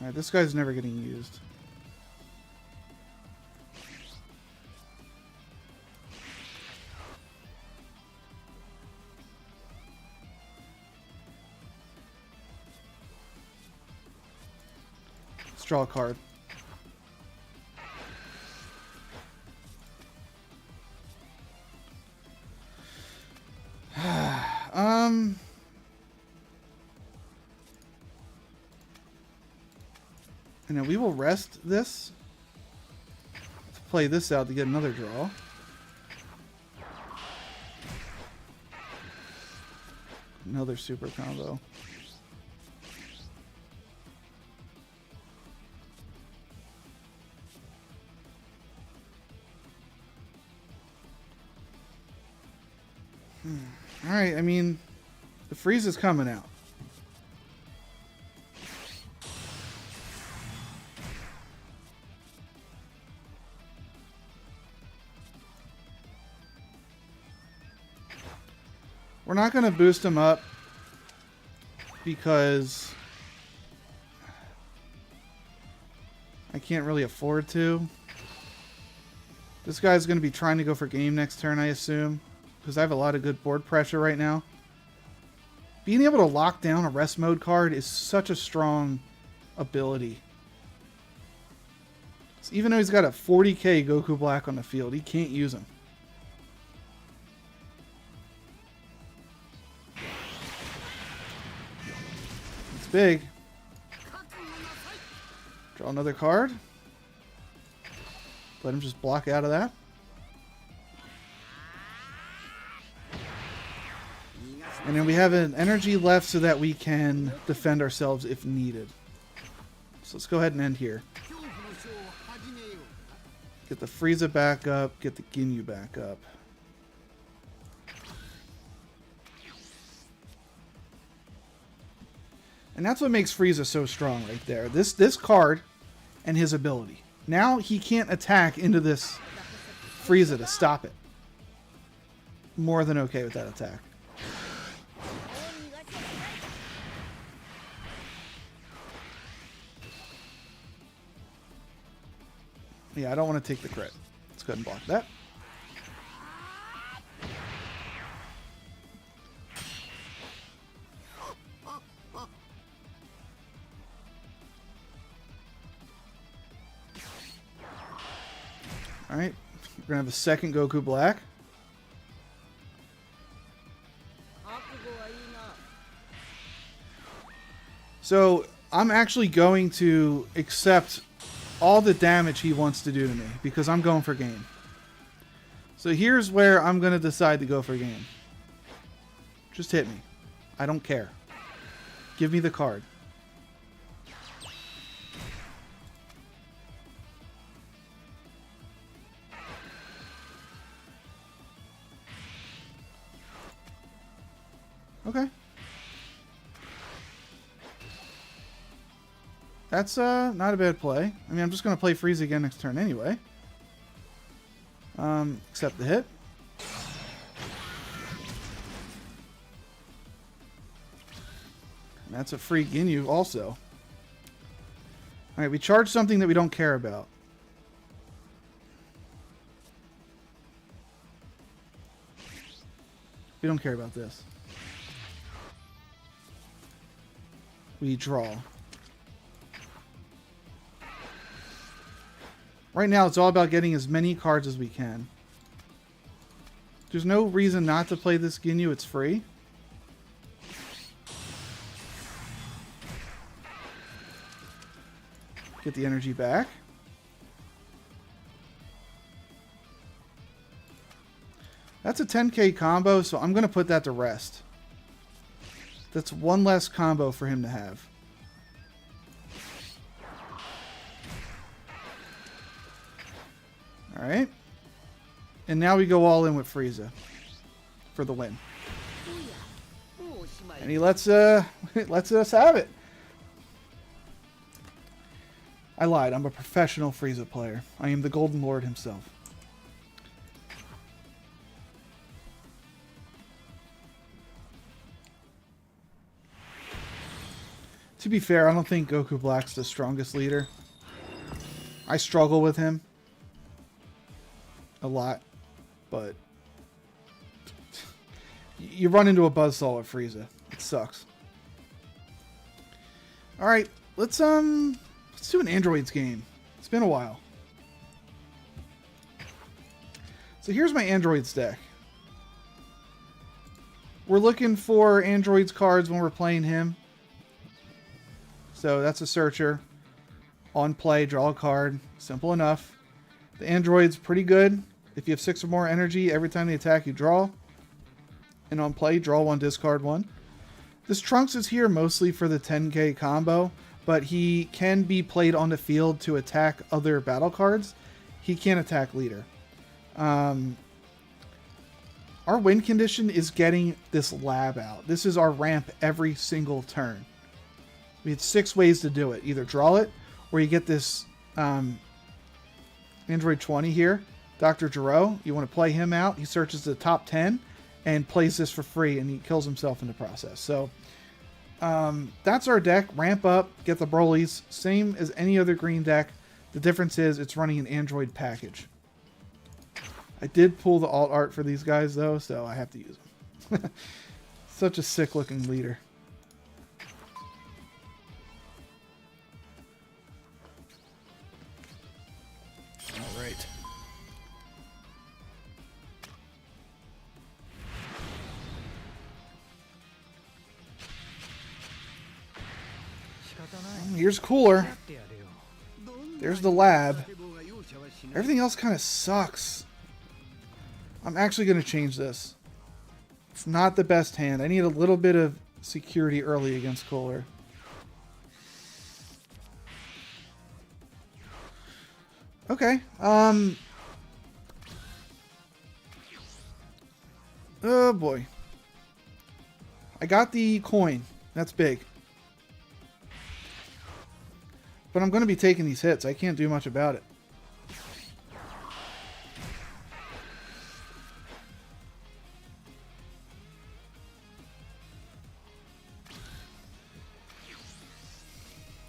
Alright, this guy's never getting used. Let's draw a card. And then we will rest this to play this out to get another draw. Another super combo. Alright, I mean, the freeze is coming out. We're not going to boost him up because I can't really afford to. This guy's going to be trying to go for game next turn, I assume, because I have a lot of good board pressure right now. Being able to lock down a rest mode card is such a strong ability. So even though he's got a 40k Goku Black on the field, he can't use him. It's big. Draw another card. Let him just block out of that. And then we have an energy left so that we can defend ourselves if needed. So let's go ahead and end here. Get the Frieza back up, get the Ginyu back up. And that's what makes Frieza so strong right there. This card and his ability. Now he can't attack into this Frieza to stop it. More than okay with that attack. Yeah, I don't want to take the crit. Let's go ahead and block that. Alright, we're going to have a second Goku Black. So, I'm actually going to accept all the damage he wants to do to me because I'm going for game. So here's where I'm going to decide to go for game. Just hit me. I don't care. Give me the card. Okay. That's not a bad play. I mean, I'm just going to play Frieza again next turn anyway. Accept the hit. And that's a free Ginyu also. Alright, we charge something that we don't care about. We don't care about this. We draw. Right now, it's all about getting as many cards as we can. There's no reason not to play this Ginyu. It's free. Get the energy back. That's a 10k combo, so I'm going to put that to rest. That's one less combo for him to have. Alright. And now we go all in with Frieza for the win. And he lets us have it. I lied. I'm a professional Frieza player. I am the Golden Lord himself. To be fair, I don't think Goku Black's the strongest leader. I struggle with him a lot, but you run into a buzzsaw with Frieza. It sucks. All right, let's do an androids game. It's been a while. So here's my androids deck. We're looking for androids cards when we're playing him. So that's a searcher. On play, draw a card. Simple enough. The android's pretty good. If you have 6 or more energy, every time they attack, you draw. And on play, draw 1, discard 1. This Trunks is here mostly for the 10k combo, but he can be played on the field to attack other battle cards. He can't attack leader. Our win condition is getting this lab out. This is our ramp every single turn. We had 6 ways to do it. Either draw it, or you get this Android 20 here, Dr. Gero. You want to play him out. He searches the top 10 and plays this for free, and he kills himself in the process. So that's our deck. Ramp up, get the Brolys. Same as any other green deck. The difference is it's running an Android package. I did pull the alt art for these guys, though, so I have to use them. Such a sick-looking leader. All right. Here's Cooler. There's the lab. Everything else kind of sucks. I'm actually going to change this. It's not the best hand. I need a little bit of security early against Cooler. Okay. Oh boy. I got the coin. That's big. But I'm going to be taking these hits. I can't do much about it.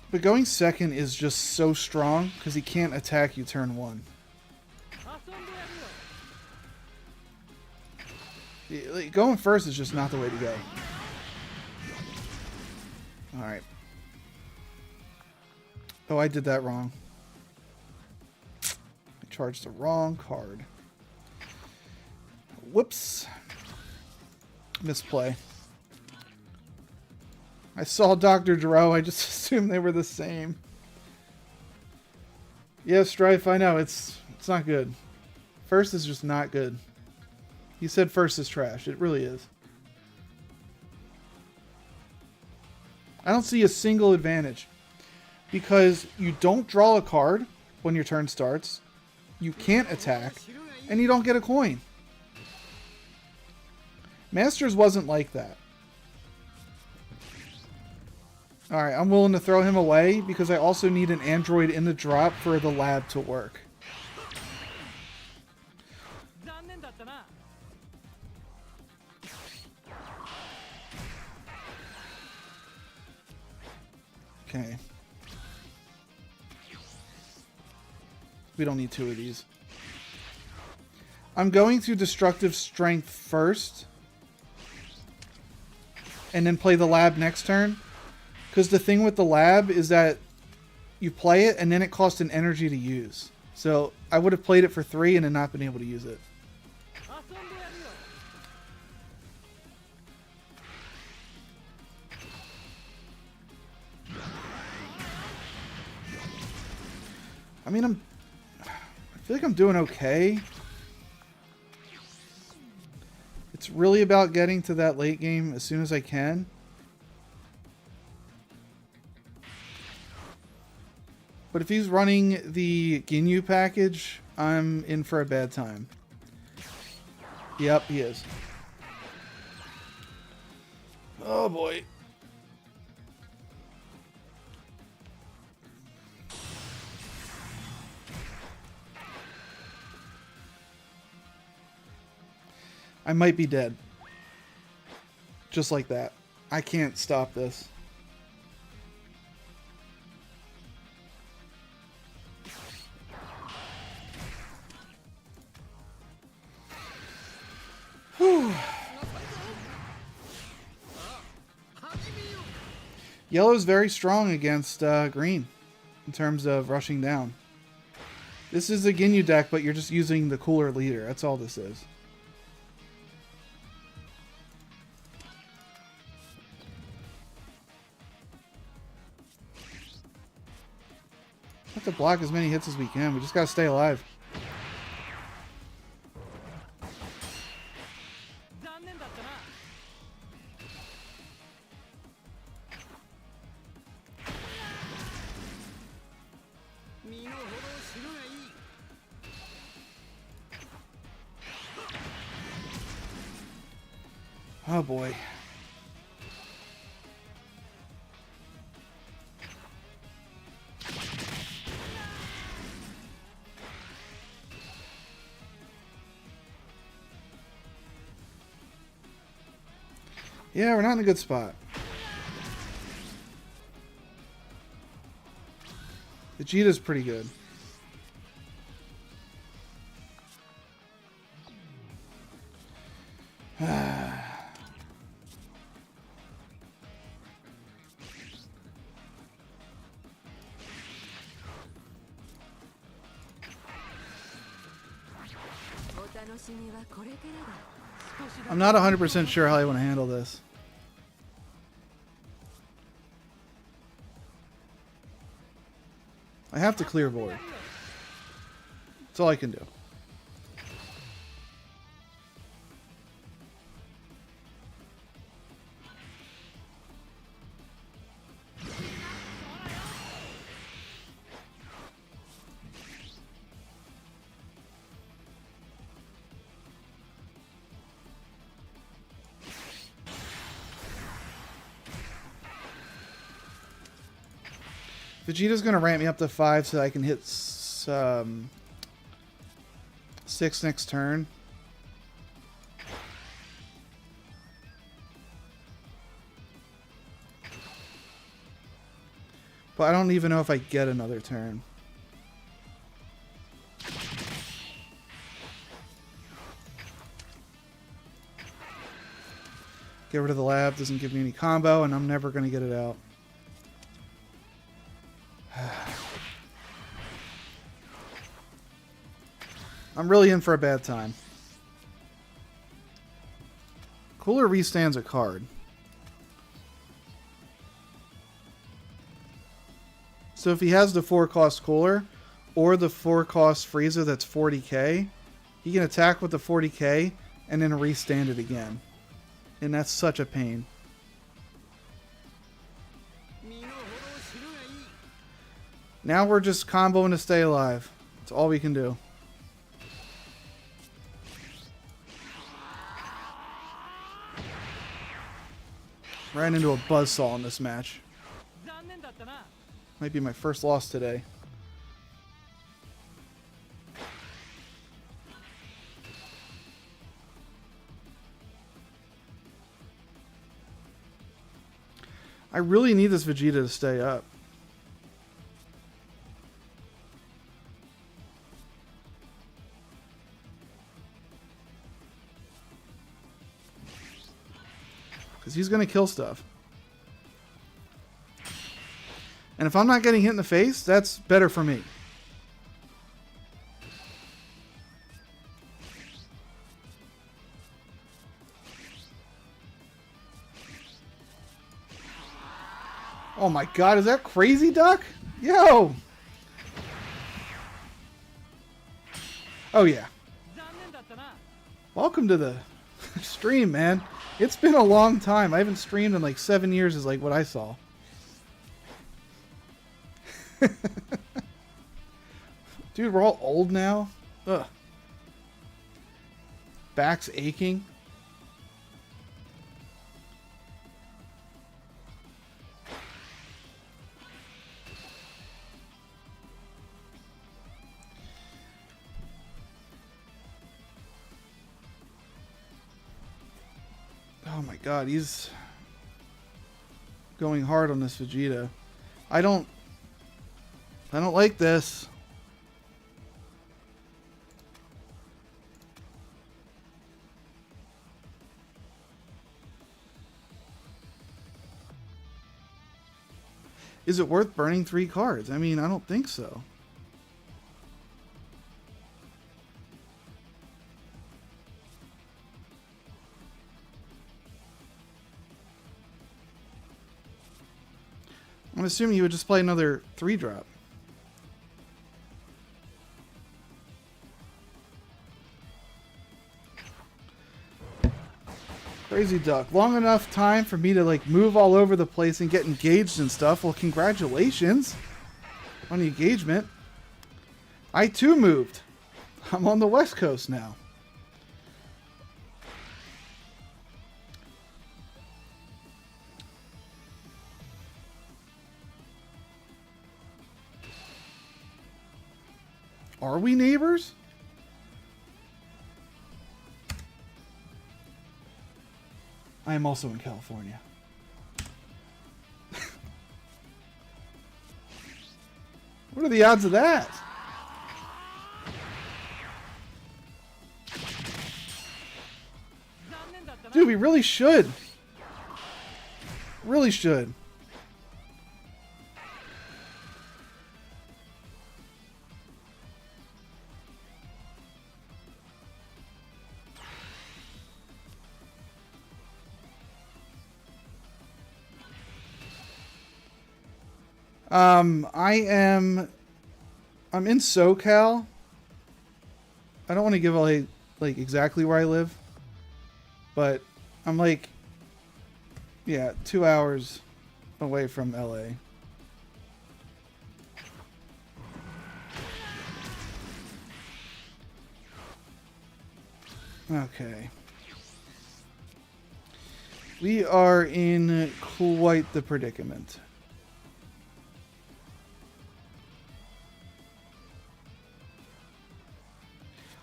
But going second is just so strong because he can't attack you turn 1. Going first is just not the way to go. Alright. Oh, I did that wrong. I charged the wrong card. Whoops. Misplay. I saw Dr. Gero. I just assumed they were the same. Yeah, Strife, I know. It's not good. First is just not good. You said first is trash. It really is. I don't see a single advantage. Because you don't draw a card when your turn starts. You can't attack. And you don't get a coin. Masters wasn't like that. Alright, I'm willing to throw him away because I also need an android in the drop for the lab to work. Okay. We don't need 2 of these. I'm going to Destructive Strength first. And then play the lab next turn. Because the thing with the lab is that you play it and then it costs an energy to use. So I would have played it for 3 and then not been able to use it. I mean, I feel like I'm doing okay. It's really about getting to that late game as soon as I can. But if he's running the Ginyu package, I'm in for a bad time. Yep, he is. Oh boy. I might be dead. Just like that. I can't stop this. Whew. Yellow's very strong against green in terms of rushing down. This is a Ginyu deck, but you're just using the cooler leader. That's all this is. We have to block as many hits as we can. We just gotta stay alive. Oh boy. Yeah, we're not in a good spot. Vegeta's pretty good. I'm not 100% sure how I want to handle this. I have to clear void. That's all I can do. Vegeta's going to ramp me up to 5 so I can hit 6 next turn. But I don't even know if I get another turn. Get rid of the lab, doesn't give me any combo, and I'm never going to get it out. I'm really in for a bad time. Cooler restands a card. So if he has the 4-cost Cooler or the 4-cost Frieza that's 40k, he can attack with the 40k and then restand it again. And that's such a pain. Now we're just comboing to stay alive. That's all we can do. Ran into a buzzsaw in this match. Might be my first loss today. I really need this Vegeta to stay up. Because he's going to kill stuff. And if I'm not getting hit in the face, that's better for me. Oh my god, is that Crazy Duck? Yo! Oh yeah. Welcome to the stream, man. It's been a long time. I haven't streamed in like 7 years is like what I saw. Dude, we're all old now. Ugh. Back's aching. Oh my god, he's going hard on this Vegeta. I don't like this. Is it worth burning 3 cards? I mean, I don't think so. I'm assuming you would just play another 3-drop. Crazy Duck. Long enough time for me to like move all over the place and get engaged and stuff. Well, congratulations on the engagement. I too moved. I'm on the West Coast now. Are we neighbors? I am also in California. What are the odds of that? Dude, we really should. Really should. I'm in SoCal. I don't want to give away like exactly where I live, but I'm like, yeah, 2 hours away from LA. Okay. We are in quite the predicament.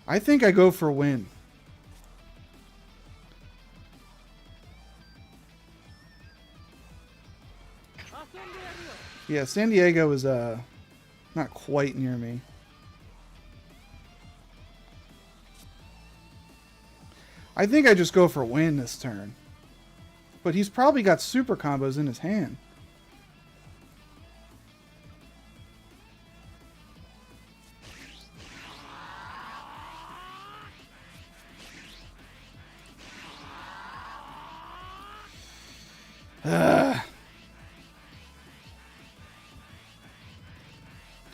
I think I go for win. Yeah, San Diego is not quite near me. I think I just go for win this turn. But he's probably got super combos in his hand.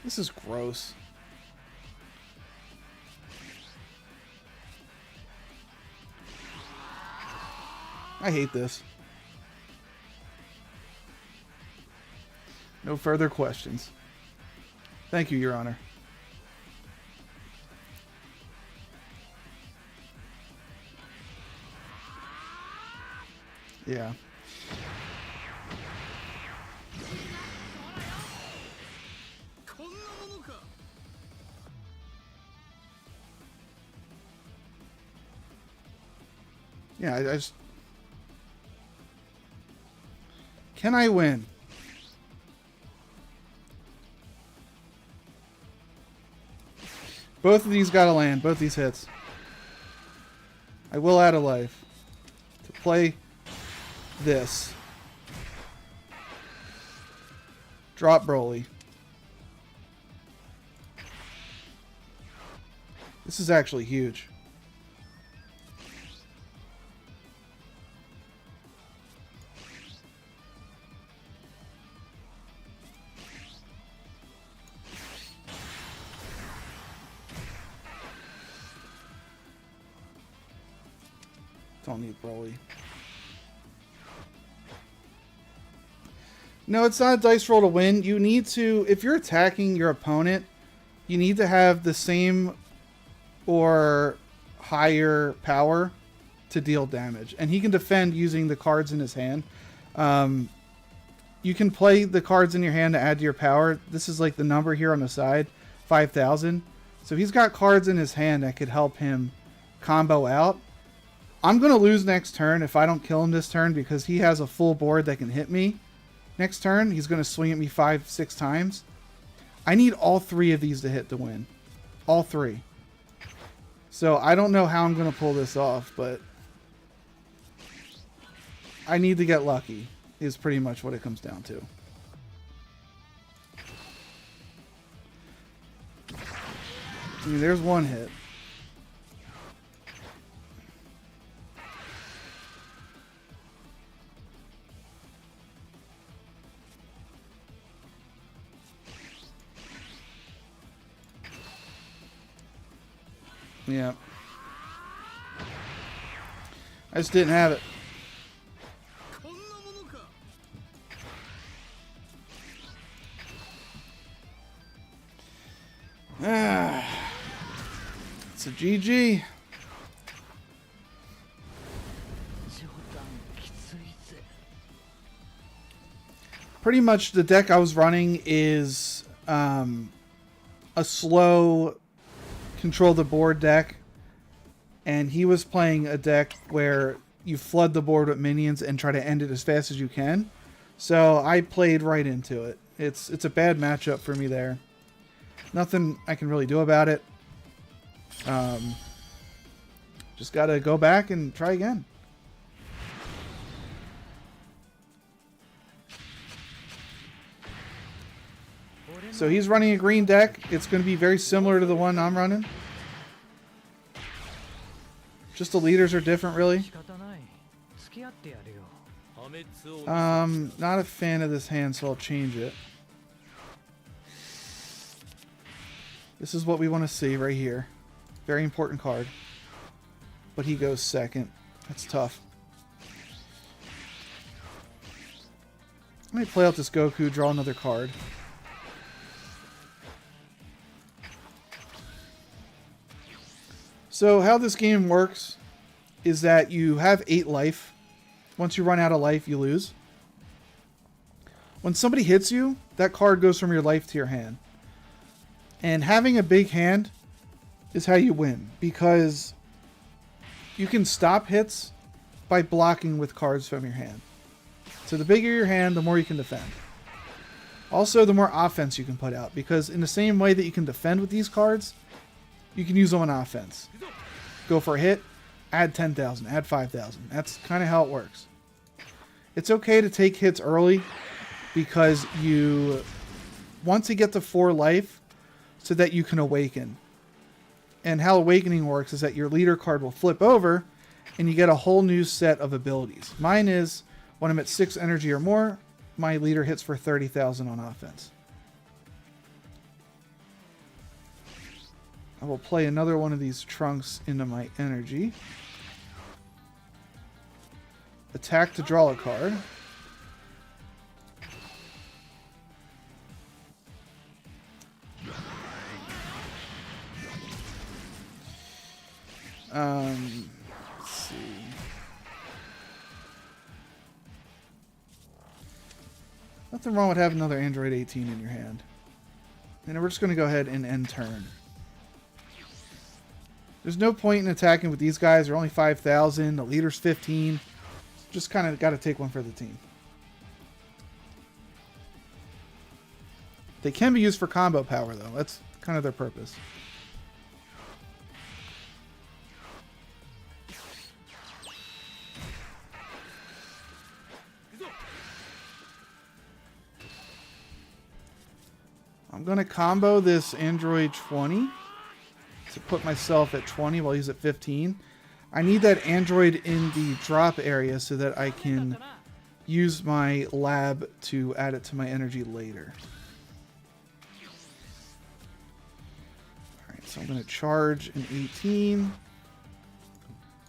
This is gross. I hate this. No further questions. Thank you, Your Honor. Yeah. Yeah, I just... Can I win? Both of these gotta land. Both these hits. I will add a life to play this. Drop Broly. This is actually huge. Don't need Broly. No, it's not a dice roll to win. You need to, if you're attacking your opponent, you need to have the same or higher power to deal damage. And he can defend using the cards in his hand. You can play the cards in your hand to add to your power. This is like the number here on the side, 5,000. So he's got cards in his hand that could help him combo out. I'm going to lose next turn if I don't kill him this turn because he has a full board that can hit me. Next turn, he's going to swing at me 5-6 times. I need all 3 of these to hit to win. All 3. So I don't know how I'm going to pull this off, but I need to get lucky is pretty much what it comes down to. I mean, there's one hit. Yeah. I just didn't have it. It's a GG. Pretty much the deck I was running is a slow control the board deck, and he was playing a deck where you flood the board with minions and try to end it as fast as you can. So I played right into it. It's a bad matchup for me there. Nothing I can really do about it. Just gotta go back and try again. So he's running a green deck. It's going to be very similar to the one I'm running. Just the leaders are different, really. Not a fan of this hand, so I'll change it. This is what we want to see right here. Very important card. But he goes second. That's tough. Let me play out this Goku, draw another card. So how this game works is that you have 8 life. Once you run out of life, you lose. When somebody hits you, that card goes from your life to your hand. And having a big hand is how you win, because you can stop hits by blocking with cards from your hand. So the bigger your hand, the more you can defend. Also, the more offense you can put out, because in the same way that you can defend with these cards, you can use them on offense. Go for a hit, add 10,000, add 5,000. That's kind of how it works. It's okay to take hits early because you want to get to 4 life so that you can awaken. And how awakening works is that your leader card will flip over and you get a whole new set of abilities. Mine is when I'm at 6 energy or more, my leader hits for 30,000 on offense. I will play another one of these trunks into my energy. Attack to draw a card. Let's see. Nothing wrong with having another Android 18 in your hand. And we're just going to go ahead and end turn. There's no point in attacking with these guys. They're only 5,000. The leader's 15. Just kind of got to take one for the team. They can be used for combo power, though. That's kind of their purpose. I'm going to combo this Android 20 to put myself at 20 while he's at 15. I need that Android in the drop area so that I can use my lab to add it to my energy later. Alright, so I'm going to charge an 18.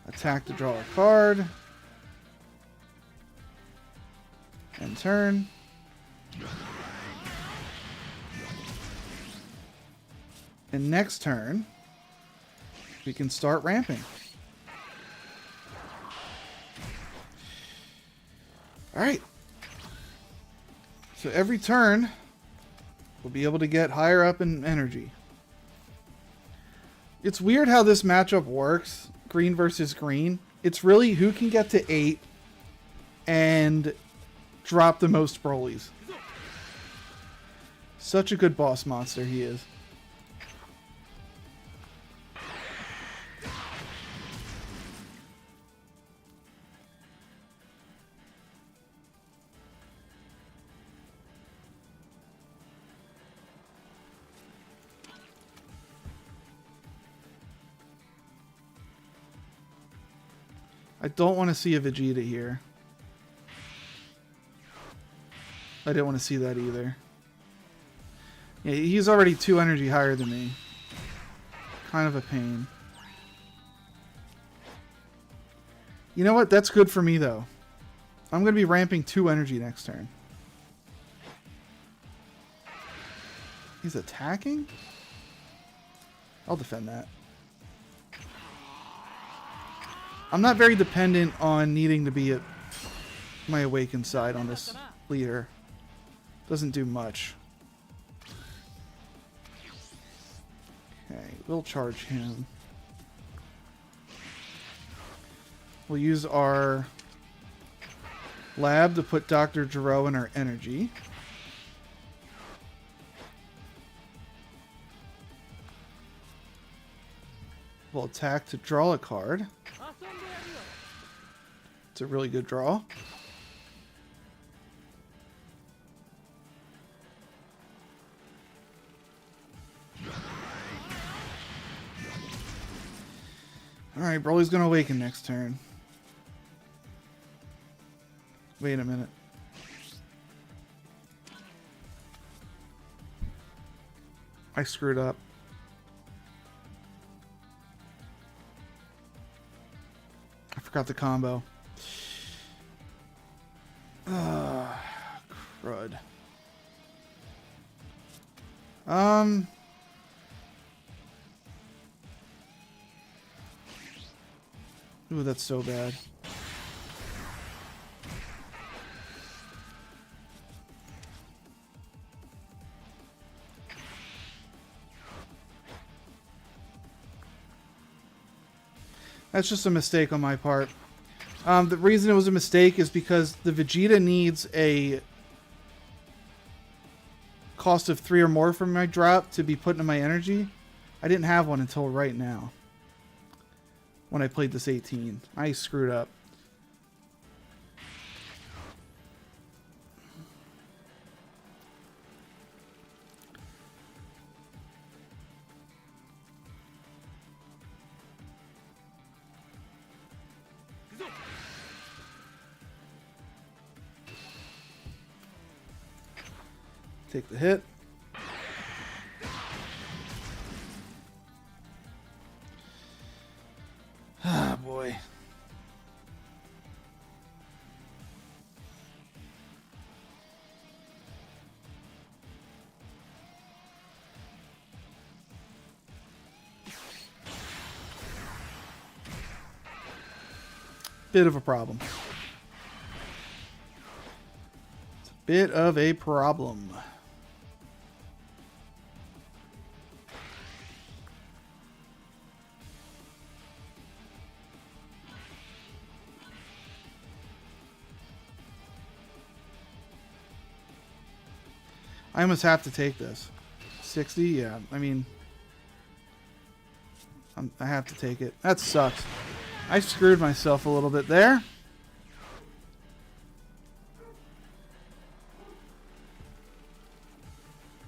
Attack to draw a card. And turn. And next turn, we can start ramping. Alright. So every turn, we'll be able to get higher up in energy. It's weird how this matchup works, green versus green. It's really who can get to 8 and drop the most Broly's. Such a good boss monster he is. I don't want to see a Vegeta here. I didn't want to see that either. Yeah, he's already 2 energy higher than me. Kind of a pain. You know what? That's good for me, though. I'm going to be ramping 2 energy next turn. He's attacking? I'll defend that. I'm not very dependent on needing to be at my awakened side on this leader. Doesn't do much. Okay, we'll charge him. We'll use our lab to put Dr. Gero in our energy. We'll attack to draw a card. It's a really good draw. Alright, Broly's gonna awaken next turn. Wait a minute. I screwed up. I forgot the combo. Crud. Ooh, that's so bad. That's just a mistake on my part. The reason it was a mistake is because the Vegeta needs a cost of 3 or more from my drop to be put into my energy. I didn't have one until right now. When I played this 18. I screwed up. Take the hit. Ah, boy. Bit of a problem. It's a bit of a problem. I almost have to take this. 60? Yeah, I mean... I have to take it. That sucks. I screwed myself a little bit there.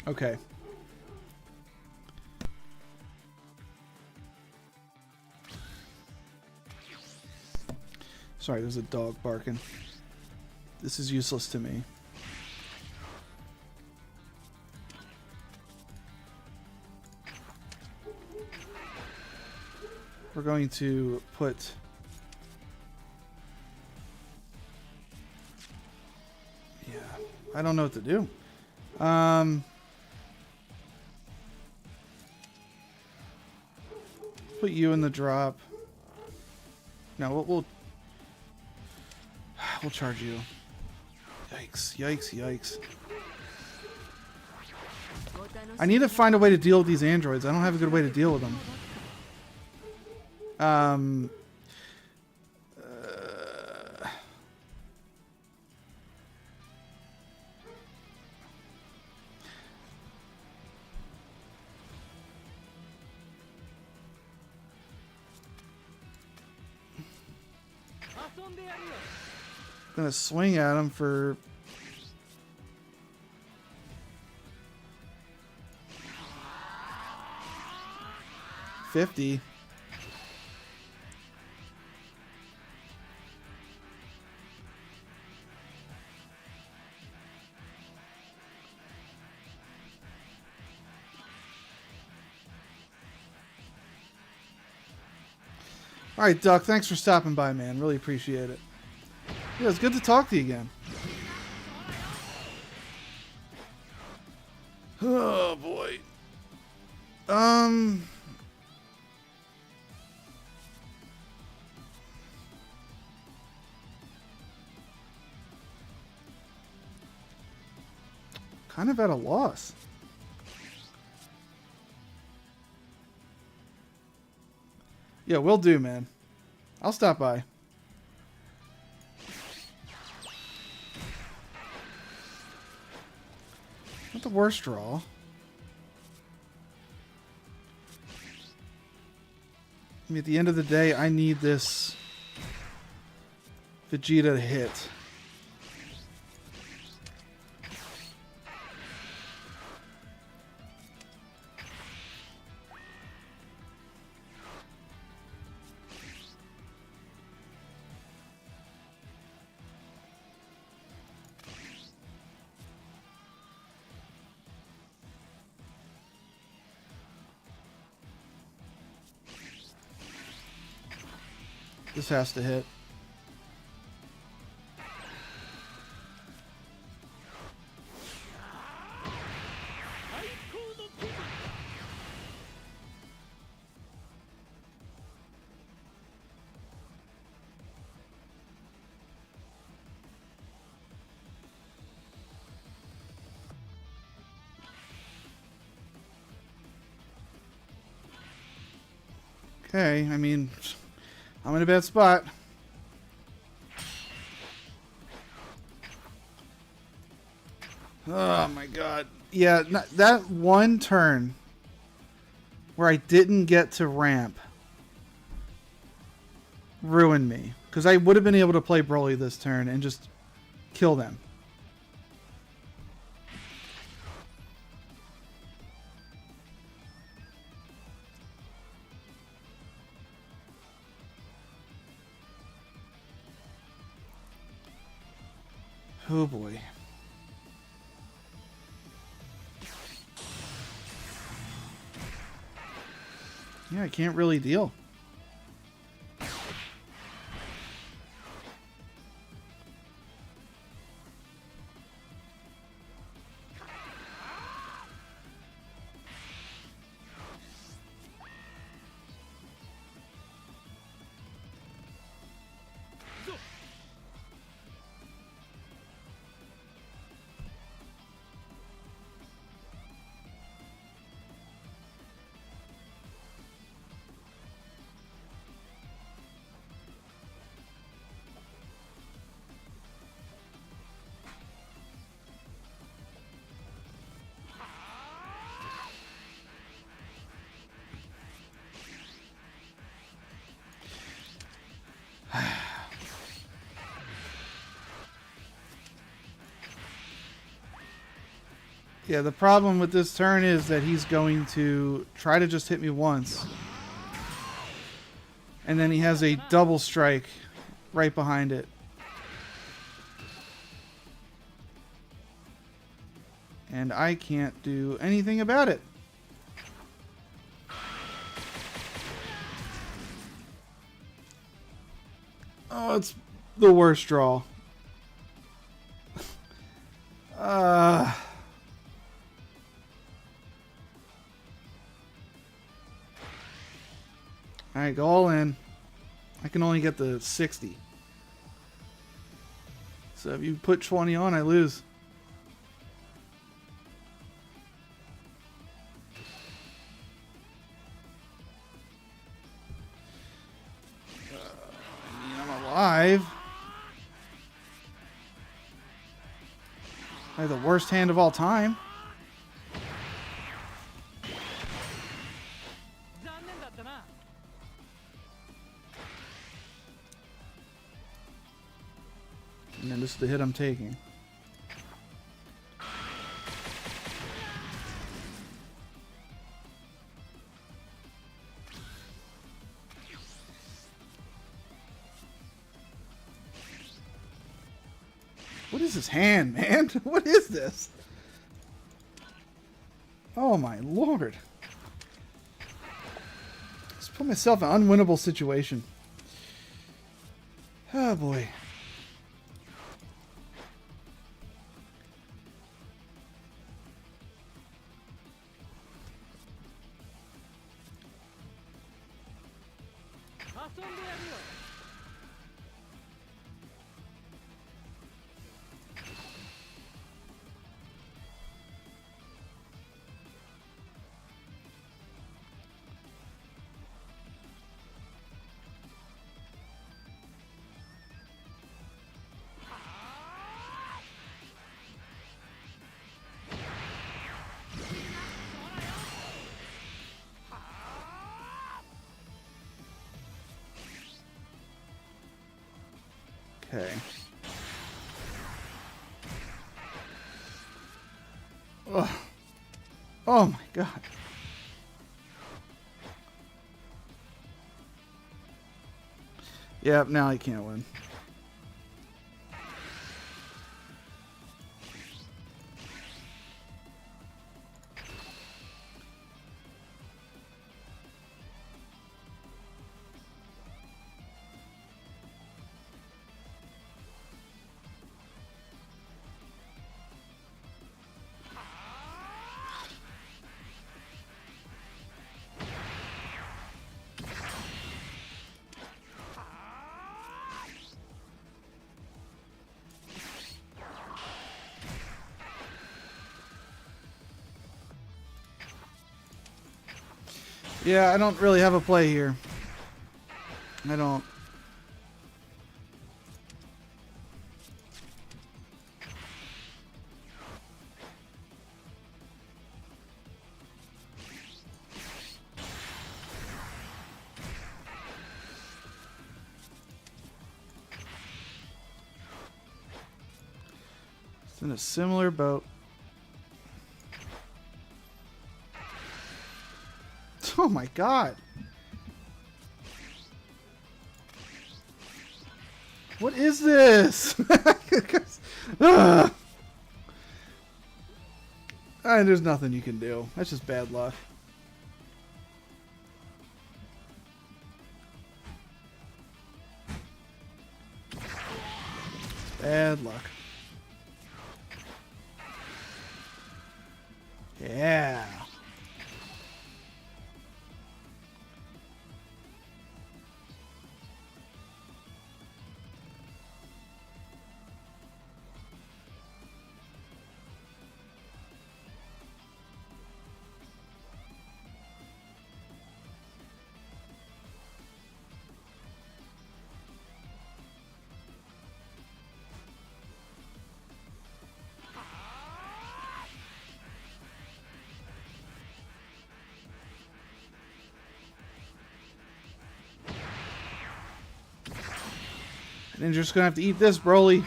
Okay. Sorry, there's a dog barking. This is useless to me. We're going to put... Yeah, I don't know what to do. Put you in the drop. No, we'll charge you. Yikes, yikes, yikes. I need to find a way to deal with these androids. I don't have a good way to deal with them. Gonna swing at him for... $50. All right, Duck, thanks for stopping by, man. Really appreciate it. Yeah, it's good to talk to you again. Oh, boy. Kind of at a loss. Yeah, will do, man. I'll stop by. Not the worst draw. I mean, at the end of the day, I need this Vegeta to hit. This has to hit. Okay, I mean... I'm in a bad spot. Oh my god. Yeah, that one turn where I didn't get to ramp ruined me. Because I would have been able to play Broly this turn and just kill them. Oh boy. Yeah, I can't really deal. Yeah, the problem with this turn is that he's going to try to just hit me once. And then he has a double strike right behind it. And I can't do anything about it. Oh, it's the worst draw. Alright, go all in. I can only get the 60. So if you put 20 on, I lose. I mean, I'm alive. I have the worst hand of all time. And then this is the hit I'm taking. What is this hand, man? What is this? Oh my lord. Just put myself in an unwinnable situation. Oh boy. Okay. Ugh. Oh my god. Yep, now I can't win. Yeah, I don't really have a play here. I don't. It's in a similar boat. Oh my god. What is this? There's nothing you can do. That's just bad luck. Bad luck. Yeah. And you're just gonna have to eat this, Broly.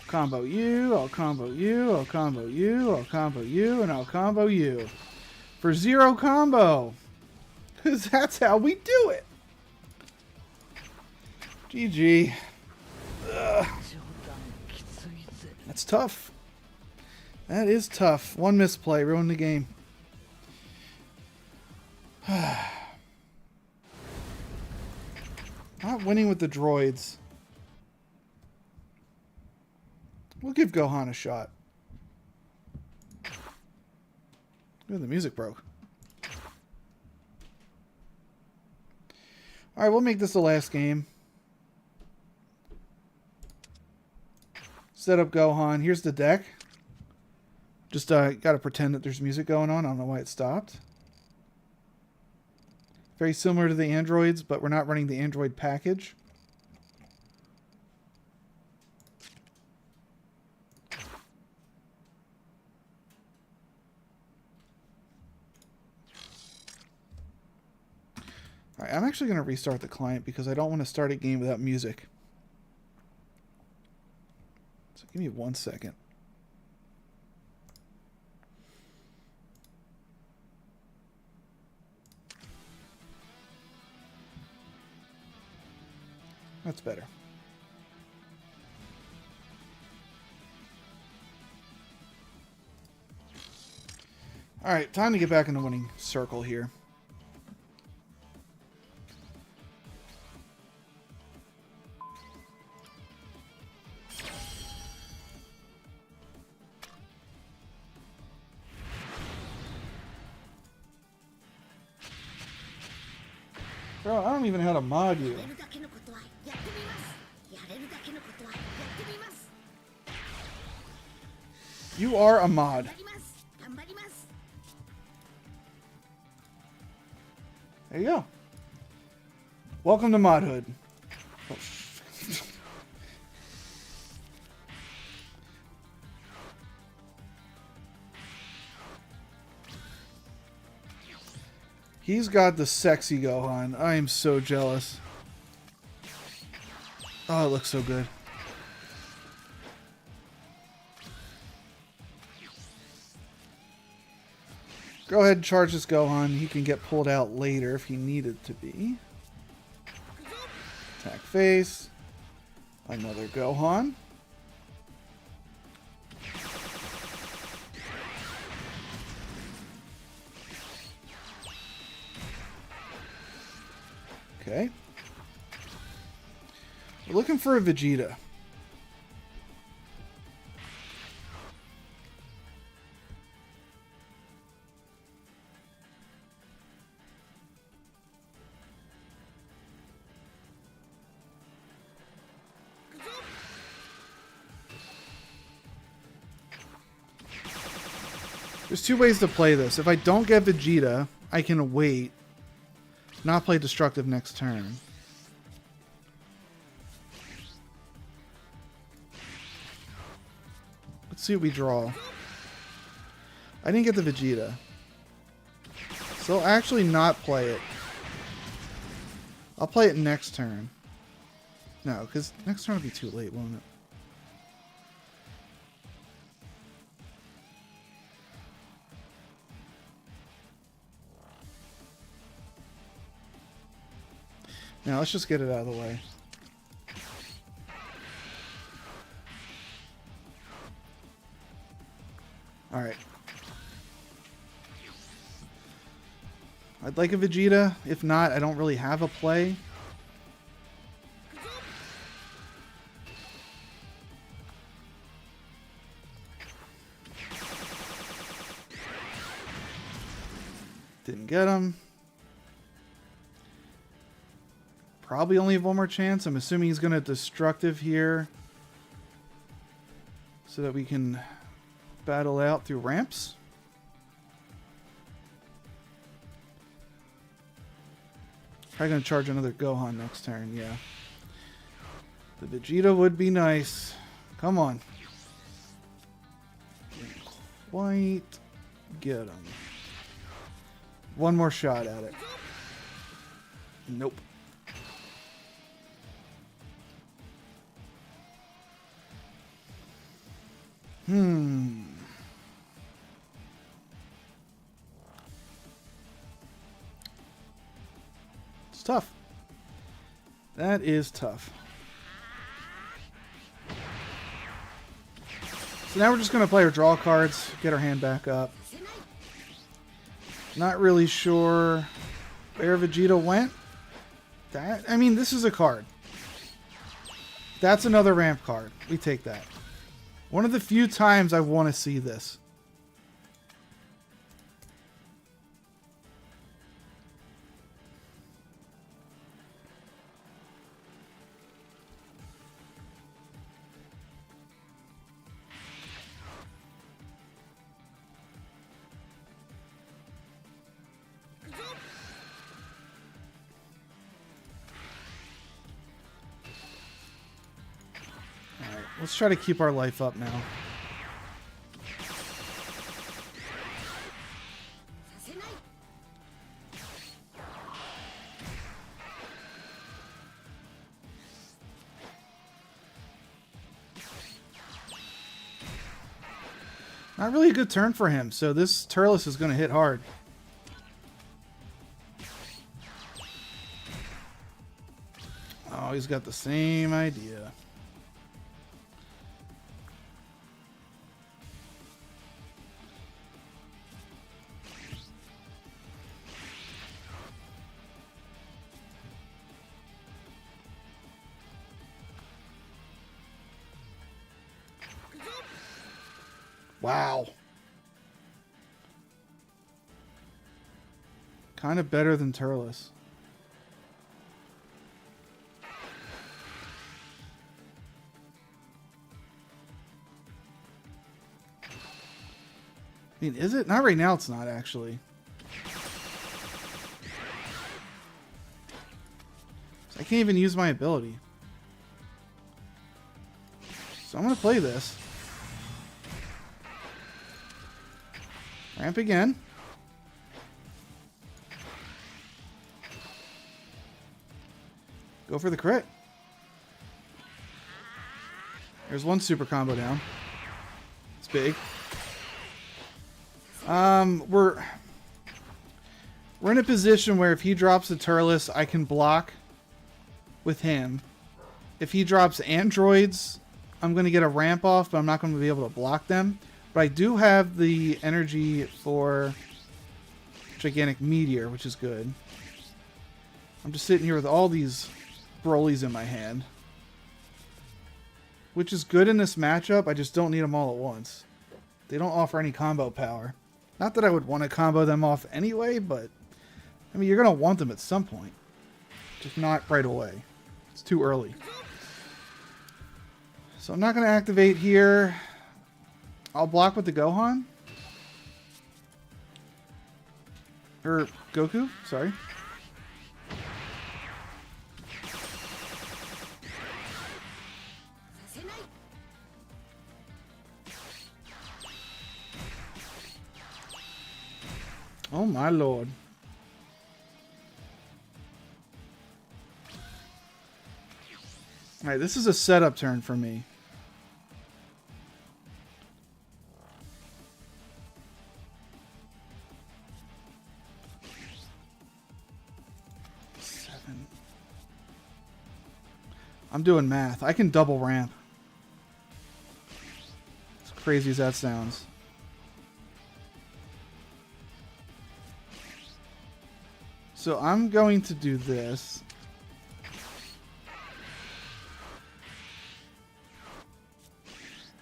Combo you, I'll combo you, I'll combo you, I'll combo you, and I'll combo you. For 0 combo. Because that's how we do it. GG. Ugh. That's tough. That is tough. One misplay ruined the game. Not winning with the droids. We'll give Gohan a shot. Ooh, the music broke. Alright, we'll make this the last game. Set up Gohan. Here's the deck. Just gotta pretend that there's music going on. I don't know why it stopped. Very similar to the androids, but we're not running the android package. Alright, I'm actually going to restart the client because I don't want to start a game without music. So give me 1 second. That's better. Alright, time to get back in the winning circle here. Bro, I don't even know how to mod you. You are a mod. There you go. Welcome to modhood. Oh, he's got the sexy Gohan. I am so jealous. Oh, it looks so good. Go ahead and charge this Gohan. He can get pulled out later if he needed to be. Attack face. Another Gohan. Okay. We're looking for a Vegeta. There's 2 ways to play this. If I don't get Vegeta, I can wait. Not play destructive next turn. Let's see what we draw. I didn't get the Vegeta. So I'll actually not play it. I'll play it next turn. No, because next turn will be too late, won't it? Now let's just get it out of the way. Alright. I'd like a Vegeta. If not, I don't really have a play. Didn't get him. Probably only have one more chance. I'm assuming he's going to destructive here so that we can battle out through ramps. Probably going to charge another Gohan next turn, yeah. The Vegeta would be nice. Come on. Didn't quite get him. One more shot at it. Nope. It's tough. That is tough. So now we're just going to play our draw cards, get our hand back up. Not really sure where Vegeta went. I mean, this is a card. That's another ramp card. We take that. One of the few times I want to see this. Let's try to keep our life up now. Not really a good turn for him, so this Turles is going to hit hard. Oh, he's got the same idea. Wow. Kind of better than Turles. I mean, is it? Not right now, it's not actually. I can't even use my ability. So I'm going to play this. Ramp again. Go for the crit. There's one super combo down. It's big. We're in a position where if he drops the Turles, I can block with him. If he drops androids, I'm going to get a ramp off, but I'm not going to be able to block them. But I do have the energy for Gigantic Meteor, which is good. I'm just sitting here with all these Brolys in my hand. Which is good in this matchup, I just don't need them all at once. They don't offer any combo power. Not that I would want to combo them off anyway, but... I mean, you're going to want them at some point. Just not right away. It's too early. So I'm not going to activate here. I'll block with the Gohan. Or Goku, sorry. Oh my lord. Alright, this is a setup turn for me. I'm doing math. I can double ramp. As crazy as that sounds. So I'm going to do this.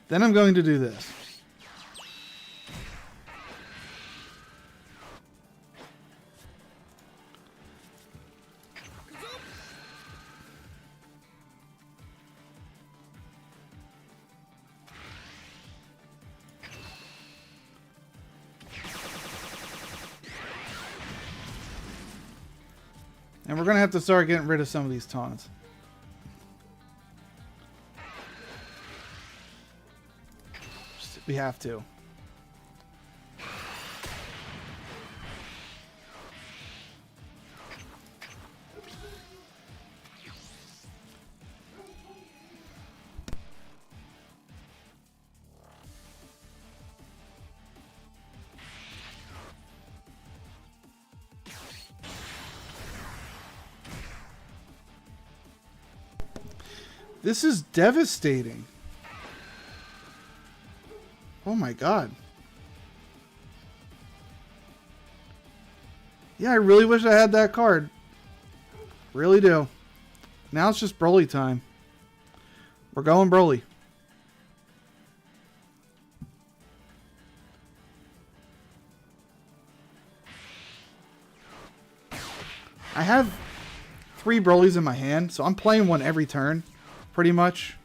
Then I'm going to do this. And we're going to have to start getting rid of some of these taunts. We have to. This is devastating. Oh my god. Yeah, I really wish I had that card. Really do. Now it's just Broly time. We're going Broly. I have 3 Brolys in my hand, so I'm playing one every turn, pretty much.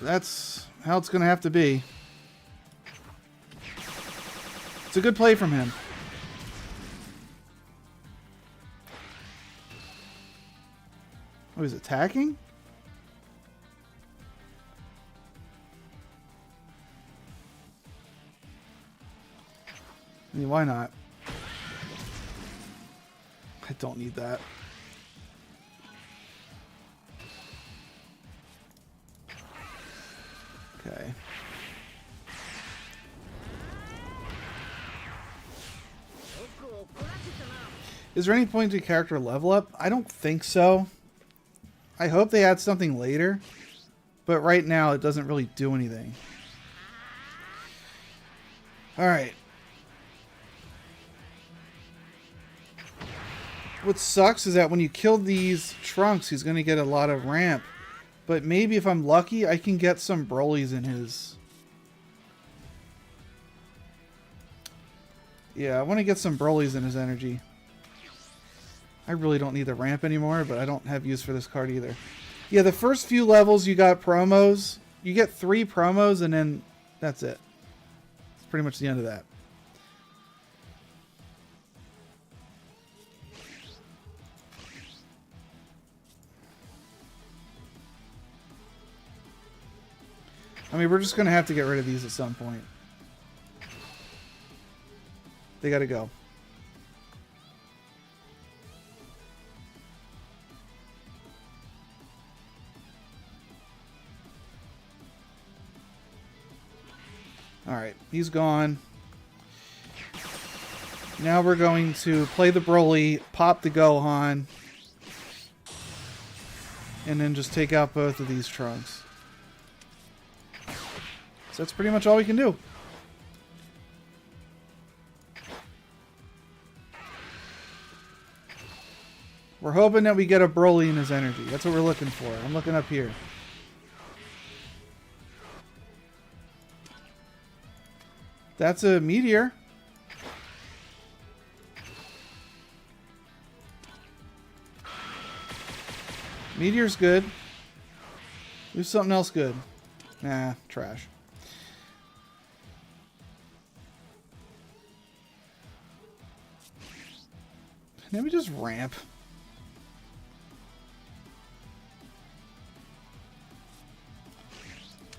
That's how it's going to have to be. It's a good play from him. Oh, he's attacking? I mean, why not? I don't need that. Okay. Is there any point to character level up? I don't think so. I hope they add something later, but right now it doesn't really do anything. Alright. What sucks is that when you kill these Trunks, he's going to get a lot of ramp. But maybe if I'm lucky, I can get some Brolys in his... Yeah, I want to get some Brolys in his energy. I really don't need the ramp anymore, but I don't have use for this card either. Yeah, the first few levels you got promos. You get 3 promos and then that's it. It's pretty much the end of that. I mean, we're just going to have to get rid of these at some point. They got to go. Alright, he's gone. Now we're going to play the Broly, pop the Gohan, and then just take out both of these Trunks. So that's pretty much all we can do. We're hoping that we get a Broly in his energy. That's what we're looking for. I'm looking up here. That's a Meteor. Meteor's good. Do something else good. Nah, trash. Let me just ramp.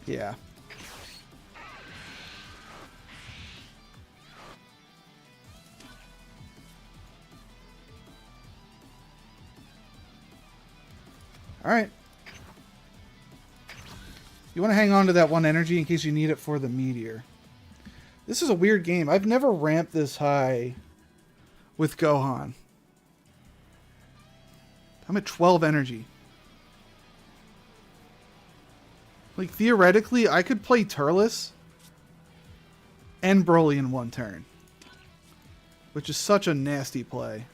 Yeah. Alright. You want to hang on to that 1 energy in case you need it for the Meteor. This is a weird game. I've never ramped this high with Gohan. I'm at 12 energy. Like, theoretically, I could play Turles and Broly in 1 turn. Which is such a nasty play.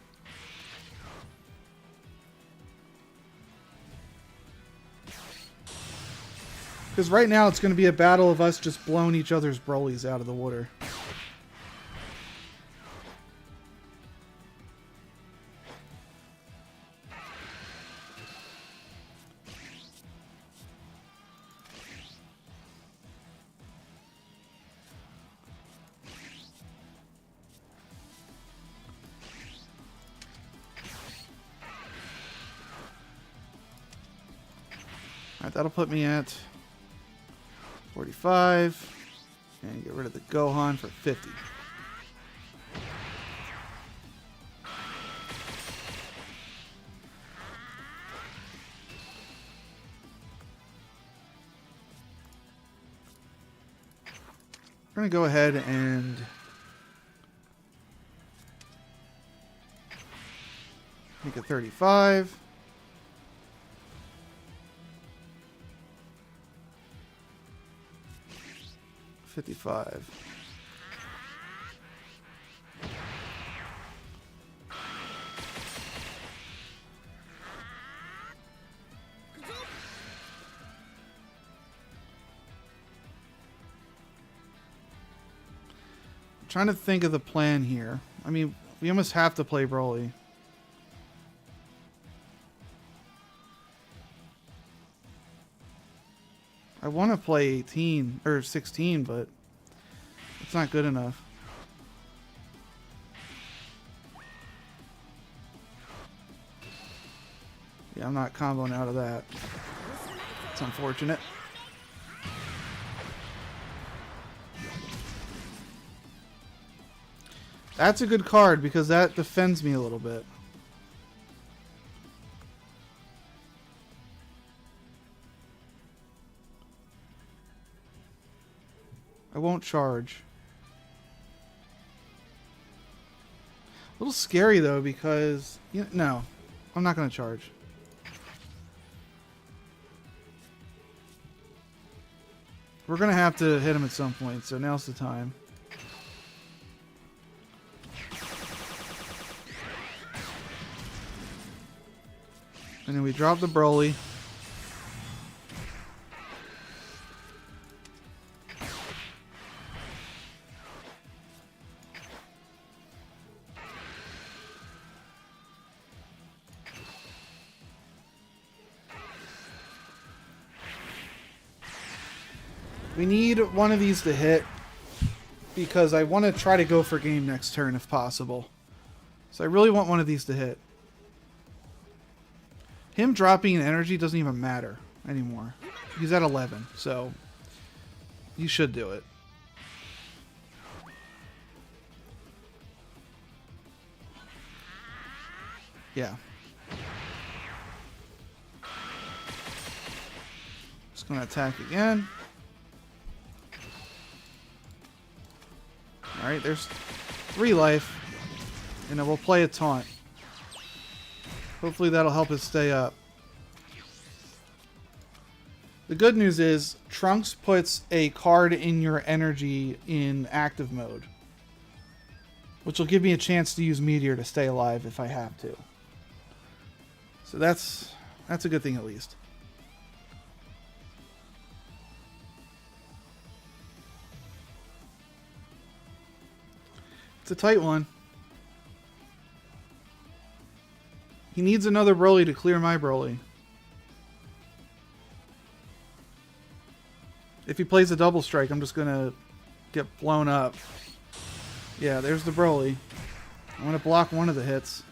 Because right now it's going to be a battle of us just blowing each other's Brolys out of the water. Alright, that'll put me at 45. And get rid of the Gohan for 50. We're going to go ahead and make it 35. 55. Trying to think of the plan here. I mean, we almost have to play Broly. I want to play 18 or 16, but it's not good enough. Yeah, I'm not comboing out of that. It's unfortunate. That's a good card because that defends me a little bit. I won't charge. A little scary though because no, I'm not going to charge. We're going to have to hit him at some point, so now's the time. And then we drop the Broly. We need one of these to hit because I want to try to go for game next turn if possible. So I really want one of these to hit. Him dropping in energy doesn't even matter anymore. He's at 11, so you should do it. Yeah. Just gonna attack again. Alright, there's 3 life. And then we'll play a taunt. Hopefully that'll help us stay up. The good news is Trunks puts a card in your energy in active mode, which will give me a chance to use Meteor to stay alive if I have to. So that's a good thing at least. It's a tight one. He needs another Broly to clear my Broly. If he plays a double strike, I'm just gonna get blown up. Yeah, there's the Broly. I'm gonna block one of the hits.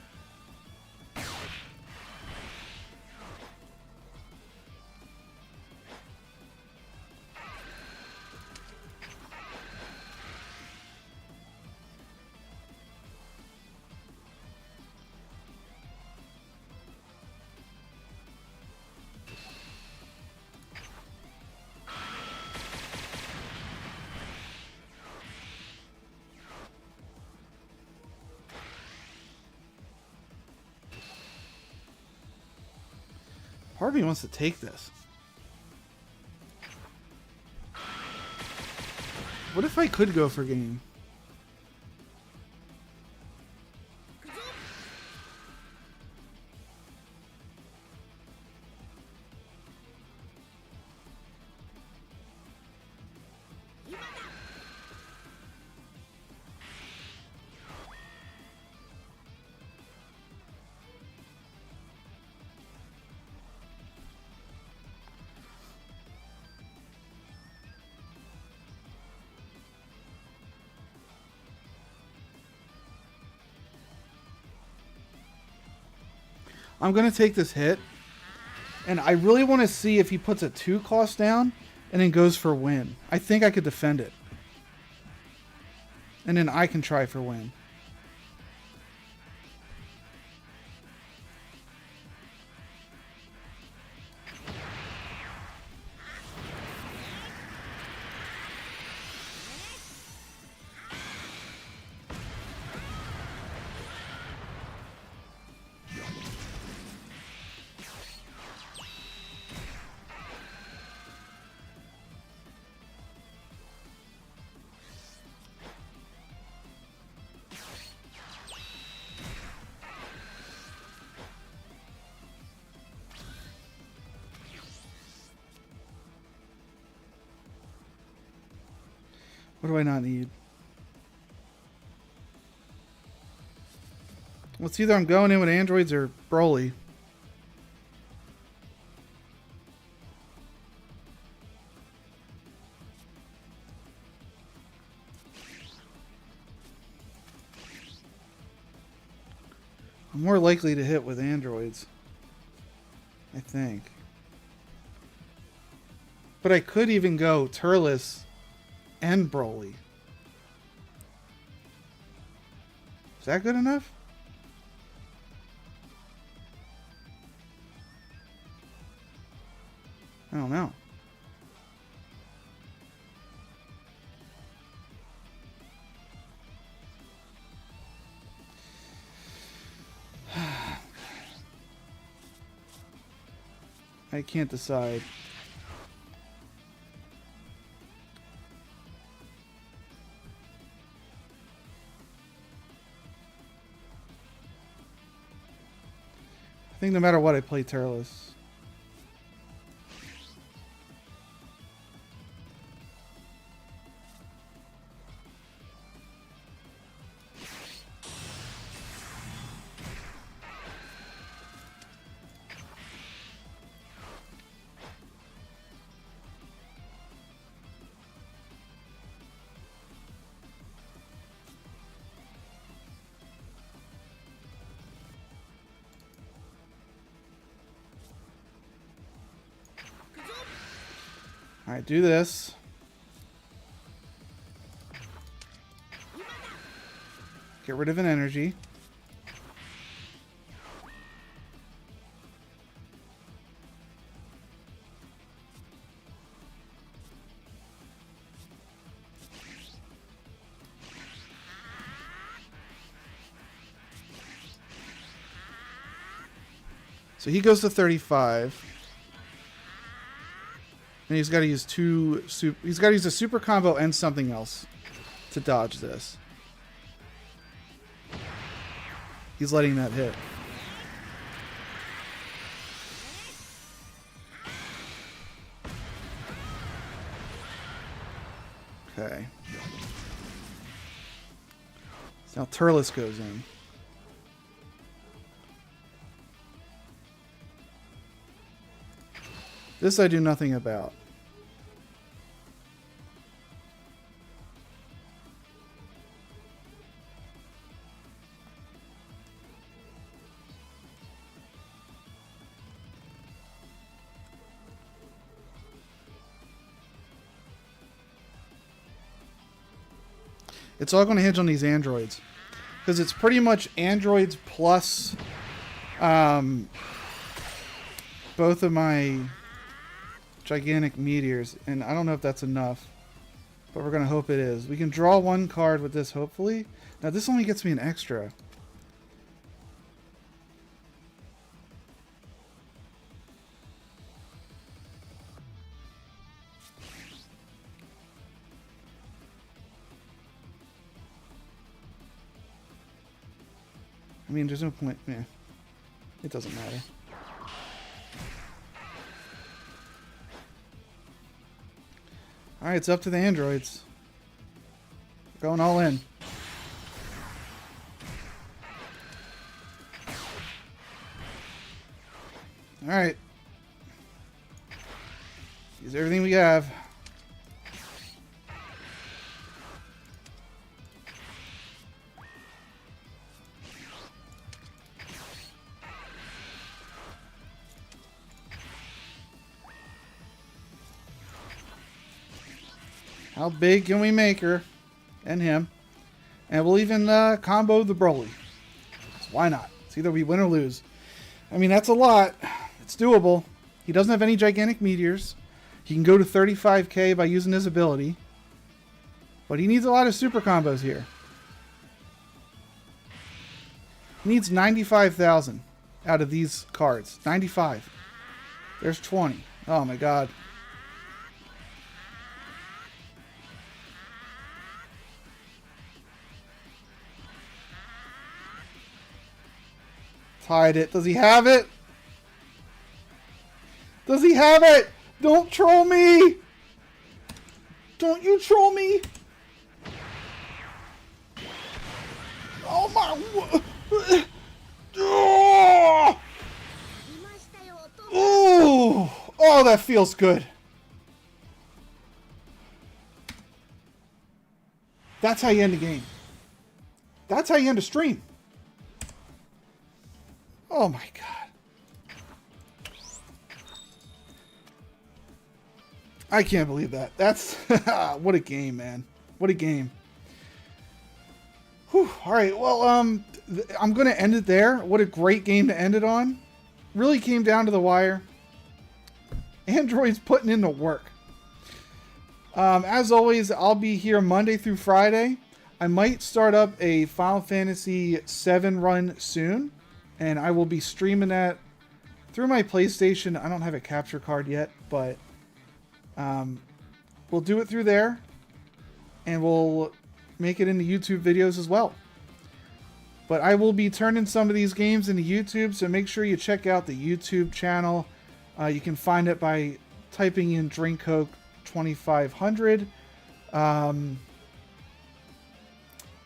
Part of me wants to take this. What if I could go for game? I'm going to take this hit, and I really want to see if he puts a 2 cost down and then goes for win. I think I could defend it. And then I can try for win. What do I not need? Well, it's either I'm going in with androids or Broly. I'm more likely to hit with androids, I think. But I could even go Turles and Broly. Is that good enough? I don't know. I can't decide. I think no matter what, I play Turles. Alright, do this. Get rid of an energy. So he goes to 35. And he's got to use he's got to use a super combo and something else to dodge this. He's letting that hit. Okay. So now Turles goes in. This I do nothing about. It's all going to hinge on these androids. Because it's pretty much androids plus both of my gigantic meteors. And I don't know if that's enough. But we're going to hope it is. We can draw one card with this, hopefully. Now, this only gets me an extra. I mean, there's no point. Yeah. It doesn't matter. Alright, it's up to the androids. We're going all in. Alright. Use everything we have. How big can we make her? And him. And we'll even combo the Broly. So why not? It's either we win or lose. I mean, that's a lot. It's doable. He doesn't have any gigantic meteors. He can go to 35k by using his ability. But he needs a lot of super combos here. He needs 95,000 out of these cards. 95. There's 20. Oh my god. Tied it. Does he have it? Does he have it? Don't troll me! Don't you troll me! Oh my! Oh! Oh, that feels good. That's how you end a game. That's how you end a stream. Oh my god. I can't believe that. That's what a game, man. What a game. Whew. All right, well, I'm going to end it there. What a great game to end it on. Really came down to the wire. Android's putting in the work. As always, I'll be here Monday through Friday. I might start up a Final Fantasy VII run soon, and I will be streaming that through my PlayStation. I don't have a capture card yet, but we'll do it through there, and we'll make it into YouTube videos as well. But I will be turning some of these games into YouTube, so make sure you check out the YouTube channel. You can find it by typing in Drinkcoke 2500.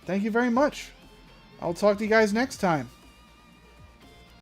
Thank you very much. I'll talk to you guys next time.